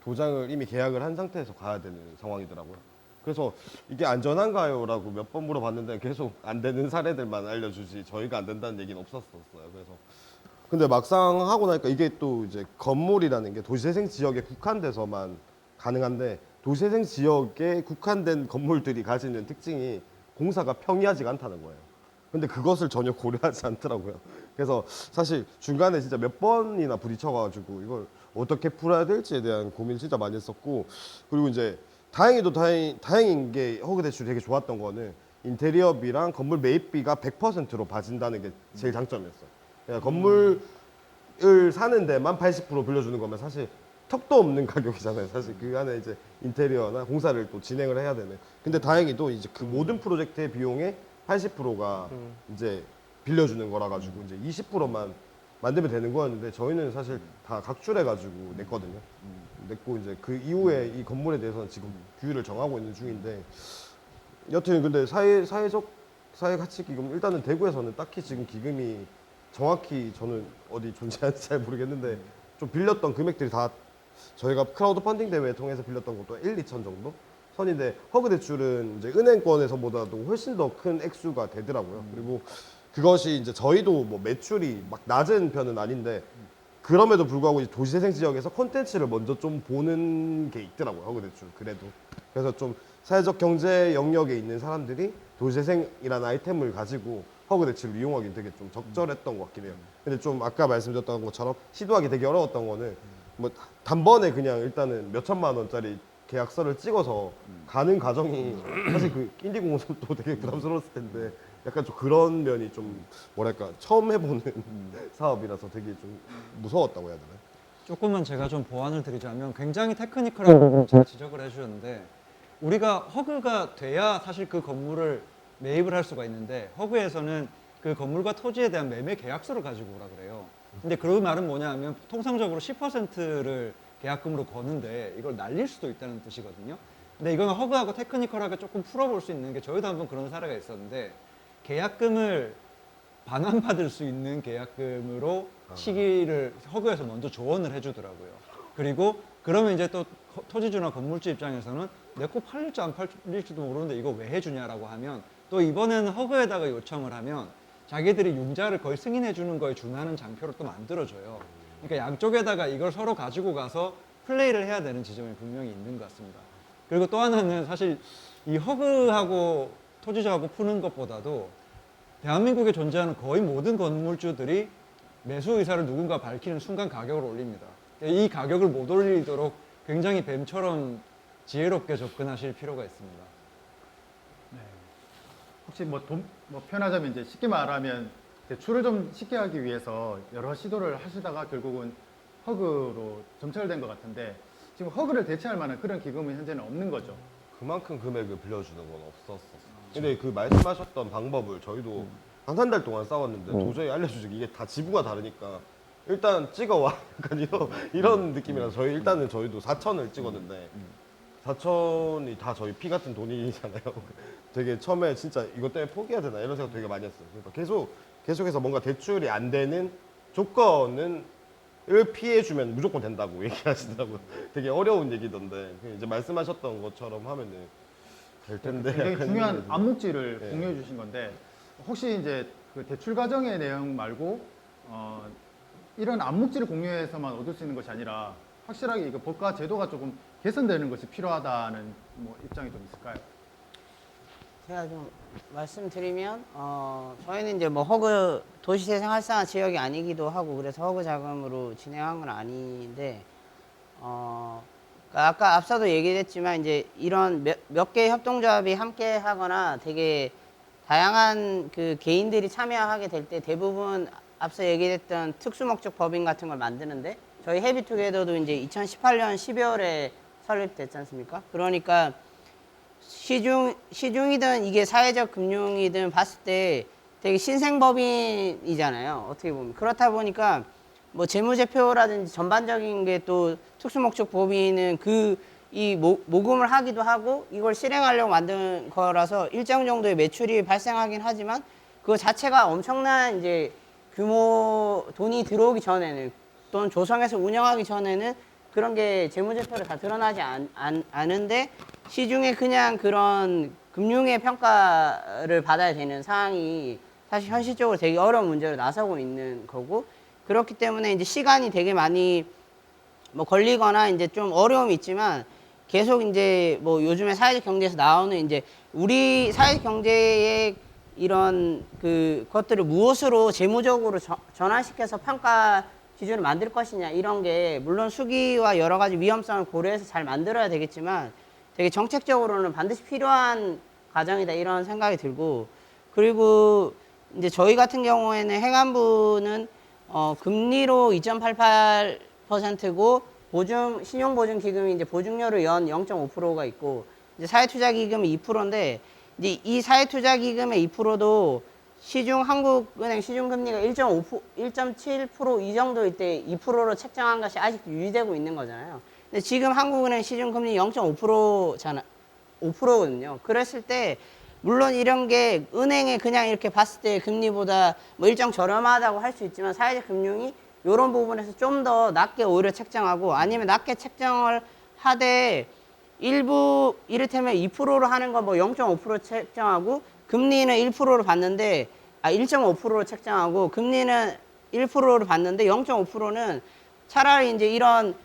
도장을 이미 계약을 한 상태에서 가야 되는 상황이더라고요. 그래서 이게 안전한가요?라고 몇 번 물어봤는데 계속 안 되는 사례들만 알려주지 저희가 안 된다는 얘기는 없었어요. 그래서 근데 막상 하고 나니까 이게 또 이제 건물이라는 게 도시재생 지역에 국한돼서만 가능한데 도시재생 지역에 국한된 건물들이 가지는 특징이 공사가 평이하지가 않다는 거예요. 근데 그것을 전혀 고려하지 않더라고요. 그래서 사실 중간에 진짜 몇 번이나 부딪혀가지고 이걸 어떻게 풀어야 될지에 대한 고민을 진짜 많이 했었고 그리고 이제 다행인 게 허그 대출이 되게 좋았던 거는 인테리어비랑 건물 매입비가 100%로 봐진다는 게 제일 장점이었어요. 그러니까 건물을 사는 데만 80% 빌려주는 거면 사실 턱도 없는 가격이잖아요. 사실 그 안에 이제 인테리어나 공사를 또 진행을 해야 되는. 근데 다행히도 이제 그 모든 프로젝트의 비용의 80%가 이제 빌려주는 거라 가지고 이제 20%만 만들면 되는 거였는데 저희는 사실 다 각출해 가지고 냈거든요. 냈고 이제 그 이후에 이 건물에 대해서는 지금 규율을 정하고 있는 중인데 여튼 근데 사회가치기금 일단은 대구에서는 딱히 지금 기금이 정확히 저는 어디 존재하는지 잘 모르겠는데 좀 빌렸던 금액들이 다 저희가 크라우드 펀딩 대회 통해서 빌렸던 것도 1, 2천 정도 선인데 허그 대출은 이제 은행권에서보다도 훨씬 더 큰 액수가 되더라고요. 그리고 그것이 이제 저희도 뭐 매출이 막 낮은 편은 아닌데 그럼에도 불구하고 이제 도시재생 지역에서 콘텐츠를 먼저 좀 보는 게 있더라고요. 허그 대출 그래도. 그래서 좀 사회적 경제 영역에 있는 사람들이 도시재생이라는 아이템을 가지고 허그 대출을 이용하기 되게 좀 적절했던 것 같긴 해요. 근데 좀 아까 말씀드렸던 것처럼 시도하기 되게 어려웠던 거는 뭐 단번에 그냥 일단은 몇 천만 원짜리 계약서를 찍어서 가는 과정이 사실 그 인디공원도 되게 부담스러웠을 텐데 약간 좀 그런 면이 좀 뭐랄까 처음 해보는 사업이라서 되게 좀 무서웠다고 해야 되나요? 조금만 제가 좀 보완을 드리자면 굉장히 테크니컬한 부분을 잘 지적을 해주셨는데 우리가 허그가 돼야 사실 그 건물을 매입을 할 수가 있는데 허그에서는 그 건물과 토지에 대한 매매 계약서를 가지고 오라 그래요. 근데 그 말은 뭐냐 하면 통상적으로 10%를 계약금으로 거는데 이걸 날릴 수도 있다는 뜻이거든요. 근데 이거는 허그하고 테크니컬하게 조금 풀어볼 수 있는 게 저희도 한번 그런 사례가 있었는데 계약금을 반환받을 수 있는 계약금으로 시기를 허그에서 먼저 조언을 해주더라고요. 그리고 그러면 이제 또 토지주나 건물주 입장에서는 내 거 팔릴지 안 팔릴지도 모르는데 이거 왜 해주냐라고 하면 또 이번에는 허그에다가 요청을 하면 자기들이 융자를 거의 승인해 주는 거에 준하는 장표를 또 만들어줘요. 그러니까 양쪽에다가 이걸 서로 가지고 가서 플레이를 해야 되는 지점이 분명히 있는 것 같습니다. 그리고 또 하나는 사실 이 허그하고 토지주하고 푸는 것보다도 대한민국에 존재하는 거의 모든 건물주들이 매수 의사를 누군가 밝히는 순간 가격을 올립니다. 이 가격을 못 올리도록 굉장히 뱀처럼 지혜롭게 접근하실 필요가 있습니다. 네. 혹시 뭐 표현하자면 이제 쉽게 말하면 대출을 좀 쉽게 하기 위해서 여러 시도를 하시다가 결국은 허그로 점철된 것 같은데 지금 허그를 대체할 만한 그런 기금은 현재는 없는 거죠. 그만큼 금액을 빌려주는 건 없었었어요. 근데 그 말씀하셨던 방법을 저희도 한 달 동안 싸웠는데 도저히 알려주지 이게 다 지부가 다르니까 일단 찍어와 약간 이런 느낌이라서 저희 일단은 저희도 4천을 찍었는데 4천이 다 저희 피 같은 돈이잖아요. 되게 처음에 진짜 이것 때문에 포기해야 되나 이런 생각 되게 많이 했어요. 그러니까 계속해서 뭔가 대출이 안 되는 조건은 을 피해주면 무조건 된다고 얘기하시더라고요. 되게 어려운 얘기던데 이제 말씀하셨던 것처럼 하면은 될 텐데. 굉장히 중요한 암묵지를 네. 공유해 주신 건데 혹시 이제 그 대출 과정의 내용 말고 이런 암묵지를 공유해서만 얻을 수 있는 것이 아니라 확실하게 이거 법과 제도가 조금 개선되는 것이 필요하다는 뭐 입장이 좀 있을까요? 제가 좀 말씀드리면 저희는 이제 뭐 허그 도시재생 활성화 지역이 아니기도 하고 그래서 허그 자금으로 진행한 건 아닌데 그러니까 아까 앞서도 얘기했지만 이제 이런 몇 개의 협동조합이 함께 하거나 되게 다양한 그 개인들이 참여하게 될 때 대부분 앞서 얘기했던 특수목적 법인 같은 걸 만드는데 저희 헤비투게더도 이제 2018년 12월에 설립됐지 않습니까? 그러니까 시중이든 이게 사회적 금융이든 봤을 때 되게 신생법인이잖아요. 어떻게 보면. 그렇다 보니까 뭐 재무제표라든지 전반적인 게 또 특수목적 법인은 이 모금을 하기도 하고 이걸 실행하려고 만든 거라서 일정 정도의 매출이 발생하긴 하지만 그거 자체가 엄청난 이제 규모 돈이 들어오기 전에는 또는 조성해서 운영하기 전에는 그런 게 재무제표로 다 드러나지 않은데 시중에 그냥 그런 금융의 평가를 받아야 되는 상황이 사실 현실적으로 되게 어려운 문제로 나서고 있는 거고 그렇기 때문에 이제 시간이 되게 많이 뭐 걸리거나 이제 좀 어려움이 있지만 계속 이제 뭐 요즘에 사회적 경제에서 나오는 이제 우리 사회적 경제의 이런 그 것들을 무엇으로 재무적으로 전환시켜서 평가 기준을 만들 것이냐 이런 게 물론 수기와 여러 가지 위험성을 고려해서 잘 만들어야 되겠지만 되게 정책적으로는 반드시 필요한 과정이다 이런 생각이 들고 그리고 이제 저희 같은 경우에는 행안부는 금리로 2.88%고 신용보증 기금이 이제 보증료로 연 0.5%가 있고 이제 사회투자기금이 2%인데 이제 이 사회투자기금의 2%도 한국은행 시중금리가 1.7% 이 정도일 때 2%로 책정한 것이 아직도 유지되고 있는 거잖아요. 근데 지금 한국은행 시중금리 5%거든요. 그랬을 때 물론 이런 게 은행에 그냥 이렇게 봤을 때 금리보다 뭐 일정 저렴하다고 할 수 있지만 사회적 금융이 이런 부분에서 좀 더 낮게 오히려 책정하고 아니면 낮게 책정을 하되 일부 이를테면 2%로 하는 거 뭐 0.5% 책정하고 금리는 1%로 받는데 1.5%로 책정하고 금리는 1%로 받는데 0.5%는 차라리 이제 이런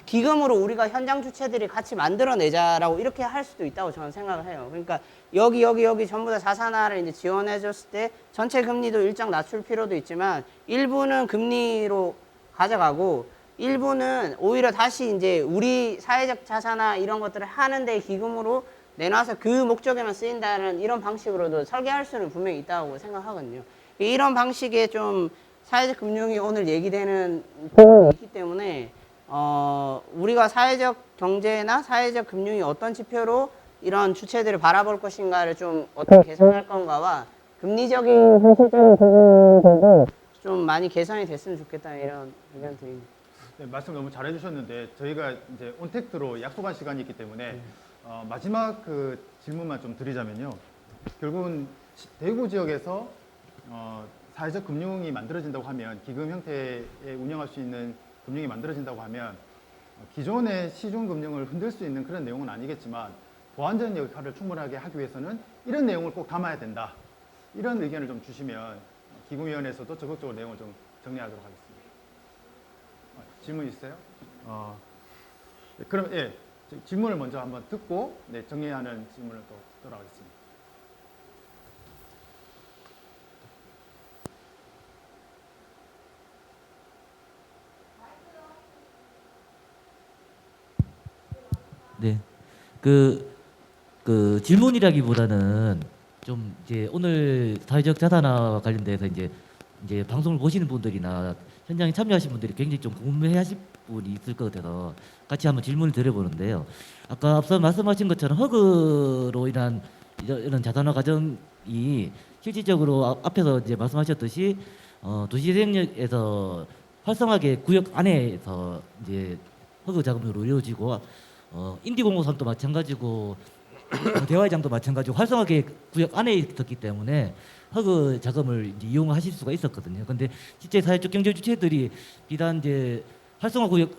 기금으로 우리가 현장 주체들이 같이 만들어내자라고 이렇게 할 수도 있다고 저는 생각을 해요. 그러니까 여기 전부 다 자산화를 이제 지원해줬을 때 전체 금리도 일정 낮출 필요도 있지만 일부는 금리로 가져가고 일부는 오히려 다시 이제 우리 사회적 자산화 이런 것들을 하는데 기금으로 내놔서 그 목적에만 쓰인다는 이런 방식으로도 설계할 수는 분명히 있다고 생각하거든요. 이런 방식의 좀 사회적 금융이 오늘 얘기되는 부분이 있기 때문에 우리가 사회적 경제나 사회적 금융이 어떤 지표로 이런 주체들을 바라볼 것인가를 좀 어떻게 개선할 건가와 금리적인 현실적인 부분들도 좀 많이 개선이 됐으면 좋겠다 이런 의견 드립니다. 네, 말씀 너무 잘해주셨는데 저희가 이제 온택트로 약속한 시간이 있기 때문에 마지막 그 질문만 좀 드리자면요. 결국은 대구 지역에서 사회적 금융이 만들어진다고 하면 기금 형태에 운영할 수 있는 금융이 만들어진다고 하면 기존의 시중 금융을 흔들 수 있는 그런 내용은 아니겠지만 보완전 역할을 충분하게 하기 위해서는 이런 내용을 꼭 담아야 된다. 이런 의견을 좀 주시면 기금위원회에서도 적극적으로 내용을 좀 정리하도록 하겠습니다. 질문 있어요? 네, 그럼 질문을 먼저 한번 듣고 정리하는 질문을 또 돌아가겠습니다. 네, 그 질문이라기보다는 좀 이제 오늘 사회적 자산화와 관련돼서 이제 방송을 보시는 분들이나 현장에 참여하신 분들이 굉장히 좀 궁금해하실 분이 있을 것 같아서 같이 한번 질문을 드려보는데요. 아까 앞서 말씀하신 것처럼 허그로 인한 이런 자산화 과정이 실질적으로 앞에서 이제 말씀하셨듯이 도시재생력에서 활성화계 구역 안에서 이제 허그 자금으로 이루어지고 인디공호선도 마찬가지고 대화회장도 마찬가지고 활성화계 구역 안에 있었기 때문에 허그 자금을 이제 이용하실 수가 있었거든요. 근데 실제 사회적 경제 주체들이 비단 이제 활성화 구역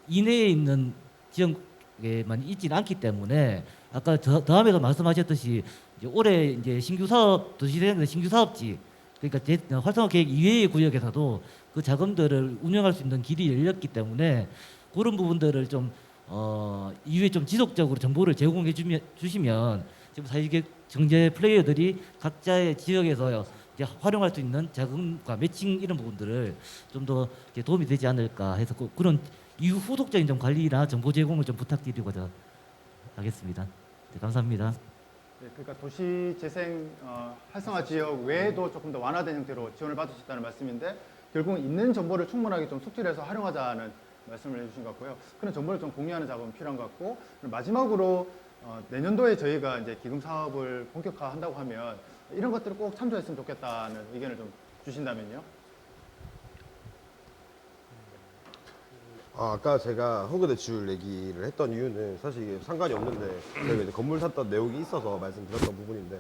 이내에 있는 지역에만 있지는 않기 때문에 아까 다음에도 말씀하셨듯이 이제 올해 이제 신규 사업 도시재생 신규 사업지 그러니까 활성화 계획 이외의 구역에서도 그 자금들을 운영할 수 있는 길이 열렸기 때문에 그런 부분들을 좀 이후에 좀 지속적으로 정보를 제공해 주시면 지금 사회적 경제 플레이어들이 각자의 지역에서 이제 활용할 수 있는 자금과 매칭 이런 부분들을 좀 더 도움이 되지 않을까 해서 그런 이후 후속적인 좀 관리나 정보 제공을 좀 부탁드리고자 하겠습니다. 네, 감사합니다. 네, 그러니까 도시재생 활성화 지역 외에도 조금 더 완화된 형태로 지원을 받을 수 있다는 말씀인데 결국은 있는 정보를 충분하게 좀 숙지해서 활용하자는 말씀을 해주신 것 같고요. 그런 정보를 좀 공유하는 작업은 필요한 것 같고 마지막으로 내년도에 저희가 이제 기금 사업을 본격화한다고 하면 이런 것들을 꼭 참조했으면 좋겠다는 의견을 좀 주신다면요. 아까 제가 허그 대출 얘기를 했던 이유는 사실 이게 상관이 없는데 저희가 이제 건물 샀던 내용이 있어서 말씀드렸던 부분인데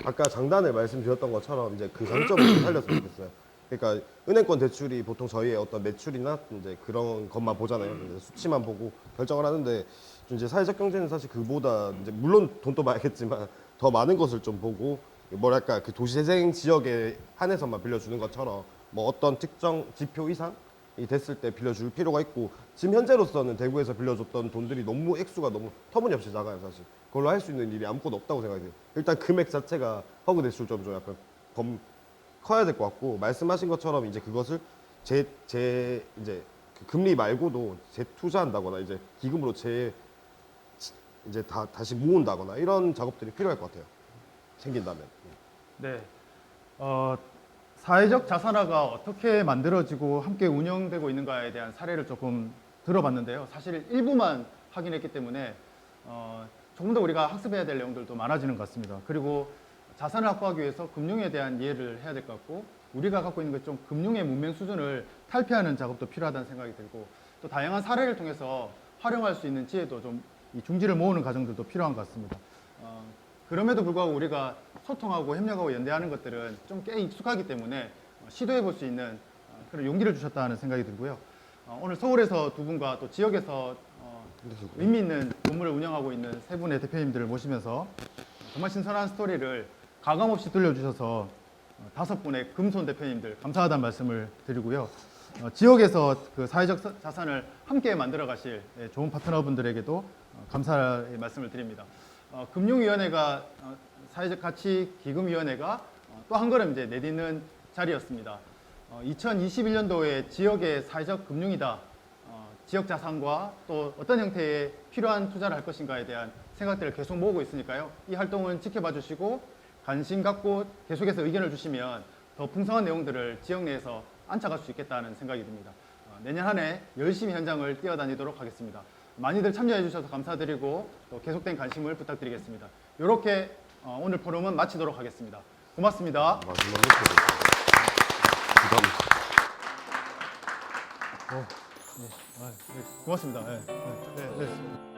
아까 장단을 말씀드렸던 것처럼 이제 그 장점을 좀 살렸으면 좋겠어요. 그러니까 은행권 대출이 보통 저희의 어떤 매출이나 이제 그런 것만 보잖아요. 수치만 보고 결정을 하는데 이제 사회적 경제는 사실 그보다 이제 물론 돈도 많겠지만 더 많은 것을 좀 보고 뭐랄까 그 도시재생 지역에 한해서만 빌려주는 것처럼 뭐 어떤 특정 지표 이상이 됐을 때 빌려줄 필요가 있고 지금 현재로서는 대구에서 빌려줬던 돈들이 너무 액수가 너무 터무니없이 작아요 사실. 그걸로 할 수 있는 일이 아무것도 없다고 생각해요. 일단 금액 자체가 허그 대출점 좀 약간 커야 될 것 같고 말씀하신 것처럼 이제 그것을 이제 그 금리 말고도 재투자한다거나 이제 기금으로 이제 다시 모은다거나 이런 작업들이 필요할 것 같아요. 생긴다면. 네. 사회적 자산화가 어떻게 만들어지고 함께 운영되고 있는가에 대한 사례를 조금 들어봤는데요. 사실 일부만 확인했기 때문에 조금 더 우리가 학습해야 될 내용들도 많아지는 것 같습니다. 그리고 자산을 확보하기 위해서 금융에 대한 이해를 해야 될 것 같고 우리가 갖고 있는 좀 금융의 문명 수준을 탈피하는 작업도 필요하다는 생각이 들고 또 다양한 사례를 통해서 활용할 수 있는 지혜도 좀 이 중지를 모으는 과정들도 필요한 것 같습니다. 그럼에도 불구하고 우리가 소통하고 협력하고 연대하는 것들은 좀 꽤 익숙하기 때문에 시도해 볼 수 있는 그런 용기를 주셨다는 생각이 들고요. 오늘 서울에서 두 분과 또 지역에서 의미 있는 건물을 운영하고 있는 세 분의 대표님들을 모시면서 정말 신선한 스토리를 가감없이 들려주셔서 5분의 금손 대표님들 감사하다는 말씀을 드리고요. 지역에서 그 사회적 자산을 함께 만들어 가실 좋은 파트너분들에게도 감사의 말씀을 드립니다. 금융위원회가 사회적 가치 기금위원회가 또 한 걸음 이제 내딛는 자리였습니다. 2021년도에 지역의 사회적 금융이다. 지역 자산과 또 어떤 형태의 필요한 투자를 할 것인가에 대한 생각들을 계속 모으고 있으니까요. 이 활동은 지켜봐 주시고 관심 갖고 계속해서 의견을 주시면 더 풍성한 내용들을 지역 내에서 안착할 수 있겠다는 생각이 듭니다. 내년 한 해 열심히 현장을 뛰어다니도록 하겠습니다. 많이들 참여해 주셔서 감사드리고 또 계속된 관심을 부탁드리겠습니다. 이렇게 오늘 포럼은 마치도록 하겠습니다. 고맙습니다. 고맙습니다. 네.